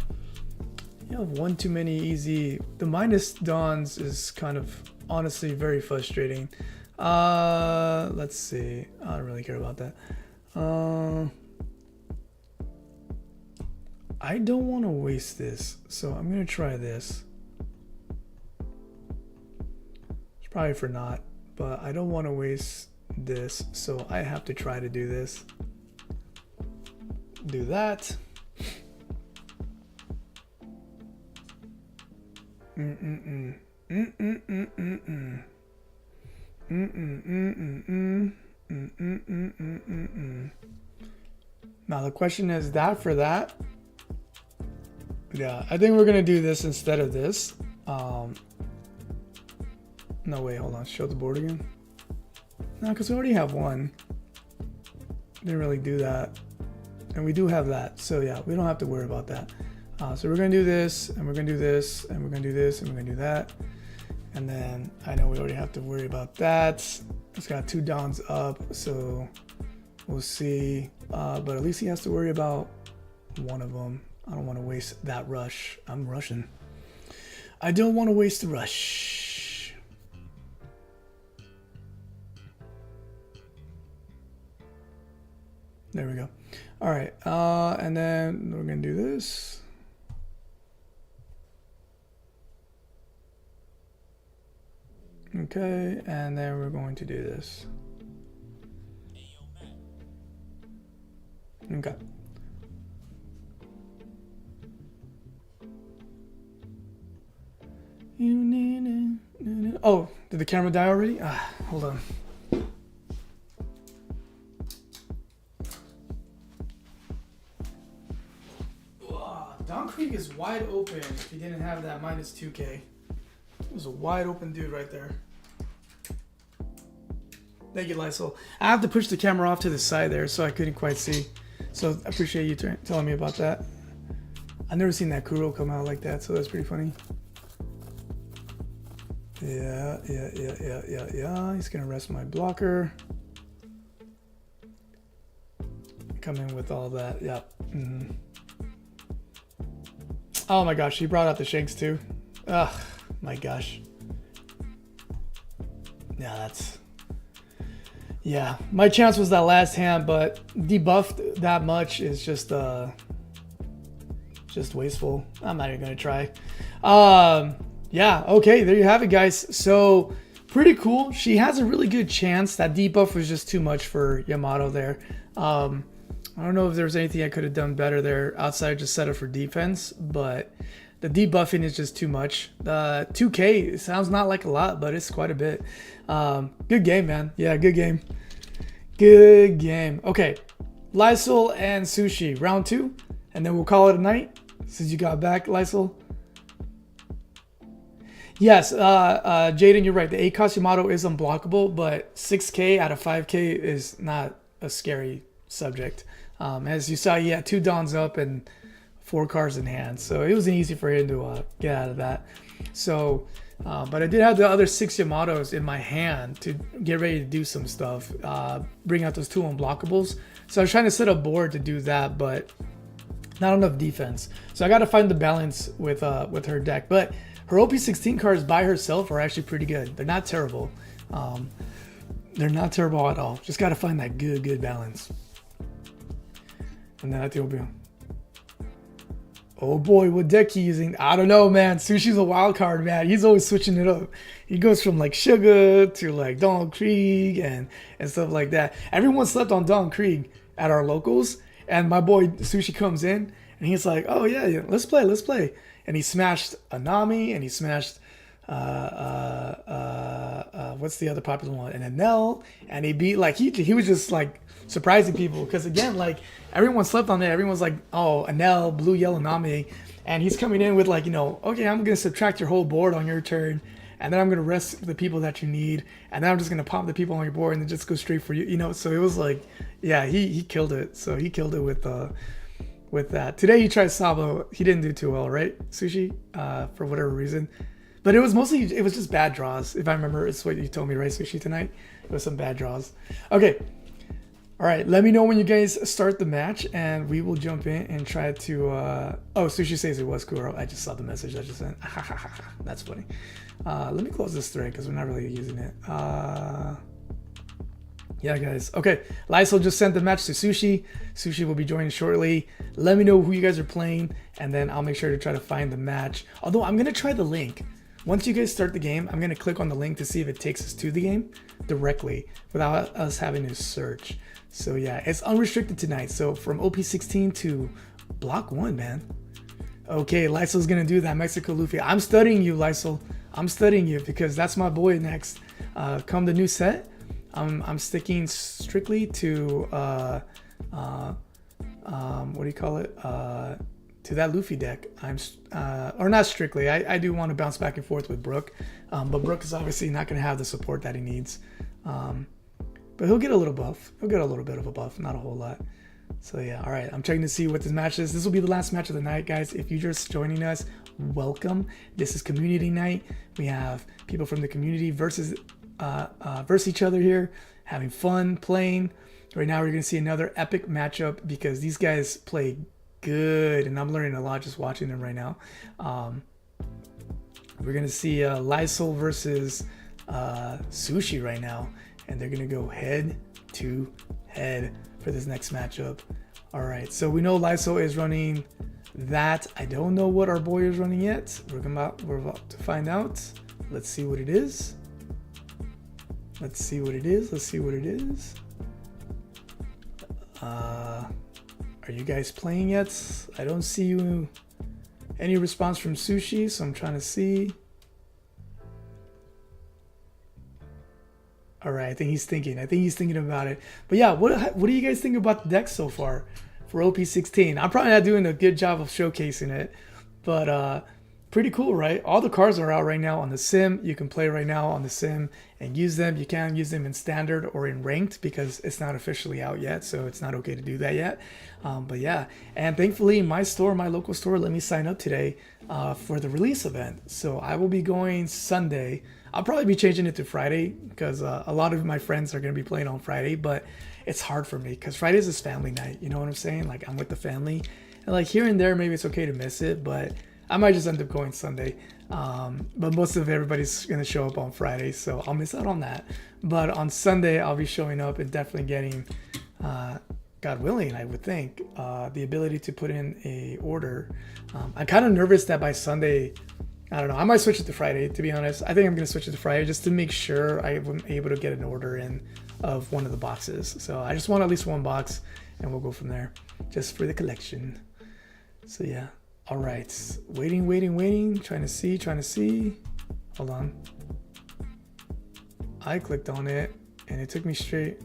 you have one too many easy. The minus dawns is kind of honestly very frustrating. Let's see. I don't really care about that. I don't want to waste this, so I'm gonna try this. It's probably for not, but I don't want to waste this, so I have to try to do this. Do that. Now the question is that for that. Yeah, I think we're gonna do this instead of this. No, wait, hold on. Show the board again. No, because we already have one. Didn't really do that. And we do have that, so yeah, we don't have to worry about that. So we're gonna do this, and we're gonna do this, and we're gonna do this, and we're gonna do that. And then I know we already have to worry about that. It's got 2 dawns up, so we'll see. But at least he has to worry about one of them. I don't want to waste that rush. I'm rushing. I don't want to waste the rush. There we go. All right. And then we're going to do this. Okay. And then we're going to do this. Okay. Oh, did the camera die already? Hold on. Don Krieg is wide open if he didn't have that minus 2K. It was a wide open dude right there. Thank you, Lysol. I have to push the camera off to the side there, so I couldn't quite see. So I appreciate you telling me about that. I've never seen that Kuro come out like that, so that's pretty funny. Yeah. He's gonna rest my blocker. Come in with all that. Yep. Oh my gosh, he brought out the Shanks too. Ugh, my gosh. Yeah, that's... Yeah, my chance was that last hand, but debuffed that much is just wasteful. I'm not even gonna try. Yeah, okay, there you have it, guys. So pretty cool. She has a really good chance. That debuff was just too much for Yamato there. I don't know if there was anything I could have done better there outside just set up for defense, but the debuffing is just too much. 2K sounds not like a lot, but it's quite a bit. Good game, man. Yeah, good game. Good game. Okay, Lysol and Sushi, round 2, and then we'll call it a night since you got back, Lysol. Yes, Jaden, you're right. The ACOS Yamato is unblockable, but 6K out of 5K is not a scary subject. As you saw, he had 2 Dons up and 4 cards in hand, so it was easy for him to get out of that. So, but I did have the other 6 Yamatos in my hand to get ready to do some stuff, bring out those 2 unblockables. So I was trying to set a board to do that, but not enough defense. So I got to find the balance with her deck, but her OP16 cards by herself are actually pretty good. They're not terrible. They're not terrible at all. Just got to find that good balance. And then I think we'll be... Oh boy, what deck he using? I don't know, man. Sushi's a wild card, man. He's always switching it up. He goes from like Sugar to like Don Krieg and stuff like that. Everyone slept on Don Krieg at our locals, and my boy Sushi comes in and he's like, "Oh yeah, let's play." And he smashed Anami, and he smashed what's the other popular one? And Enel, and he beat like he was just like surprising people because again, like everyone slept on it. Everyone's like, oh, Enel, blue, yellow, Nami, and he's coming in with like, okay, I'm gonna subtract your whole board on your turn, and then I'm gonna rest the people that you need, and then I'm just gonna pop the people on your board and then just go straight for you, So it was like, yeah, he killed it. So he killed it with that. Today he tried Sabo. He didn't do too well, right, Sushi? For whatever reason. But it was just bad draws. If I remember, it's what you told me, right, Sushi, tonight? It was some bad draws. Okay. All right. Let me know when you guys start the match, and we will jump in and try to... Oh, Sushi says it was Kuro. I just saw the message I just sent. That's funny. Let me close this thread because we're not really using it. Yeah, guys. Okay. Lysol just sent the match to Sushi. Sushi will be joining shortly. Let me know who you guys are playing, and then I'll make sure to try to find the match. Although I'm going to try the link. Once you guys start the game, I'm going to click on the link to see if it takes us to the game directly without us having to search. So yeah, it's unrestricted tonight. So from OP16 to block 1, man. Okay, Lysol's going to do that. Mexico Luffy. I'm studying you, Lysol. I'm studying you because that's my boy next. Come the new set, I'm sticking strictly to, what do you call it? To that Luffy deck. Or not strictly. I do want to bounce back and forth with Brook, but Brook is obviously not going to have the support that he needs. But he'll get a little buff. He'll get a little bit of a buff, not a whole lot. So yeah, all right. I'm checking to see what this match is. This will be the last match of the night, guys. If you're just joining us, welcome. This is community night. We have people from the community versus each other here, having fun playing. Right now, we're going to see another epic matchup because these guys play good. And I'm learning a lot just watching them right now. We're going to see Lysol versus Sushi right now. And they're going to go head to head for this next matchup. All right, so we know Lysol is running that. I don't know what our boy is running yet. We're about to find out. Let's see what it is. Let's see what it is. Let's see what it is. Are you guys playing yet? I don't see you. Any response from Sushi, so I'm trying to see. All right, I think he's thinking. I think he's thinking about it. But yeah, what do you guys think about the deck so far for OP16? I'm probably not doing a good job of showcasing it, but pretty cool, right? All the cards are out right now on the sim. You can play right now on the sim and use them. You can't use them in standard or in ranked because it's not officially out yet, so it's not okay to do that yet. But yeah, and thankfully my local store, let me sign up today for the release event. So I will be going Sunday. I'll probably be changing it to Friday because a lot of my friends are going to be playing on Friday, but it's hard for me because Fridays is family night. You know what I'm saying? Like, I'm with the family, and like here and there, maybe it's okay to miss it, but I might just end up going Sunday. But most of everybody's going to show up on Friday, so I'll miss out on that. But on Sunday, I'll be showing up and definitely getting, God willing, I would think, the ability to put in a order. I'm kind of nervous that by Sunday, I don't know, I might switch it to Friday, to be honest. I think I'm going to switch it to Friday just to make sure I'm able to get an order in of one of the boxes. So I just want at least one box, and we'll go from there, just for the collection. So yeah. All right. Waiting. Trying to see. Hold on. I clicked on it, and it took me straight.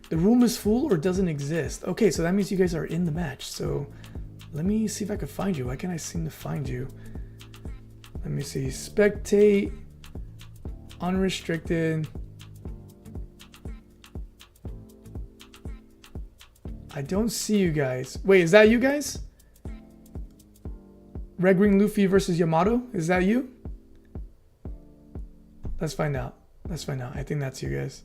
The room is full or doesn't exist. Okay, so that means you guys are in the match. So let me see if I can find you. Why can't I seem to find you? Let me see. Spectate. Unrestricted. I don't see you guys. Wait, is that you guys? Red Green Luffy versus Yamato? Is that you? Let's find out. I think that's you guys.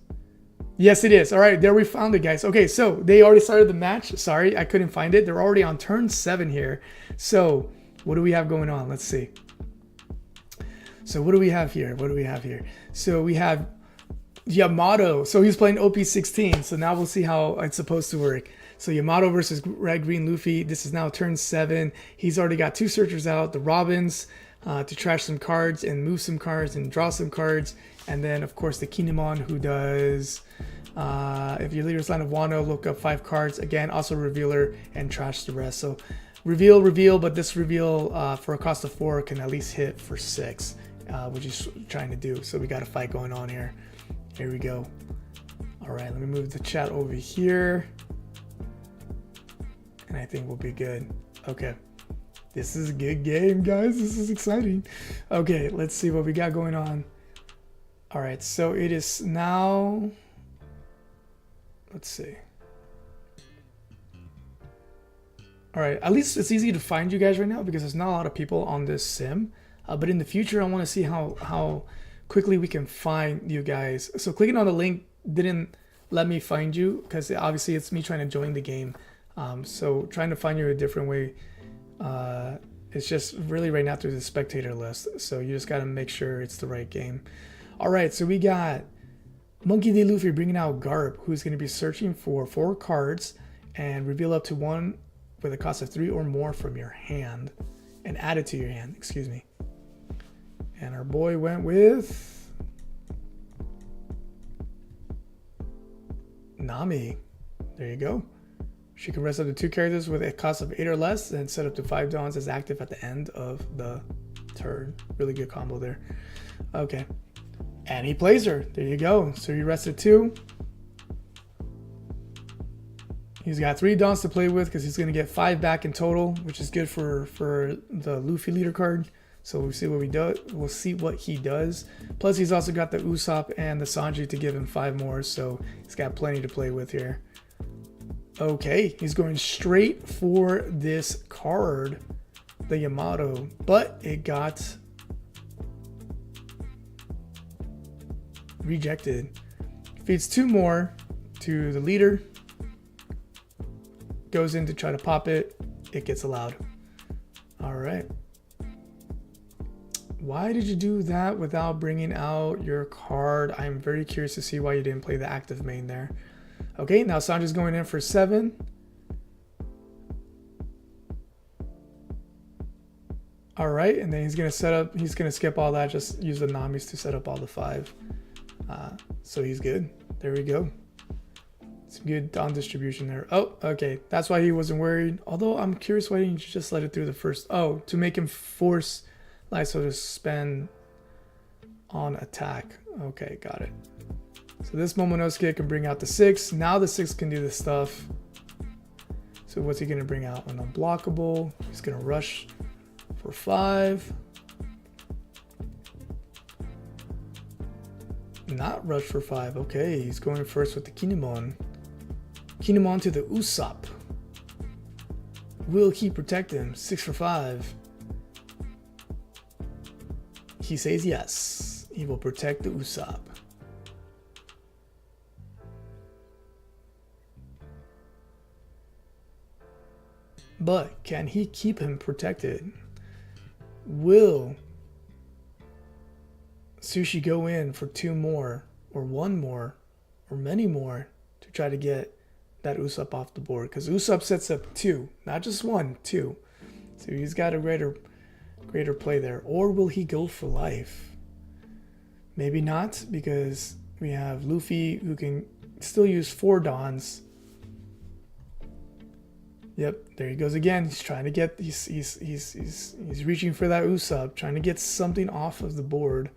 Yes, it is. All right, there we found it, guys. Okay, so they already started the match. Sorry, I couldn't find it. They're already on turn 7 here. So what do we have going on? Let's see. So what do we have here? So we have Yamato. So he's playing OP16. So now we'll see how it's supposed to work. So Yamato versus Red Green Luffy. This is now turn 7. He's already got 2 searchers out. The Robins to trash some cards and move some cards and draw some cards. And then, of course, the Kinemon, who does, if your leader's line of Wano, look up 5 cards. Again, also revealer and trash the rest. So reveal, but this reveal for a cost of 4 can at least hit for 6, which he's trying to do. So we got a fight going on here. Here we go. All right, let me move the chat over here. And I think we'll be good. Okay. This is a good game, guys. This is exciting. Okay, let's see what we got going on. All right, so it is now, let's see. All right, at least it's easy to find you guys right now because there's not a lot of people on this sim. But in the future, I want to see how quickly we can find you guys. So clicking on the link didn't let me find you because obviously it's me trying to join the game. So trying to find you a different way. It's just really right now through the spectator list. So you just got to make sure it's the right game. All right, so we got Monkey D. Luffy bringing out Garp, who's going to be searching for 4 cards and reveal up to 1 with a cost of 3 or more from your hand and add it to your hand, excuse me. And our boy went with Nami. There you go. She can rest up to 2 characters with a cost of 8 or less and set up to 5 dawns as active at the end of the turn. Really good combo there. Okay. And he plays her. There you go. So he rested 2. He's got 3 dawns to play with because he's going to get 5 back in total, which is good for the Luffy leader card. So we'll see what we do. We'll see what he does. Plus, he's also got the Usopp and the Sanji to give him 5 more. So he's got plenty to play with here. Okay, he's going straight for this card, the Yamato, but it got rejected. Feeds 2 more to the leader. Goes in to try to pop it. it gets allowed. All right. Why did you do that without bringing out your card? I'm very curious to see why you didn't play the active main there. Okay, now Sanji's going in for 7. All right, and then he's gonna skip all that, just use the Namis to set up all the 5. So he's good. There we go. Some good Dawn distribution there. Oh, okay, that's why he wasn't worried. Although I'm curious why didn't you just let it through the first? Oh, to make him force Lysol to spend on attack. Okay, got it. So this Momonosuke can bring out the 6. Now the 6 can do this stuff. So what's he gonna bring out? An unblockable. He's gonna rush for 5. Not rush for 5. Okay, he's going first with the Kinemon. Kinemon to the Usopp. Will he protect him? 6 for 5. He says yes. He will protect the Usopp. But can he keep him protected? Will Sushi go in for 2 more, or 1 more, or many more to try to get that Usopp off the board? Because Usopp sets up 2, not just 1, 2. So he's got a greater play there. Or will he go for life? Maybe not, because we have Luffy who can still use 4 Dons. Yep, there he goes again. He's trying to get he's reaching for that Usopp, trying to get something off of the board.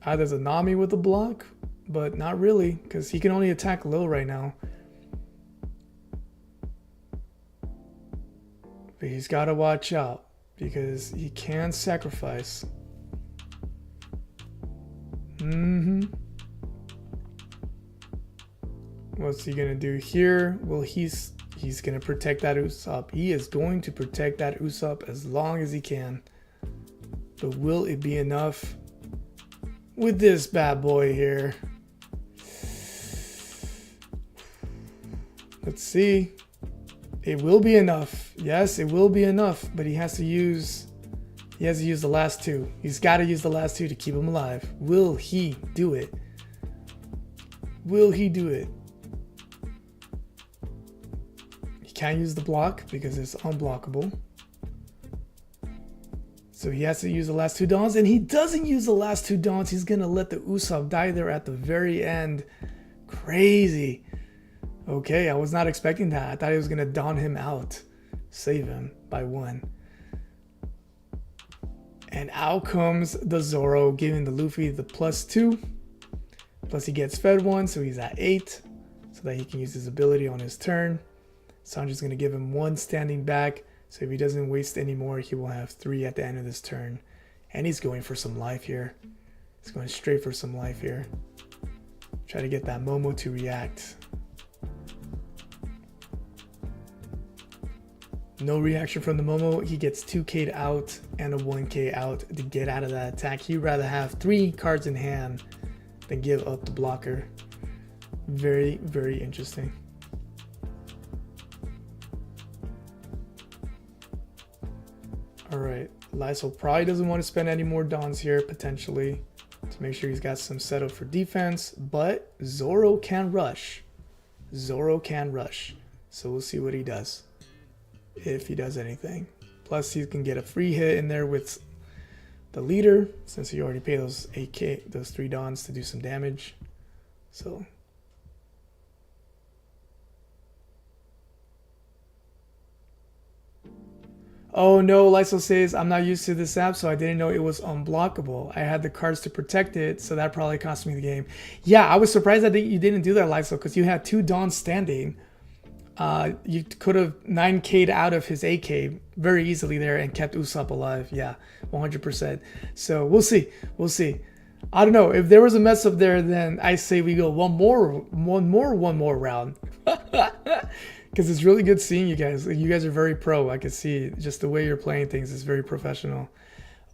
There's a Nami with the block, but not really, because he can only attack low right now. But he's got to watch out, because he can sacrifice. What's he gonna do here? Well, he's gonna protect that Usopp. He is going to protect that Usopp as long as he can. But will it be enough with this bad boy here? Let's see. It will be enough. Yes, it will be enough, but he has to use the last 2. He's got to use the last 2 to keep him alive. Will he do it? Will he do it? He can't use the block because it's unblockable. So he has to use the last 2 Dons, and he doesn't use the last 2 Dons. He's going to let the Usopp die there at the very end. Crazy. Okay, I was not expecting that. I thought he was going to Don him out. Save him by 1. And out comes the Zoro, giving the Luffy the +2. Plus he gets fed 1, so he's at 8. So that he can use his ability on his turn. Sanji's going to give him 1 standing back. So if he doesn't waste any more, he will have 3 at the end of this turn. And he's going for some life here. He's going straight for some life here. Try to get that Momo to react. No reaction from the Momo. He gets 2K'd out and a 1K out to get out of that attack. He'd rather have 3 cards in hand than give up the blocker. Very, very interesting. Alright, Lysol probably doesn't want to spend any more Dons here, potentially, to make sure he's got some setup for defense, but Zoro can rush. Zoro can rush. So we'll see what he does. If he does anything. Plus he can get a free hit in there with the leader, since he already paid those 8K, those 3 Dons to do some damage. So oh no, Lysol says, I'm not used to this app, so I didn't know it was unblockable. I had the cards to protect it, so that probably cost me the game. Yeah, I was surprised that you didn't do that, Lysol, because you had 2 Dons standing. You could have 9K'd out of his 8K very easily there and kept Usopp alive. Yeah, 100%. So we'll see. We'll see. I don't know. If there was a mess up there, then I say we go one more round. Because it's really good seeing you guys. You guys are very pro. I can see just the way you're playing things is very professional.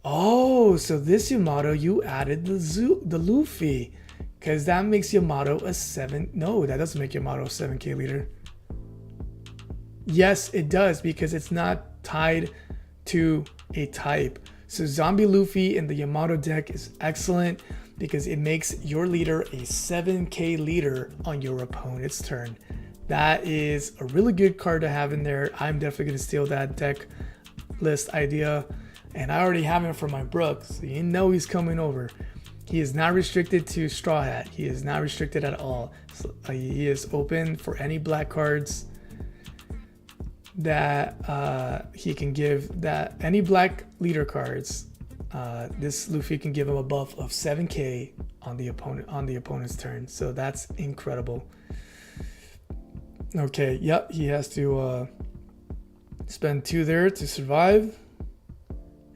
Oh, so this Yamato, you added the Luffy. Because that makes Yamato a 7. No, that doesn't make Yamato a 7K leader. Yes, it does, because it's not tied to a type. So Zombie Luffy in the Yamato deck is excellent because it makes your leader a 7k leader on your opponent's turn. That is a really good card to have in there. I'm definitely going to steal that deck list idea. And I already have him for my Brook, so you know he's coming over. He is not restricted to Straw Hat. He is not restricted at all. So, he is open for any black cards that he can give, that any black leader cards. This Luffy can give him a buff of 7k on the opponent's turn. So that's incredible. Okay, yep, he has to spend 2 there to survive.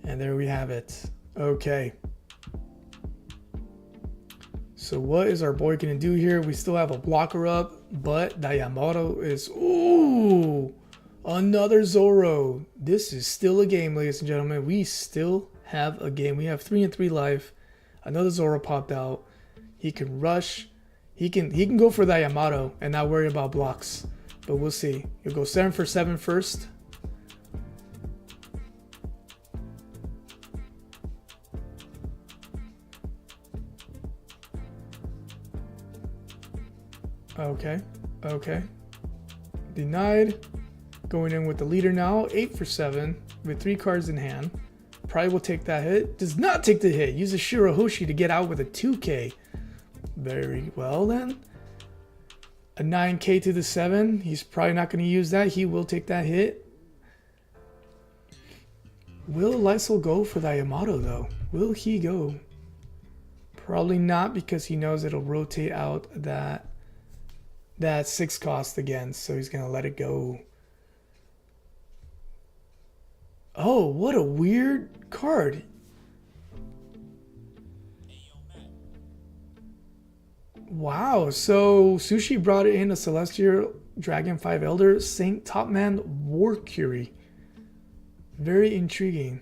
And there we have it. Okay. So what is our boy gonna do here? We still have a blocker up, but the Yamato is, ooh, another Zoro. This is still a game, ladies and gentlemen. We still have a game. We have 3 and 3 life. Another Zoro popped out. He can rush. He can go for the Yamato and not worry about blocks. But we'll see. He'll go 7 for 7 first. Okay. Denied. Going in with the leader now. 8 for 7 with 3 cards in hand. Probably will take that hit. Does not take the hit. Use a Shirahoshi to get out with a 2k. Very well then. A 9k to the 7. He's probably not going to use that. He will take that hit. Will Lysol go for the Yamato though? Will he go? Probably not, because he knows it'll rotate out that 6 cost again. So he's going to let it go. Oh, what a weird card. Wow, so Sushi brought in a Celestial Dragon 5 Elder Saint Topman War Curie. Very intriguing.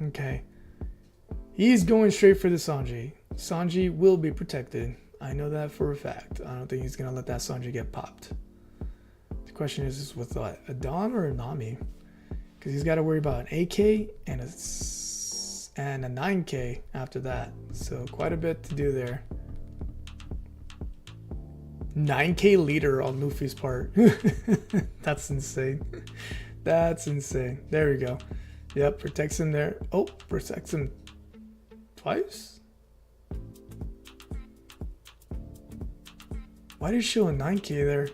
Okay. He's going straight for the Sanji. Sanji will be protected. I know that for a fact. I don't think he's going to let that Sanji get popped. The question is with what? A Dawn or a Nami? Because he's got to worry about an AK and a 9k after that. So quite a bit to do there. 9k leader on Luffy's part. That's insane. That's insane. There we go. Yep, protects him there. Oh, protects him twice? Why did it show a 9k there?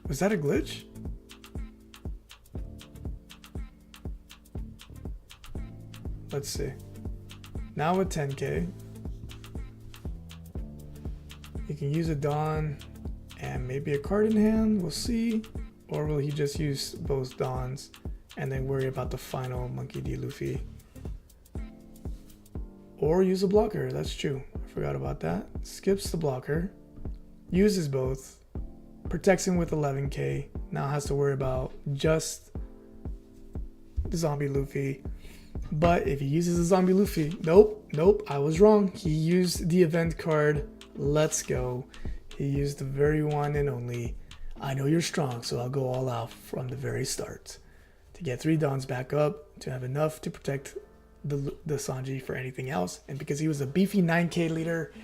Was that a glitch? Let's see. Now with 10k. He can use a Dawn and maybe a card in hand. We'll see. Or will he just use both Dawns and then worry about the final Monkey D. Luffy? Or use a blocker. That's true. I forgot about that. Skips the blocker. Uses both. Protects him with 11k. Now has to worry about just the zombie Luffy. But if he uses the zombie Luffy, nope, I was wrong. He used the event card. Let's go. He used the very one and only, I know you're strong, so I'll go all out from the very start. To get 3 Dawns back up, to have enough to protect the Sanji for anything else. And because he was a beefy 9k leader,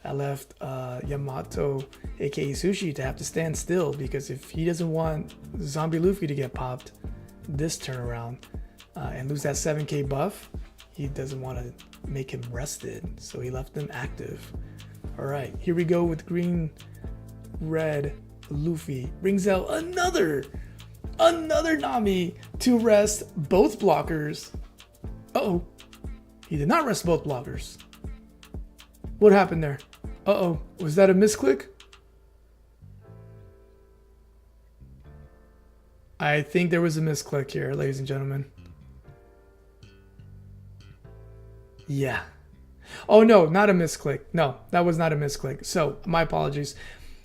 I left Yamato, aka Sushi, to have to stand still. Because if he doesn't want zombie Luffy to get popped this turnaround, and lose that 7k buff, he doesn't want to make him rested, so he left him active. All right, here we go with green red Luffy. Brings out another Nami to rest both blockers. Uh-oh, he did not rest both blockers. What happened there? Uh-oh, was that a misclick? I think there was a misclick here, ladies and gentlemen. Yeah. Oh, no, not a misclick. No, that was not a misclick. So, my apologies.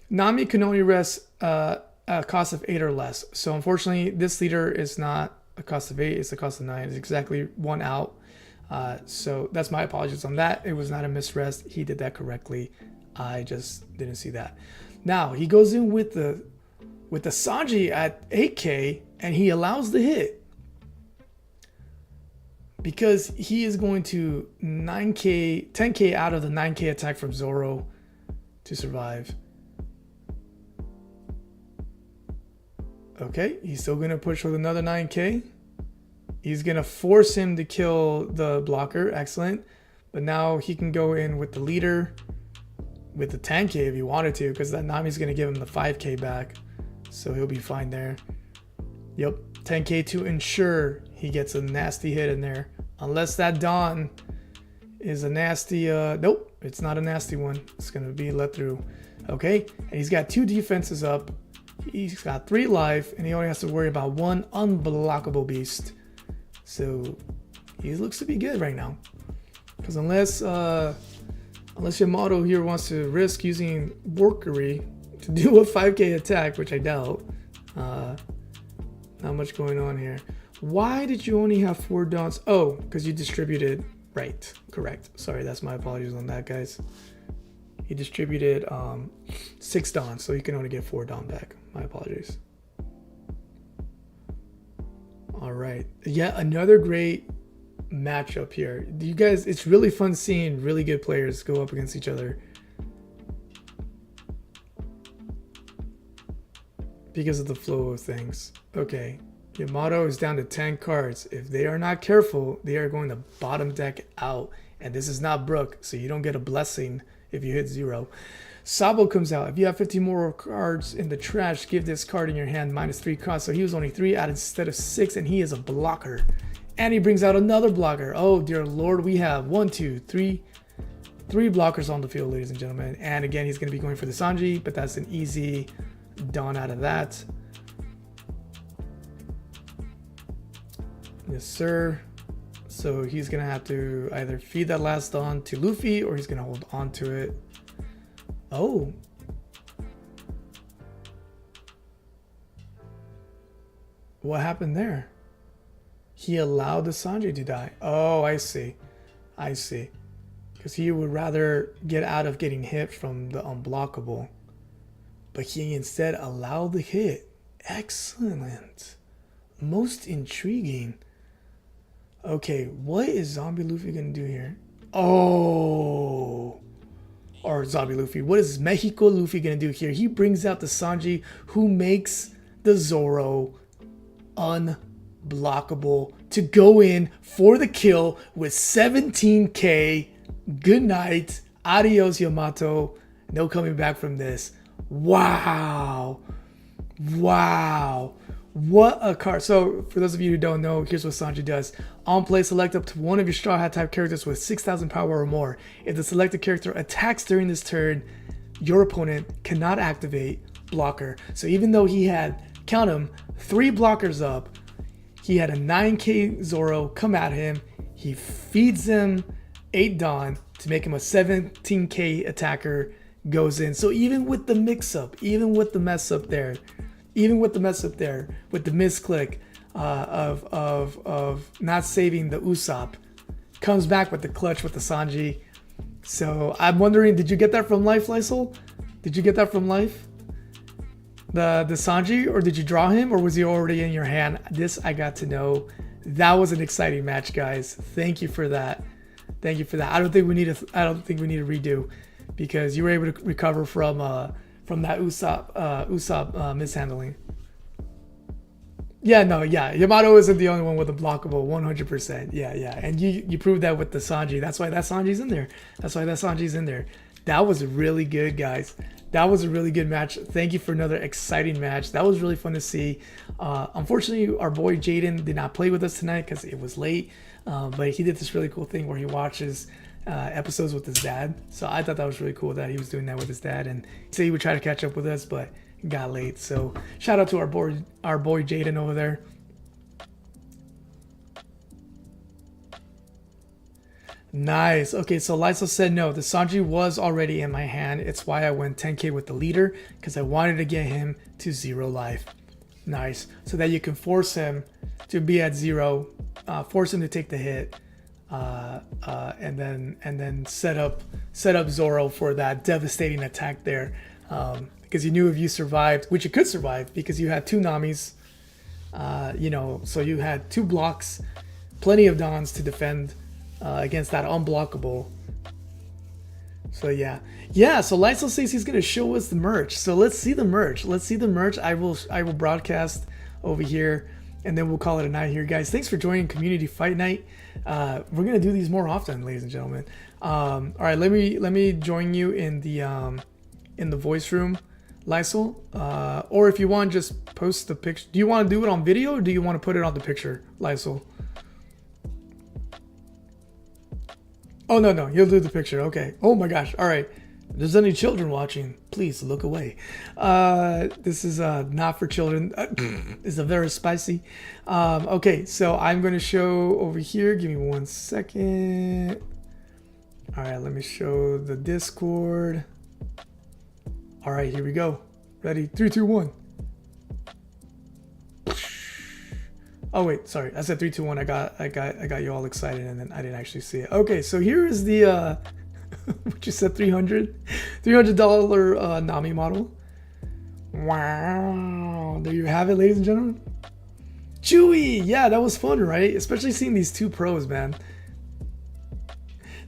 Nami can only rest a cost of 8 or less. So, unfortunately, this leader is not a cost of 8. It's a cost of 9. It's exactly 1 out. So, that's my apologies on that. It was not a misrest. He did that correctly. I just didn't see that. Now he goes in with the Sanji at 8k and he allows the hit because he is going to 10k out of the 9k attack from Zoro to survive. Okay, he's still gonna push with another 9k. He's gonna force him to kill the blocker. Excellent. But now he can go in with the leader with the 10k if he wanted to, because that Nami's gonna give him the 5k back. So he'll be fine there. Yep, 10k to ensure he gets a nasty hit in there. Unless that Dawn is a nasty, nope, it's not a nasty one. It's gonna be let through. Okay, and he's got 2 defenses up. He's got 3 life, and he only has to worry about 1 unblockable beast. So he looks to be good right now. Because unless Yamato here wants to risk using Workery to do a 5k attack, which I doubt. Not much going on here. Why did you only have 4 Dawns? Oh, because you distributed. Right, correct. Sorry, that's my apologies on that, guys. He distributed 6 Dawns, so you can only get 4 Dawn back. My apologies. All right, yeah, another great matchup here. You guys, it's really fun seeing really good players go up against each other because of the flow of things. Okay, Yamato is down to 10 cards. If they are not careful, they are going to bottom deck out, and this is not Brook, so you don't get a blessing if you hit 0. Sabo comes out. If you have 50 more cards in the trash, give this card in your hand -3 cost. So he was only 3 out instead of 6, and he is a blocker. And he brings out another blocker. Oh dear Lord, we have 1, 2, 3 blockers on the field, ladies and gentlemen. And again, he's going to be going for the Sanji, but that's an easy Dawn out of that. Yes, sir. So he's going to have to either feed that last Dawn to Luffy, or he's going to hold on to it. Oh. What happened there? He allowed the Sanji to die. Oh, I see. I see. Because he would rather get out of getting hit from the unblockable. But he instead allowed the hit. Excellent. Most intriguing. Okay, what is Zombie Luffy going to do here? Oh. Or Zombie Luffy. What is Mexico Luffy going to do here? He brings out the Sanji, who makes the Zoro unblockable to go in for the kill with 17k. Good night. Adios, Yamato. No coming back from this. Wow. Wow. What a card. So for those of you who don't know, here's what Sanji does. On play, select up to one of your Straw Hat type characters with 6,000 power or more. If the selected character attacks during this turn, your opponent cannot activate blocker. So even though he had, count them, 3 blockers up, he had a 9k Zoro come at him. He feeds him 8 Dawn to make him a 17k attacker, goes in. So even with the mix-up, even with the mess up there, with the misclick of not saving the Usopp, comes back with the clutch with the Sanji. So I'm wondering, did you get that from Life, Lysol? Did you get that from Life? The Sanji, or did you draw him, or was he already in your hand? This I got to know. That was an exciting match, guys. Thank you for that. Thank you for that. I don't think we need a redo, because you were able to recover from that Usopp mishandling. Yeah, no, yeah. Yamato isn't the only one with a blockable, 100%. Yeah. And you proved that with the Sanji. That's why that Sanji's in there. That was really good, guys. That was a really good match. Thank you for another exciting match. That was really fun to see. Unfortunately, our boy Jaden did not play with us tonight because it was late. But he did this really cool thing where he watches episodes with his dad. So I thought that was really cool that he was doing that with his dad. And he said he would try to catch up with us, but got late. So shout out to our boy Jaden over there. Nice. Okay, so Lysol said no. The Sanji was already in my hand. It's why I went 10k with the leader, because I wanted to get him to 0 life. Nice. So that you can force him to be at 0, force him to take the hit, and then set up Zoro for that devastating attack there. because you knew if you survived, which you could survive because you had 2 Namis, you know, so you had 2 blocks, plenty of Dons to defend against that unblockable. So yeah, so Lysol says he's gonna show us the merch, so let's see the merch. I will broadcast over here, and then we'll call it a night here, guys. Thanks for joining Community Fight Night. We're gonna do these more often, ladies and gentlemen. All right, let me join you in the voice room, Lysol. Or if you want, just post the picture. Do you want to do it on video, or do you want to put it on the picture, Lysol? Oh no, you'll do the picture. Okay. Oh my gosh. All right. If there's any children watching, please look away. This is not for children. It's a very spicy. Okay, so I'm going to show over here. Give me 1 second. All right, let me show the Discord. All right, here we go. Ready? 3, 2, 1. Oh wait, sorry. I said 3, 2, 1. I got you all excited, and then I didn't actually see it. Okay, so here is the what you said, $300 Nami model. Wow, there you have it, ladies and gentlemen. Chewy, yeah, that was fun, right? Especially seeing these 2 pros, man.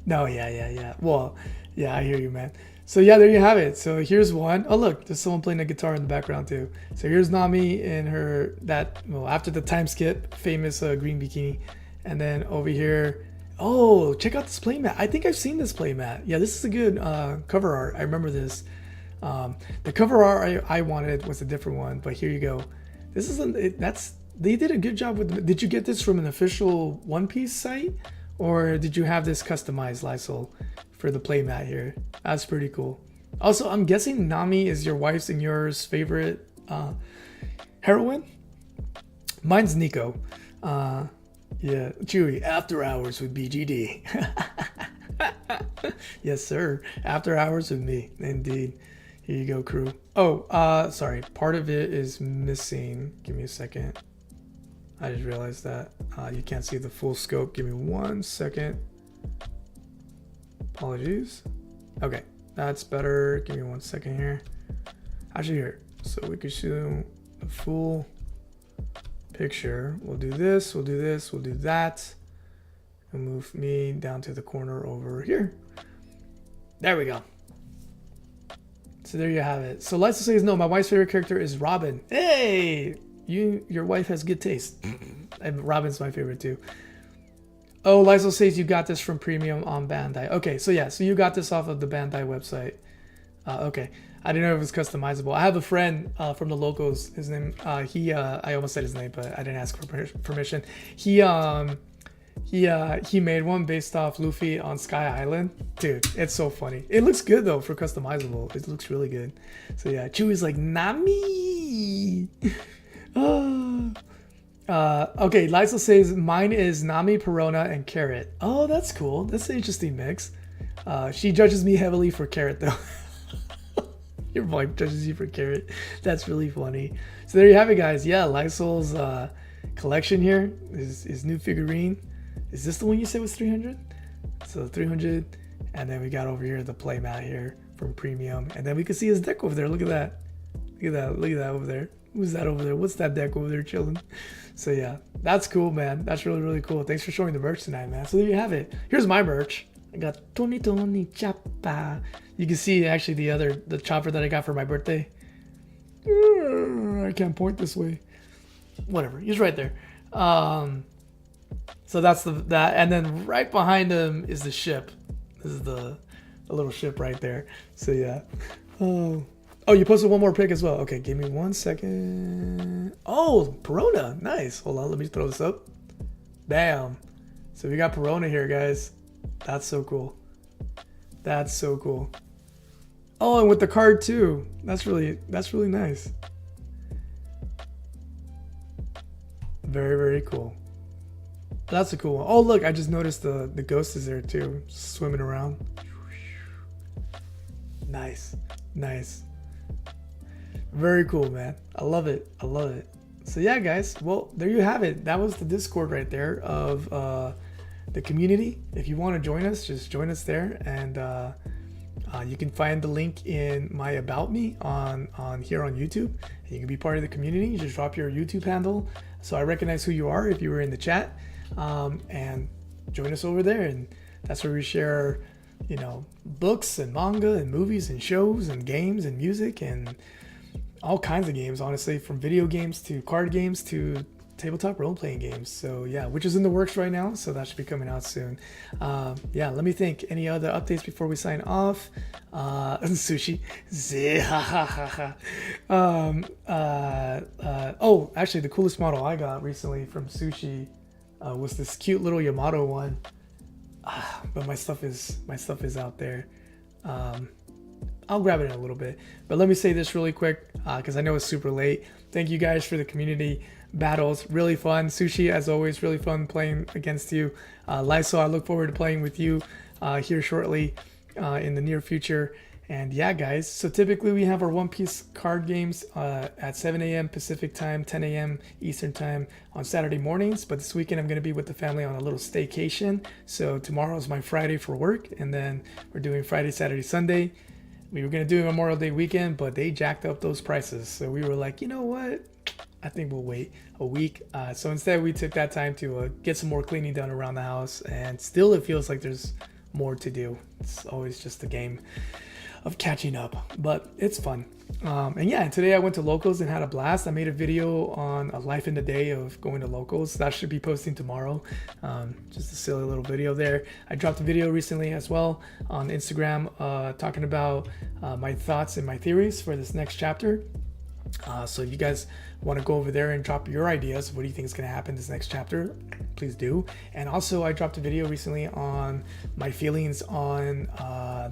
No, yeah. Well, yeah, I hear you, man. So yeah, there you have it. So here's one. Oh look, there's someone playing a guitar in the background too. So here's Nami in her after the time skip, famous green bikini, and then over here. Oh, check out this playmat. I think I've seen this playmat. Yeah, this is a good cover art. I remember this. The cover art I wanted was a different one, but here you go. This is they did a good job with. Did you get this from an official One Piece site, or did you have this customized, Lysol, for the playmat here? That's pretty cool. Also, I'm guessing Nami is your wife's and yours favorite heroine. Mine's Nico. Yeah, Chewy, After Hours with BGD. Yes, sir. After Hours with me, indeed. Here you go, crew. Oh, sorry. Part of it is missing. Give me a second. I just realized that you can't see the full scope. Give me 1 second. Apologies. Okay, that's better. Give me 1 second here. Actually, here. So we could shoot the full picture. We'll do this, we'll do that, and move me down to the corner over here. There we go. So there you have it. So Lysol says, no, my wife's favorite character is Robin. Hey, your wife has good taste. And Robin's my favorite too. Oh, Lysol says you got this from Premium on Bandai. Okay, so yeah, so you got this off of the Bandai website. Okay, I didn't know if it was customizable. I have a friend from the locals. His name, I almost said his name, but I didn't ask for permission. He made one based off Luffy on Sky Island. Dude, it's so funny. It looks good though for customizable. It looks really good. So yeah, Chewy's like, Nami. Okay, Lysol says mine is Nami, Perona, and Carrot. Oh, that's cool. That's an interesting mix. She judges me heavily for Carrot though. Your wife judges you for Carrot. That's really funny. So there you have it, guys. Yeah, Lysol's collection here is his new figurine. Is this the one you said was 300? So 300, and then we got over here the playmat here from Premium, and then we can see his deck over there. Look at that. Look at that over there. Who's that over there? What's that deck over there chilling? So yeah, that's cool, man. That's really, really cool. Thanks for showing the merch tonight, man. So there you have it. Here's my merch. I got Untitled Chapter. You can see actually the chopper that I got for my birthday. I can't point this way. Whatever, he's right there. So that's that, and then right behind him is the ship. This is the little ship right there. So yeah. Oh, you posted one more pic as well. Okay, give me 1 second. Oh, Perona, nice. Hold on, let me throw this up. Bam. So we got Perona here, guys. That's so cool. That's so cool. Oh, and with the card too. That's really nice. Very, very cool. That's a cool one. Oh, look, I just noticed the ghost is there too, swimming around. Nice, nice. Very cool, man. I love it. I love it. So yeah, guys. Well, there you have it. That was the Discord right there of the community. If you want to join us, just join us there, and You can find the link in my About Me on here on YouTube. You can be part of the community. You just drop your YouTube handle so I recognize who you are if you were in the chat, and join us over there. And that's where we share, books and manga and movies and shows and games and music and all kinds of games, honestly, from video games to card games to tabletop role-playing games. So yeah, which is in the works right now, so that should be coming out soon. Let me think, any other updates before we sign off? Sushi. Actually, the coolest model I got recently from Sushi was this cute little Yamato one, but my stuff is out there. I'll grab it in a little bit, but let me say this really quick because I know it's super late. Thank you guys for the community battles, really fun. Sushi, as always, really fun playing against you. Lysol, I look forward to playing with you here shortly in the near future. And yeah, guys, so typically we have our One Piece card games at 7 a.m. Pacific time, 10 a.m. Eastern time on Saturday mornings. But this weekend I'm going to be with the family on a little staycation. So tomorrow is my Friday for work, and then we're doing Friday, Saturday, Sunday. We were going to do Memorial Day weekend, but they jacked up those prices. So we were like, you know what? I think we'll wait a week. So instead we took that time to get some more cleaning done around the house. And still it feels like there's more to do. It's always just a game of catching up, but it's fun. And today I went to Locals and had a blast. I made a video on a life in the day of going to Locals. That should be posting tomorrow. Just a silly little video there. I dropped a video recently as well on Instagram talking about my thoughts and my theories for this next chapter. So if you guys want to go over there and drop your ideas, what do you think is going to happen this next chapter, please do. And also I dropped a video recently on my feelings on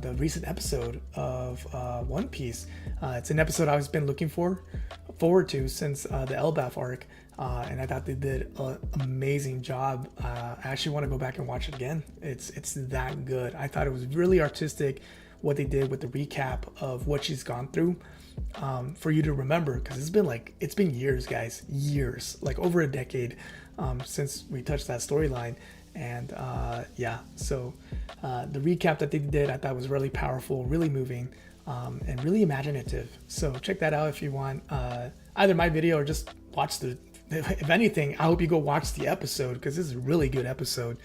the recent episode of One Piece. It's an episode I've been looking forward to since the Elbaf arc, and I thought they did an amazing job. I actually want to go back and watch it again. It's that good. I thought it was really artistic what they did with the recap of what she's gone through, for you to remember, because it's been years, guys, like over a decade since we touched that storyline. And so the recap that they did, I thought was really powerful, really moving, and really imaginative. So check that out if you want either my video or just watch if anything, I hope you go watch the episode, because this is a really good episode.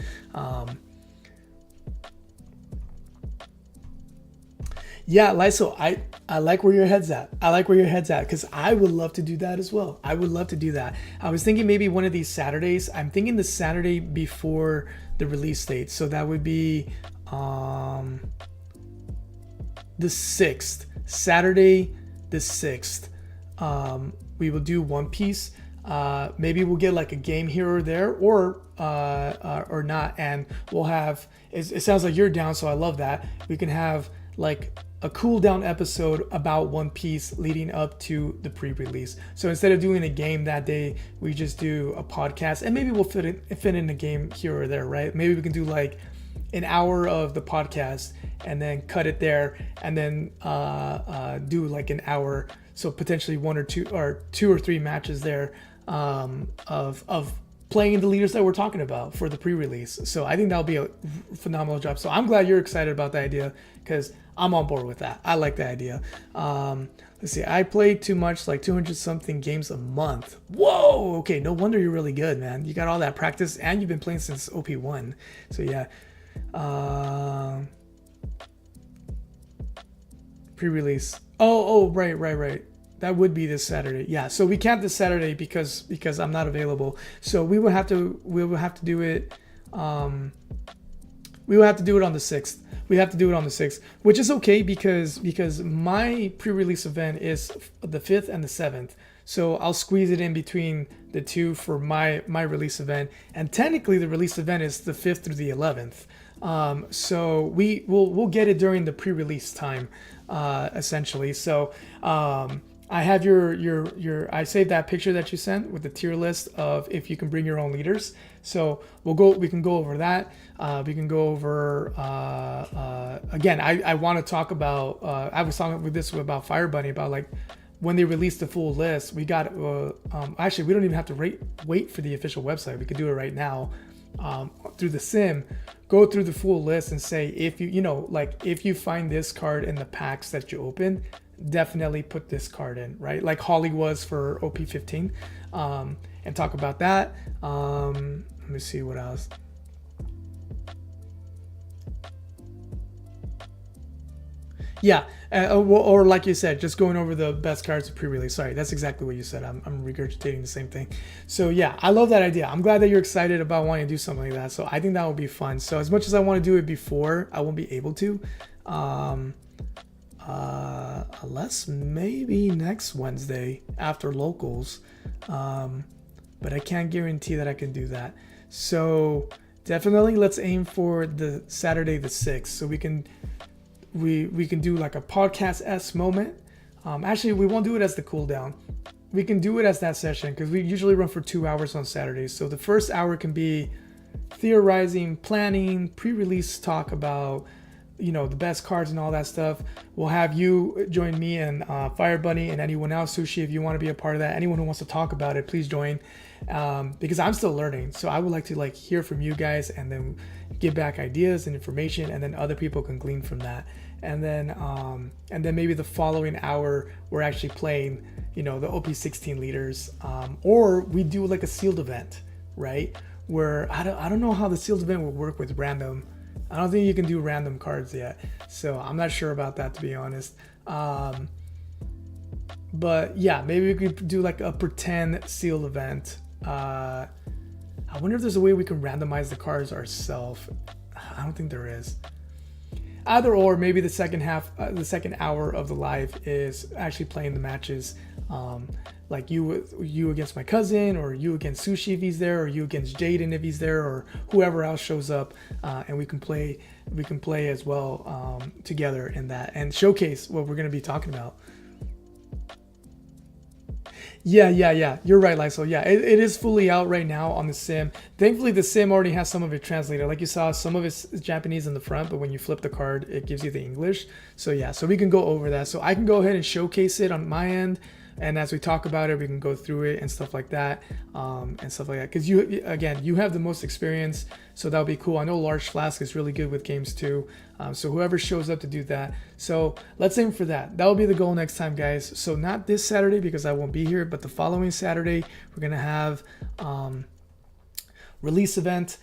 Yeah, Lysol, I like where your head's at. Because I would love to do that as well. I would love to do that. I was thinking maybe one of these Saturdays. I'm thinking the Saturday before the release date. So that would be the 6th. Saturday the 6th. We will do One Piece. Maybe we'll get like a game here or there, or not. And we'll have, it sounds like you're down, so I love that. We can have like a cool down episode about One Piece leading up to the pre-release. So instead of doing a game that day, we just do a podcast, and maybe we'll fit in a game here or there, right? Maybe we can do like an hour of the podcast and then cut it there, and then do like an hour. So potentially two or three matches there of playing the leaders that we're talking about for the pre-release. So I think that'll be a phenomenal job. So I'm glad you're excited about the idea, because I'm on board with that. I like the idea. Let's see. I play too much, like 200 something games a month. Whoa. Okay. No wonder you're really good, man. You got all that practice, and you've been playing since OP1. So yeah. Pre-release. Oh, right. That would be this Saturday. Yeah. So we can't this Saturday because I'm not available. So we will have to do it. We will have to do it on the 6th. We have to do it on the 6th, which is okay because my pre-release event is the 5th and the 7th. So I'll squeeze it in between the two for my release event. And technically the release event is the 5th through the 11th. So we'll get it during the pre-release time, essentially. So, I have your I saved that picture that you sent with the tier list of if you can bring your own leaders. So we can go over that. We can go over again. I want to talk about. I was talking with this about Fire Bunny about like when they release the full list, we got actually we don't even have to wait for the official website. We could do it right now through the sim. Go through the full list and say, if if you find this card in the packs that you open, definitely put this card in, right? Like Holly was for OP15, and talk about that. Let me see what else. Yeah, or like you said, just going over the best cards of pre-release. Sorry, that's exactly what you said. I'm regurgitating the same thing. So yeah, I love that idea. I'm glad that you're excited about wanting to do something like that. So I think that would be fun. So as much as I want to do it before, I won't be able to. Unless maybe next Wednesday after locals. But I can't guarantee that I can do that. So definitely let's aim for the Saturday the 6th so we can do like a podcast-esque moment. Actually, we won't do it as the cooldown. We can do it as that session because we usually run for 2 hours on Saturdays. So the first hour can be theorizing, planning, pre-release talk about, the best cards and all that stuff. We'll have you join me and Fire Bunny and anyone else, Sushi, if you want to be a part of that. Anyone who wants to talk about it, please join, because I'm still learning. So I would like to hear from you guys and then give back ideas and information, and then other people can glean from that. And then maybe the following hour we're actually playing, the OP16 leaders, or we do like a sealed event, right? Where I don't know how the sealed event will work with random. I don't think you can do random cards yet, so I'm not sure about that, to be honest. But yeah, maybe we could do like a pretend sealed event. I wonder if there's a way we can randomize the cards ourselves. I don't think there is. Either or, maybe the second hour of the live is actually playing the matches, like you against my cousin, or you against Sushi if he's there, or you against Jaden if he's there, or whoever else shows up, and we can play as well together in that and showcase what we're going to be talking about. Yeah. You're right, Lysol. Yeah, it is fully out right now on the sim. Thankfully, the sim already has some of it translated. Like you saw, some of it's Japanese in the front, but when you flip the card, it gives you the English. So yeah, so we can go over that. So I can go ahead and showcase it on my end. And as we talk about it, we can go through it and stuff like that, Because you have the most experience, so that'll be cool. I know Large Flask is really good with games too. So whoever shows up to do that. So let's aim for that. That'll be the goal next time, guys. So not this Saturday because I won't be here, but the following Saturday we're gonna have release event,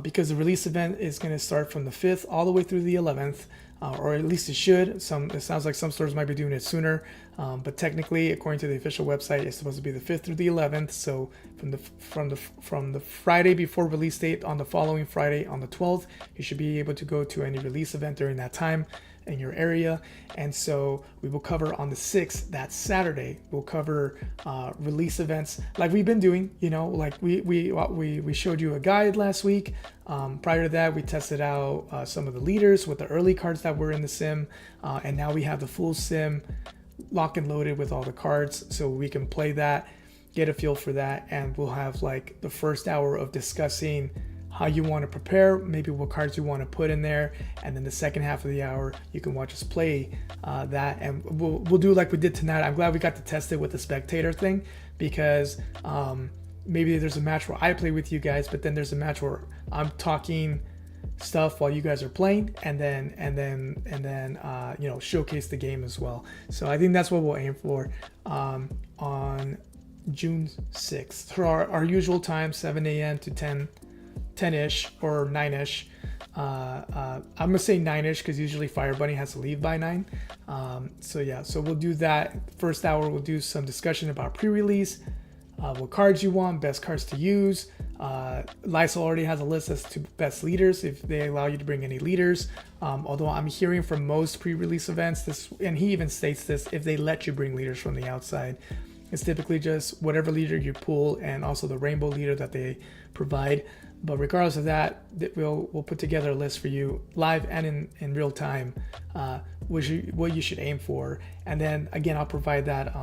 because the release event is gonna start from the 5th all the way through the 11th. Or at least it should. It sounds like some stores might be doing it sooner, but technically, according to the official website, it's supposed to be the 5th through the 11th. So from the Friday before release date on the following Friday on the 12th, you should be able to go to any release event during that time in your area. And so we will cover on the 6th, that Saturday, we'll cover release events like we've been doing. Like we showed you a guide last week. Prior to that, we tested out some of the leaders with the early cards that were in the sim, and now we have the full sim lock and loaded with all the cards, so we can play that, get a feel for that, and we'll have like the first hour of discussing how you want to prepare, maybe what cards you want to put in there, and then the second half of the hour you can watch us play that, and we'll do like we did tonight. I'm glad we got to test it with the spectator thing, because maybe there's a match where I play with you guys, but then there's a match where I'm talking stuff while you guys are playing, and then showcase the game as well. So I think that's what we'll aim for on June 6th for our usual time, 7 a.m. to 10-ish or 9-ish. I'm gonna say 9-ish because usually Fire Bunny has to leave by 9. So we'll do that. First hour we'll do some discussion about pre-release, what cards you want, best cards to use. Lysol already has a list as to best leaders if they allow you to bring any leaders. Although I'm hearing from most pre-release events this, and he even states this, if they let you bring leaders from the outside, it's typically just whatever leader you pull and also the rainbow leader that they provide. But regardless of that, we'll put together a list for you live and in real time, what you should aim for. And then again, I'll provide that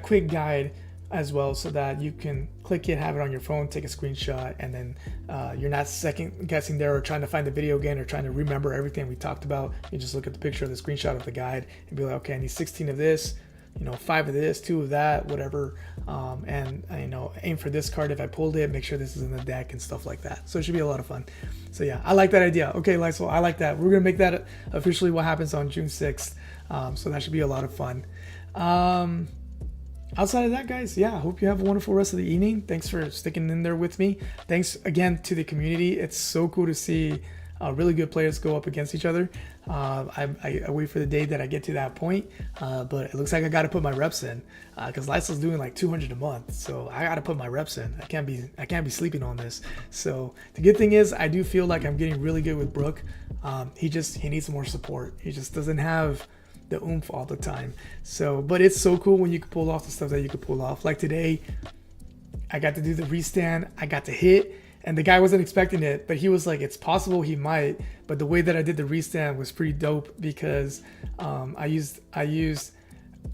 quick guide as well, so that you can click it, have it on your phone, take a screenshot, and then you're not second guessing there or trying to find the video again or trying to remember everything we talked about. You just look at the picture of the screenshot of the guide and be like, okay, I need 16 of this, 5 of this, 2 of that, whatever, and aim for this card if I pulled it, make sure this is in the deck and stuff like that. So it should be a lot of fun. So yeah, I like that idea. Okay, Lysol, I like that. We're gonna make that officially what happens on June 6th. So that should be a lot of fun. Outside of that, guys, yeah, I hope you have a wonderful rest of the evening. Thanks for sticking in there with me. Thanks again to the community. It's so cool to see really good players go up against each other. I wait for the day that I get to that point, but it looks like I got to put my reps in because Lysol's doing like 200 a month, so I got to put my reps in. I can't be sleeping on this. So the good thing is I do feel like I'm getting really good with Brook. He needs more support. He just doesn't have the oomph all the time. So, but it's so cool when you can pull off the stuff that you could pull off. Like today, I got to do the restand. I got to hit. And the guy wasn't expecting it, but he was like, it's possible he might. But the way that I did the restand was pretty dope because I used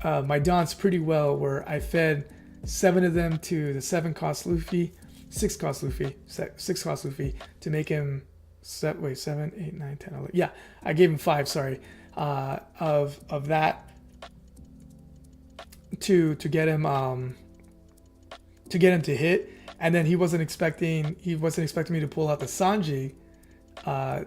my dons pretty well, where I fed 7 of them to the 6 cost Luffy to make him 7, 8, 9, 10, 11. Yeah, I gave him 5, sorry, of that to get him to hit. And then he wasn't expecting me to pull out the Sanji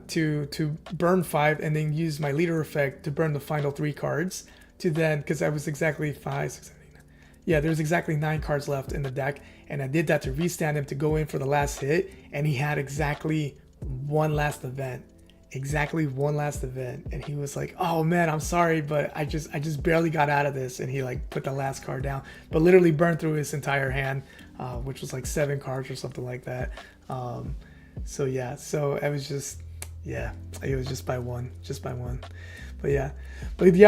to burn 5 and then use my leader effect to burn the final 3 cards to then, because I was exactly 5, 6, 7, 8, 9. Yeah, there's exactly 9 cards left in the deck, and I did that to restand him to go in for the last hit, and he had exactly one last event. And he was like, oh man, I'm sorry, but I just barely got out of this, and he like put the last card down, but literally burned through his entire hand, which was like 7 cards or something like that. So yeah, so it was just by one. But yeah,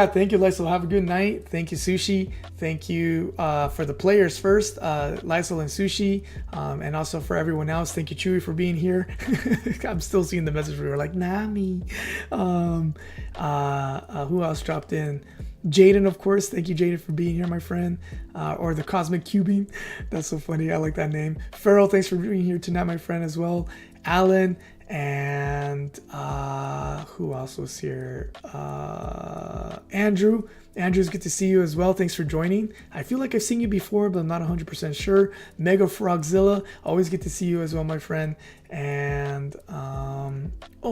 thank you, Lysol. Have a good night. Thank you, Sushi. Thank you for the players first, Lysol and Sushi, and also for everyone else. Thank you, Chewy, for being here. I'm still seeing the message where you're like, Nami. Who else dropped in? Jaden, of course. Thank you, Jaden, for being here, my friend. Or the Cosmic Cubing. That's so funny. I like that name. Farrell, thanks for being here tonight, my friend, as well. Alan, and who else was here? Andrew's good to see you as well. Thanks for joining. I feel like I've seen you before, but I'm not 100% sure. Mega Frogzilla, always good to see you as well, my friend. And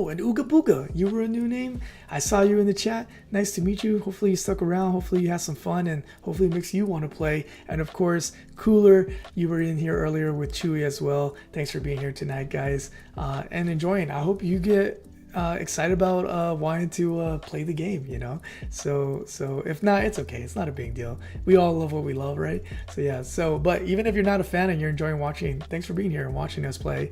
and Ooga Booga, you were a new name. I saw you in the chat. Nice to meet you. Hopefully you stuck around. Hopefully you had some fun, and hopefully it makes you want to play. And of course, Cooler, you were in here earlier with Chewy as well. Thanks for being here tonight, guys, and enjoying. I hope you get excited about wanting to play the game, so if not, it's okay. It's not a big deal. We all love what we love, right? So yeah, but even if you're not a fan and you're enjoying watching, thanks for being here and watching us play.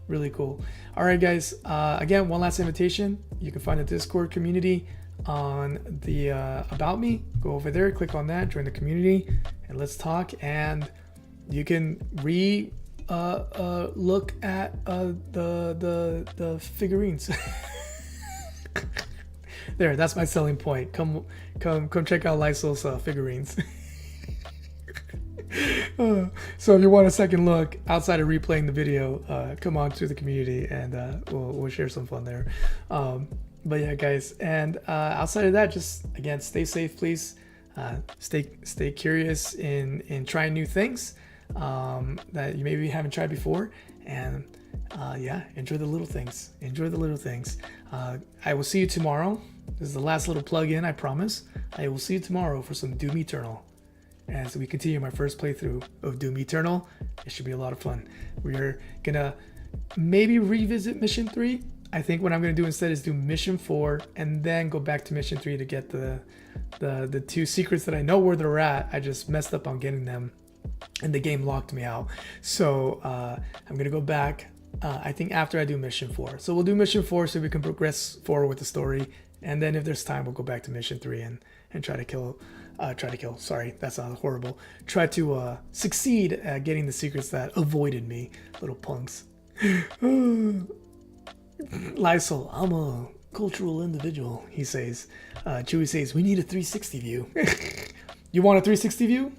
Really cool. All right, guys, again, one last invitation. You can find the Discord community on the About Me. Go over there, click on that, join the community, and let's talk. And you can look at the figurines. There, that's my selling point. Come check out Lysol's figurines. So if you want a second look outside of replaying the video, come on to the community, and we'll share some fun there. But yeah, guys, and outside of that, just again, stay safe, please. Stay curious in trying new things that you maybe haven't tried before, and enjoy the little things. I will see you tomorrow. This is the last little plug in, I promise. I will see you tomorrow for some Doom Eternal as we continue my first playthrough of Doom Eternal. It should be a lot of fun. We're gonna maybe revisit mission 3. I think what I'm gonna do instead is do mission 4 and then go back to mission 3 to get the 2 secrets that I know where they're at. I just messed up on getting them and the game locked me out. So I'm gonna go back, I think after I do mission 4. So we'll do mission 4 so we can progress forward with the story, and then if there's time, we'll go back to mission 3 and try to kill, sorry, that sounds horrible. Try to succeed at getting the secrets that avoided me, little punks. Lysol, I'm a cultural individual, he says. Chewy says, we need a 360 view. You want a 360 view?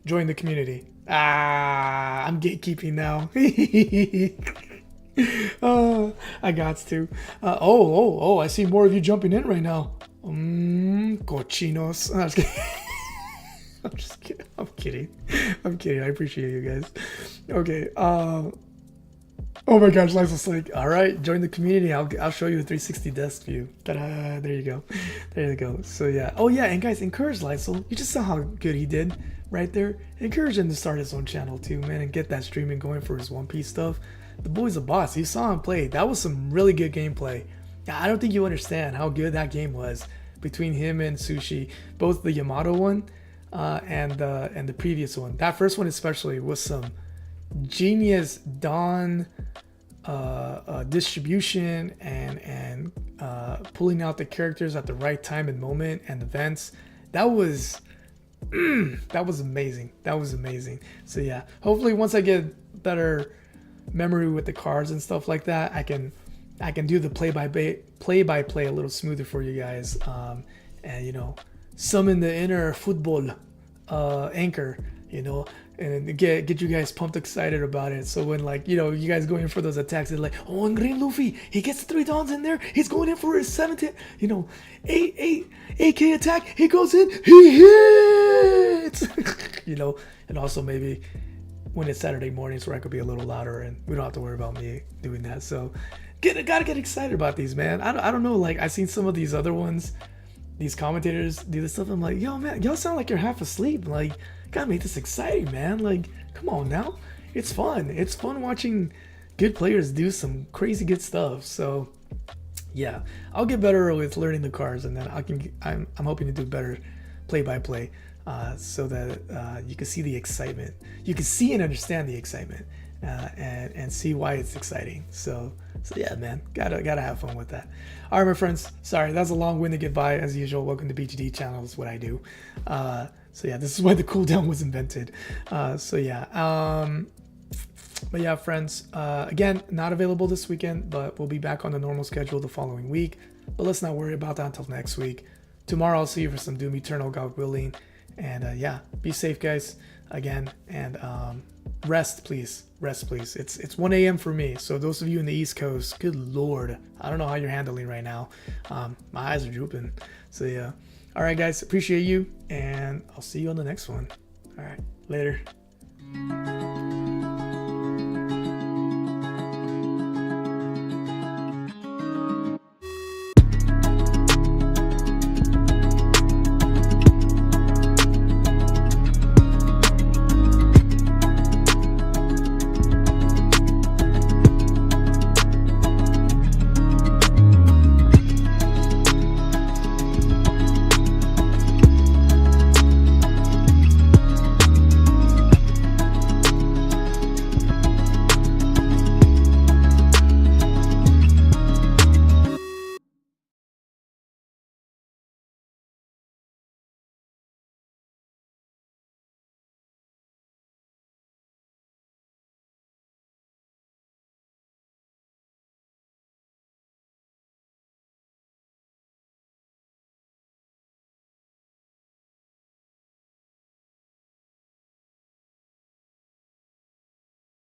Join the community. I'm gatekeeping now. I got to. Oh, I see more of you jumping in right now. Cochinos. I'm just kidding. I'm kidding. I appreciate you guys. Okay. Oh my gosh, Lysol's like, all right, join the community. I'll show you a 360 desk view. Ta-da! There you go. There you go. So yeah. Oh yeah, and guys, encourage Lysol. You just saw how good he did right there. Encourage him to start his own channel too, man, and get that streaming going for his One Piece stuff. The boy's a boss. You saw him play. That was some really good gameplay. I don't think you understand how good that game was between him and Sushi, both the Yamato one and the previous one. That first one especially was some genius dawn distribution and pulling out the characters at the right time and moment and events. That was amazing. That was amazing. So yeah, hopefully once I get better memory with the cards and stuff like that, I can do the play by play a little smoother for you guys, and you know, summon the inner football anchor, you know, and get you guys pumped excited about it. So when, like, you know, you guys go in for those attacks, it's like, oh, and Green Luffy, he gets 3 downs in there, he's going in for his 7th, you know, 8K attack, he goes in, he hits. You know, and also maybe when it's Saturday mornings where I could be a little louder and we don't have to worry about me doing that. So gotta get excited about these, man. I don't know, like, I've seen some of these other ones, these commentators do this stuff. I'm like, yo, man, y'all sound like you're half asleep. Like, gotta make this exciting, man. Like, come on now. It's fun. It's fun watching good players do some crazy good stuff. So yeah, I'll get better with learning the cards, and then I'm hoping to do better play by play, so that you can see the excitement. You can see and understand the excitement, and see why it's exciting. So yeah, man, gotta have fun with that. All right, my friends. Sorry, that's a long-winded goodbye as usual. Welcome to BGD channel. Is what I do. So yeah, this is why the cooldown was invented. So yeah, but yeah, friends. Again, not available this weekend, but we'll be back on the normal schedule the following week. But let's not worry about that until next week. Tomorrow I'll see you for some Doom Eternal, God willing. And yeah, be safe, guys. Again, and rest, please. Rest, please. It's 1 a.m. for me. So those of you in the East Coast, good Lord, I don't know how you're handling right now. My eyes are drooping. So yeah. All right, guys. Appreciate you, and I'll see you on the next one. All right, later.